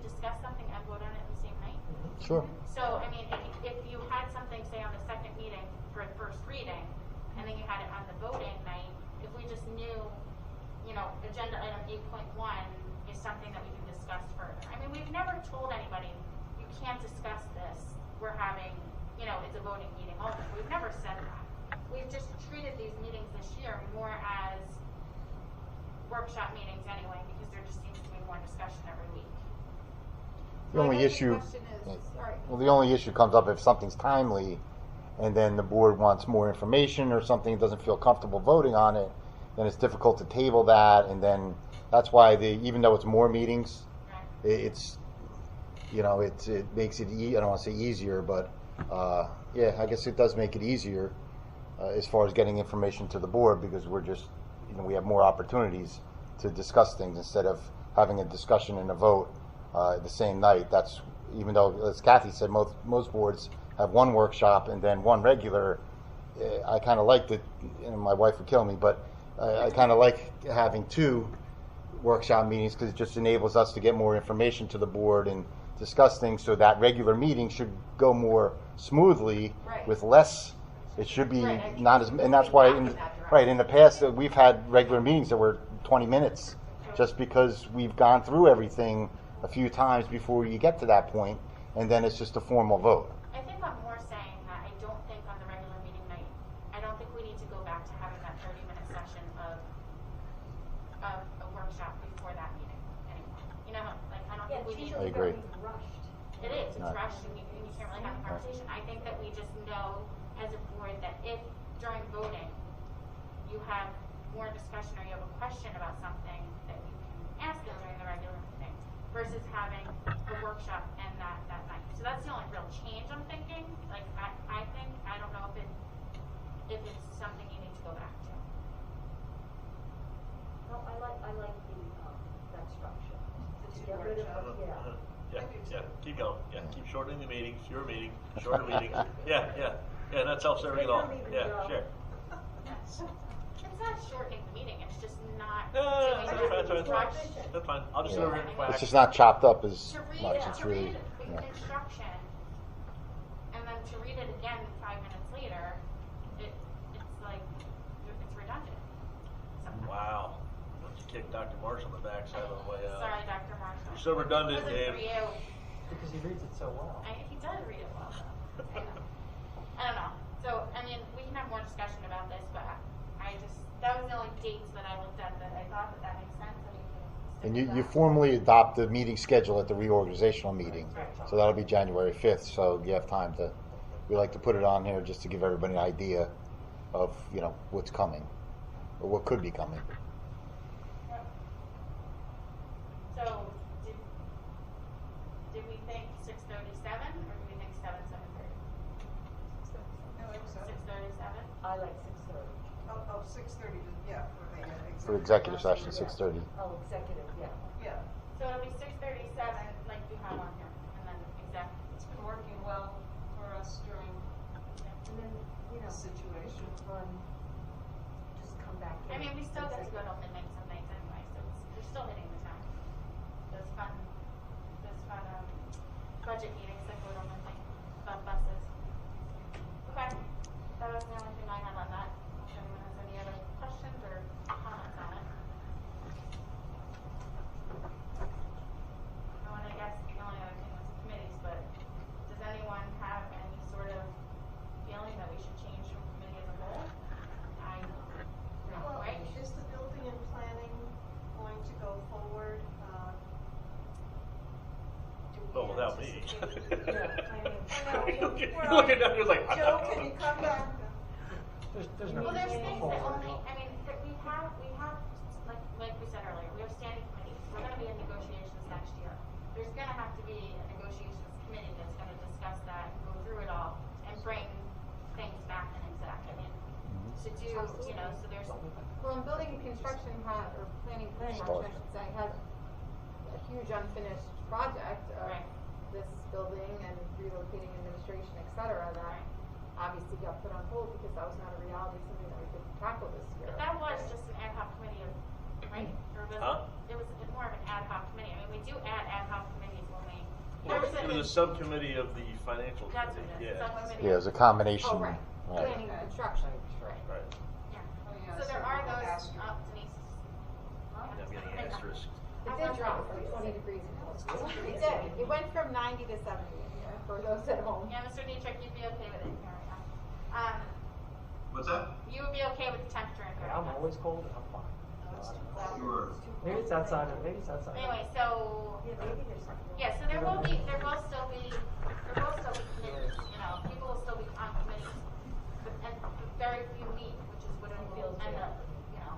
Speaker 4: discuss something and vote on it the same night?
Speaker 7: Sure.
Speaker 4: So, I mean, if you had something, say, on the second meeting for a first reading, and then you had it on the voting night, if we just knew, agenda item 8.1 is something that we can discuss further. I mean, we've never told anybody, you can't discuss this, we're having, it's a voting meeting only. We've never said that. We've just treated these meetings this year more as workshop meetings anyway, because there just seems to be more discussion every week.
Speaker 7: The only issue, the only issue comes up if something's timely, and then the board wants more information or something, it doesn't feel comfortable voting on it, then it's difficult to table that, and then that's why even though it's more meetings, it makes it, I don't want to say easier, but I guess it does make it easier as far as getting information to the board, because we're just, we have more opportunities to discuss things instead of having a discussion and a vote the same night. That's, even though, as Kathy said, most boards have one workshop and then one regular. I kind of like my wife would kill me, but I kind of like having 2 workshop meetings, because it just enables us to get more information to the board and discuss things, so that regular meeting should go more smoothly with less. It should be not as, and that's why in the past we've had regular meetings that were 20 minutes, just because we've gone through everything a few times before you get to that point, and then it's just a formal vote.
Speaker 4: I think I'm more saying that I don't think on the regular meeting night, I don't think we need to go back to having that 30-minute session of a workshop before that meeting anymore. I don't think we need.
Speaker 7: I agree.
Speaker 4: It is. It's rushed, and you can't really have a conversation. I think that we just know as a board that if during voting you have more discussion or you have a question about something, that you can ask them during the regular meeting versus having a workshop and that night. So that's the only real change I'm thinking. I think, I don't know if it's something you need to go back to.
Speaker 15: No, I like that structure.
Speaker 6: Get rid of
Speaker 11: Yeah, keep going. Yeah, keep shortening the meetings, fewer meetings, shorter meetings. Yeah, that helps everything all. Yeah, sure.
Speaker 4: It's not shortening the meeting, it's just not
Speaker 11: That's fine. I'll just do it quick.
Speaker 7: It's just not chopped up as
Speaker 4: to
Speaker 7: much. It's really,
Speaker 4: read instruction and then to read it again 5 minutes later, it's like it's redundant. Sometimes.
Speaker 11: Wow. Let's kick Dr. Marshall in the backside on the way out.
Speaker 4: Sorry, Dr. Marshall.
Speaker 11: You're so redundant, Dave.
Speaker 4: For you.
Speaker 2: Because he reads it so well.
Speaker 4: He does read it well, though. I don't know. So, I mean, we can have more discussion about this, but that was the only dates that I looked at that I thought that makes sense.
Speaker 7: and you formally adopt the meeting schedule at the reorganizational meeting. So that'll be January 5th. So you have time to, we like to put it on here just to give everybody an idea of, what's coming or what could be coming.
Speaker 4: So, did we think 6:37 or did we think 7:30? 6:37?
Speaker 15: I like 6:30.
Speaker 6: Oh, 6:30, yeah,
Speaker 7: For executive session, 6:30.
Speaker 15: Oh, executive, yeah.
Speaker 6: Yeah.
Speaker 4: So it'll be 6:37 like you have on here, and then exact.
Speaker 6: It's been working well for us during
Speaker 15: And then,
Speaker 6: the situation.
Speaker 15: Run, just come back in.
Speaker 4: I mean, we still get to go till midnight some nights anyway, so we're still hitting the time. Those fun budget meetings that go till midnight, fun buses. Okay, that was the only thing I had on that. If anyone has any other questions or comments on it. I guess the only other thing was committees, but does anyone have any sort of feeling that we should change from committee as a whole?
Speaker 6: Well,
Speaker 4: Right?
Speaker 6: is the building and planning going to go forward?
Speaker 11: Well, without me.
Speaker 6: Well,
Speaker 11: Looking down, you're like,
Speaker 6: Joe, can you come back?
Speaker 2: There's no
Speaker 4: Well, there's
Speaker 2: reason to
Speaker 4: things
Speaker 2: go
Speaker 4: that
Speaker 2: forward.
Speaker 4: only, I mean, that we have, like we said earlier, we have standing committees. We're gonna be in negotiations next year. There's gonna have to be a negotiations committee that's gonna discuss that, and go through it all, and bring things back in exact, to do, so there's.
Speaker 9: Well, in building and construction or planning and construction, I should say, has a huge unfinished project of this building and relocating administration, et cetera, that obviously got put on hold because that was not a reality, something that we could tackle this year.
Speaker 4: But that was just an ad hoc committee of, right? Or was it was more of an ad hoc committee. I mean, we do add ad hoc committees when we.
Speaker 11: Well, it was a subcommittee of the financial
Speaker 4: That's
Speaker 11: committee.
Speaker 4: what it is. Subcommittee.
Speaker 7: Yeah, it was a combination.
Speaker 9: Oh, right. Planning and construction.
Speaker 11: Right.
Speaker 4: Yeah. So there are those, Denise.
Speaker 11: I'm getting an asterisk.
Speaker 9: It did drop from 20 degrees. It did. It went from 90 to 70 in here for those at home.
Speaker 4: Yeah, Mr. Dietrich, you'd be okay with it. Here we go.
Speaker 10: What's that?
Speaker 4: You would be okay with the temperature in here.
Speaker 2: I'm always cold and I'm fine.
Speaker 10: Sure.
Speaker 2: Maybe it's outside. Maybe it's outside.
Speaker 4: Anyway, so so there will still be committees. You know, people will still be on committees, and very few meet, which is what it will end up, you know,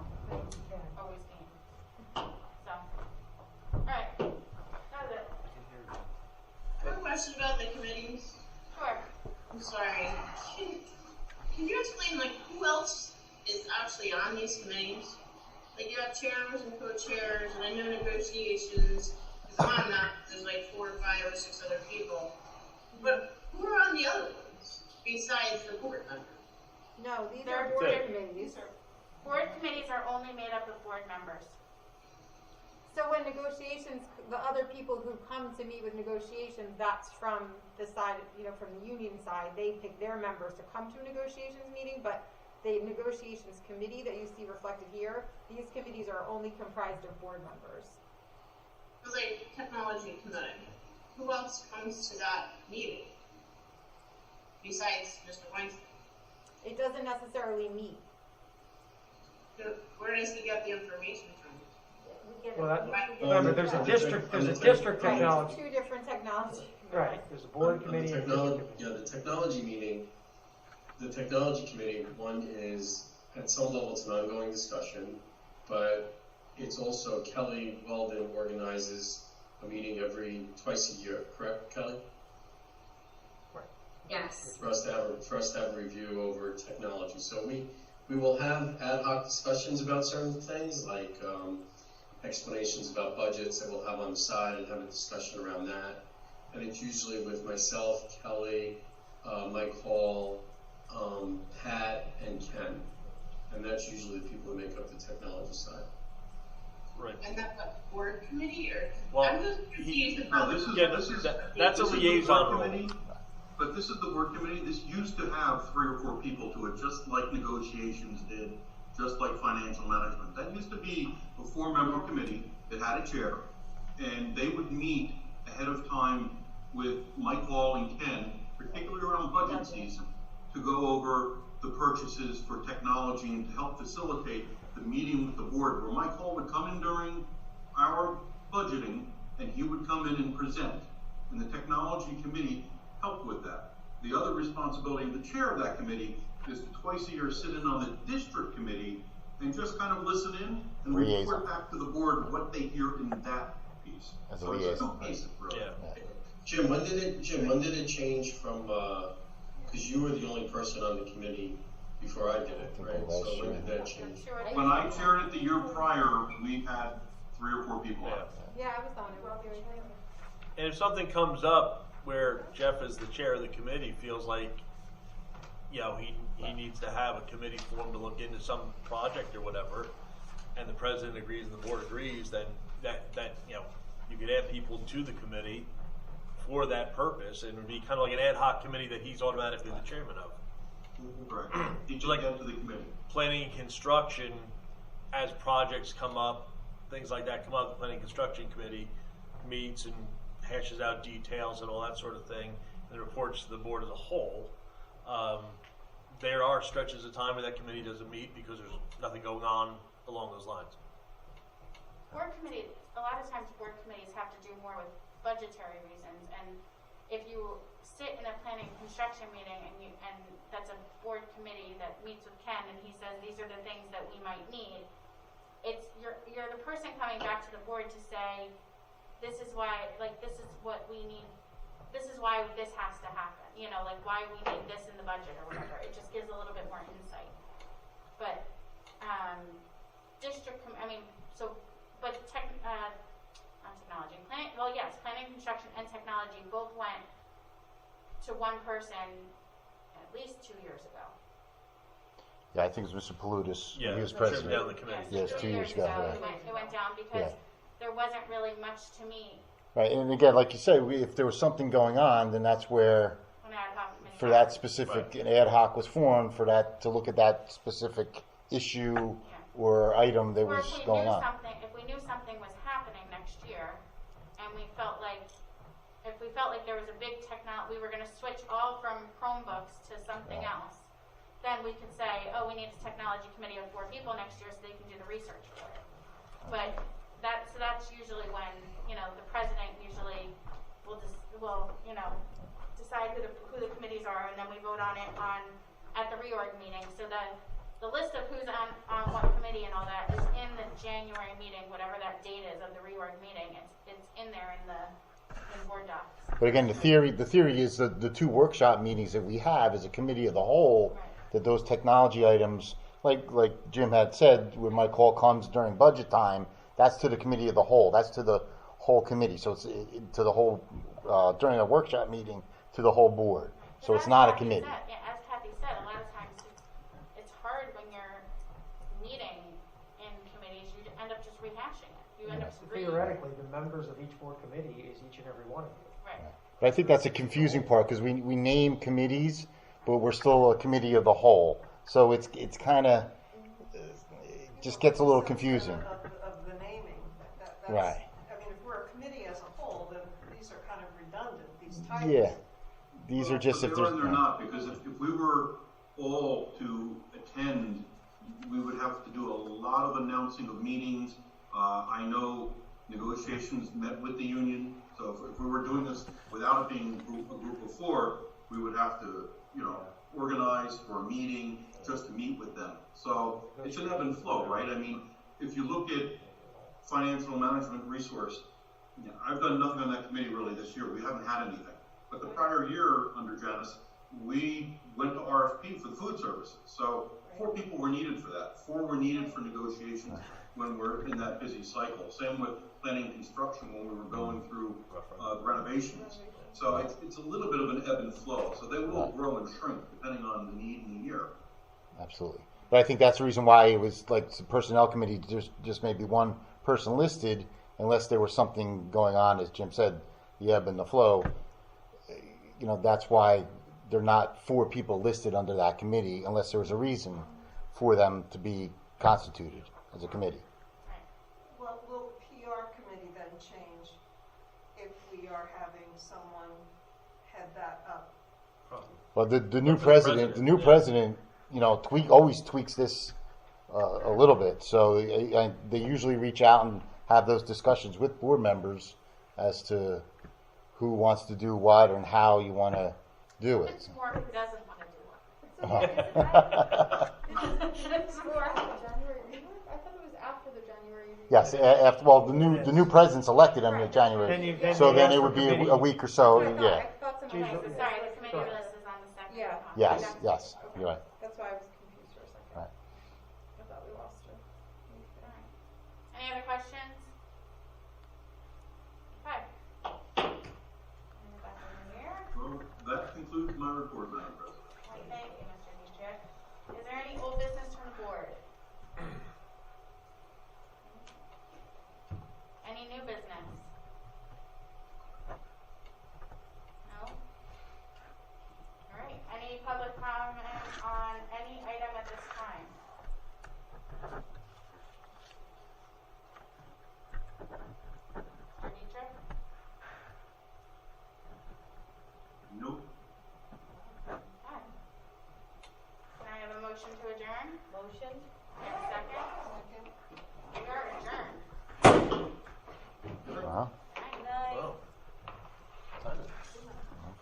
Speaker 4: always being. So, all right, that was it.
Speaker 17: I have a question about the committees.
Speaker 4: Sure.
Speaker 17: I'm sorry. Can you explain, like, who else is actually on these committees? Like, you have chairs and co-chairs, and I know negotiations, because I'm on that, there's like 4 or 5 or 6 other people. But who are on the other ones, besides the board members?
Speaker 9: No, these
Speaker 4: They're
Speaker 9: are board
Speaker 11: Good.
Speaker 9: committees.
Speaker 4: Board committees are only made up of board members.
Speaker 9: So when negotiations, the other people who come to meet with negotiations, that's from the side, you know, from the union side. They pick their members to come to a negotiations meeting, but the negotiations committee that you see reflected here, these committees are only comprised of board members.
Speaker 17: So, like, technology committee, who else comes to that meeting? Besides Mr. Weinstein?
Speaker 9: It doesn't necessarily meet.
Speaker 17: Where does he get the information from?
Speaker 2: Well, remember, there's a district technology.
Speaker 9: Two different technology.
Speaker 2: Right, there's a board committee and a district committee.
Speaker 18: Yeah, the technology meeting, the technology committee, one is, at some level, it's an ongoing discussion, but it's also, Kelly Weldon organizes a meeting twice a year, correct, Kelly?
Speaker 1: Yes.
Speaker 18: For us to have a review over technology. So we will have ad hoc discussions about certain things, like explanations about budgets that we'll have on the side and have a discussion around that. And it's usually with myself, Kelly, Mike Hall, Pat, and Ken. And that's usually the people who make up the technology side.
Speaker 11: Right.
Speaker 17: And that's a board committee, or?
Speaker 11: Well,
Speaker 17: I'm just confused about
Speaker 11: that's a liaison role.
Speaker 10: Committee, but this is the board committee. This used to have 3 or 4 people to it, just like negotiations did, just like financial management. That used to be a 4-member committee that had a chair, and they would meet ahead of time with Mike Hall and Ken, particularly around budget season, to go over the purchases for technology and to help facilitate the meeting with the board, where Mike Hall would come in during our budgeting and he would come in and present. And the technology committee helped with that. The other responsibility of the chair of that committee is to twice a year sit in on the district committee and just kind of listen in and report back to the board what they hear in that piece.
Speaker 7: As a
Speaker 10: So it's
Speaker 7: liaison.
Speaker 10: 2 pieces, really.
Speaker 11: Yeah.
Speaker 18: Jim, when did it change from, because you were the only person on the committee before I did it, right? So when did that change?
Speaker 10: When I chaired it the year prior, we had 3 or 4 people on it.
Speaker 9: Yeah, I was on it.
Speaker 11: And if something comes up where Jeff, as the chair of the committee, feels like, you know, he needs to have a committee formed to look into some project or whatever, and the president agrees and the board agrees, then that you know, you could add people to the committee for that purpose, and it would be kind of like an ad hoc committee that he's automatically the chairman of.
Speaker 10: Right. Each
Speaker 11: like
Speaker 10: to the committee.
Speaker 11: Planning and construction, as projects come up, things like that come up, the planning and construction committee meets and hashes out details and all that sort of thing, and reports to the board as a whole. There are stretches of time where that committee doesn't meet because there's nothing going on along those lines.
Speaker 4: Board committees, a lot of times board committees have to do more with budgetary reasons, and if you sit in a planning and construction meeting and that's a board committee that meets with Ken and he says these are the things that we might need, it's you're the person coming back to the board to say this is why, like, this is what we need, this is why this has to happen, you know, like why we need this in the budget or whatever. It just gives a little bit more insight. But not technology, to one person at least 2 years ago.
Speaker 7: Yeah, I think it was Mr. Palutis.
Speaker 11: Yeah,
Speaker 7: he was
Speaker 11: trimmed
Speaker 7: president.
Speaker 11: down the committee.
Speaker 7: Yes, 2 years ago. Yeah.
Speaker 4: It went down because
Speaker 7: Yeah.
Speaker 4: there wasn't really much to me.
Speaker 7: Right, and again, like you say, if there was something going on, then that's where,
Speaker 4: An ad hoc committee.
Speaker 7: for that specific, an ad hoc was formed for that, to look at that specific issue or item that
Speaker 4: Or
Speaker 7: was
Speaker 4: if we
Speaker 7: going
Speaker 4: knew
Speaker 7: on.
Speaker 4: something, if we knew something was happening next year, and we felt like, if we felt like there was a big we were going to switch all from Chromebooks to something else, then we could say, oh, we need a technology committee of 4 people next year so they can do the research for it. But that's usually when, the president usually will decide who the committees are, and then we vote on it at the reorg meeting. So the list of who's on what committee and all that is in the January meeting, whatever that date is of the reorg meeting. It's in there in board docs.
Speaker 7: But again, the theory is that the 2 workshop meetings that we have as a committee of the whole, that those technology items, like Jim had said, when my call comes during budget time, that's to the committee of the whole. That's to the whole committee. So it's to the whole, during a workshop meeting, to the whole board. So it's not a committee.
Speaker 4: As Kathy said, a lot of times it's hard when you're meeting in committees. You end up just rehashing it. You end up
Speaker 2: Theoretically, the members of each board committee is each and every one of you.
Speaker 4: Right.
Speaker 7: But I think that's a confusing part because we name committees, but we're still a committee of the whole. So it's kind of, just gets a little confusing.
Speaker 6: Of the naming. That's,
Speaker 7: Right.
Speaker 6: I mean, if we're a committee as a whole, then these are kind of redundant, these titles.
Speaker 7: Yeah. These are just
Speaker 10: But
Speaker 7: if
Speaker 10: they are
Speaker 7: there's.
Speaker 10: and they're not, because if we were all to attend, we would have to do a lot of announcing of meetings. I know negotiations met with the union, so if we were doing this without it being a group of 4, we would have to, organize for a meeting just to meet with them. So it should ebb and flow, right? I mean, if you look at financial management resource, I've done nothing on that committee really this year. We haven't had anything. But the prior year under Janice, we went to RFP for the food services. So 4 people were needed for that. 4 were needed for negotiations when we're in that busy cycle. Same with planning and construction when we were going through renovations. So it's a little bit of an ebb and flow. So they will grow and shrink depending on the need in the year.
Speaker 7: Absolutely. But I think that's the reason why it was like the personnel committee, just maybe 1 person listed, unless there was something going on, as Jim said, the ebb and the flow. That's why they're not 4 people listed under that committee, unless there was a reason for them to be constituted as a committee.
Speaker 6: Well, will PR committee then change if we are having someone head that up?
Speaker 7: Well, the new president, always tweaks this a little bit. So they usually reach out and have those discussions with board members as to who wants to do what and how you want to do it.
Speaker 4: It's more who doesn't want to do it.
Speaker 9: It's more January. I thought it was after the January.
Speaker 7: Yes, the new president's elected in January, so then it would be a week or so. Yeah.
Speaker 4: Sorry, the committee list is on the second.
Speaker 9: Yeah.
Speaker 7: Yes, you're right.
Speaker 9: That's why I was confused for a second.
Speaker 7: Right.
Speaker 9: I thought we lost her.
Speaker 4: Any other questions? Okay.
Speaker 10: Well, that concludes my report, Madam President.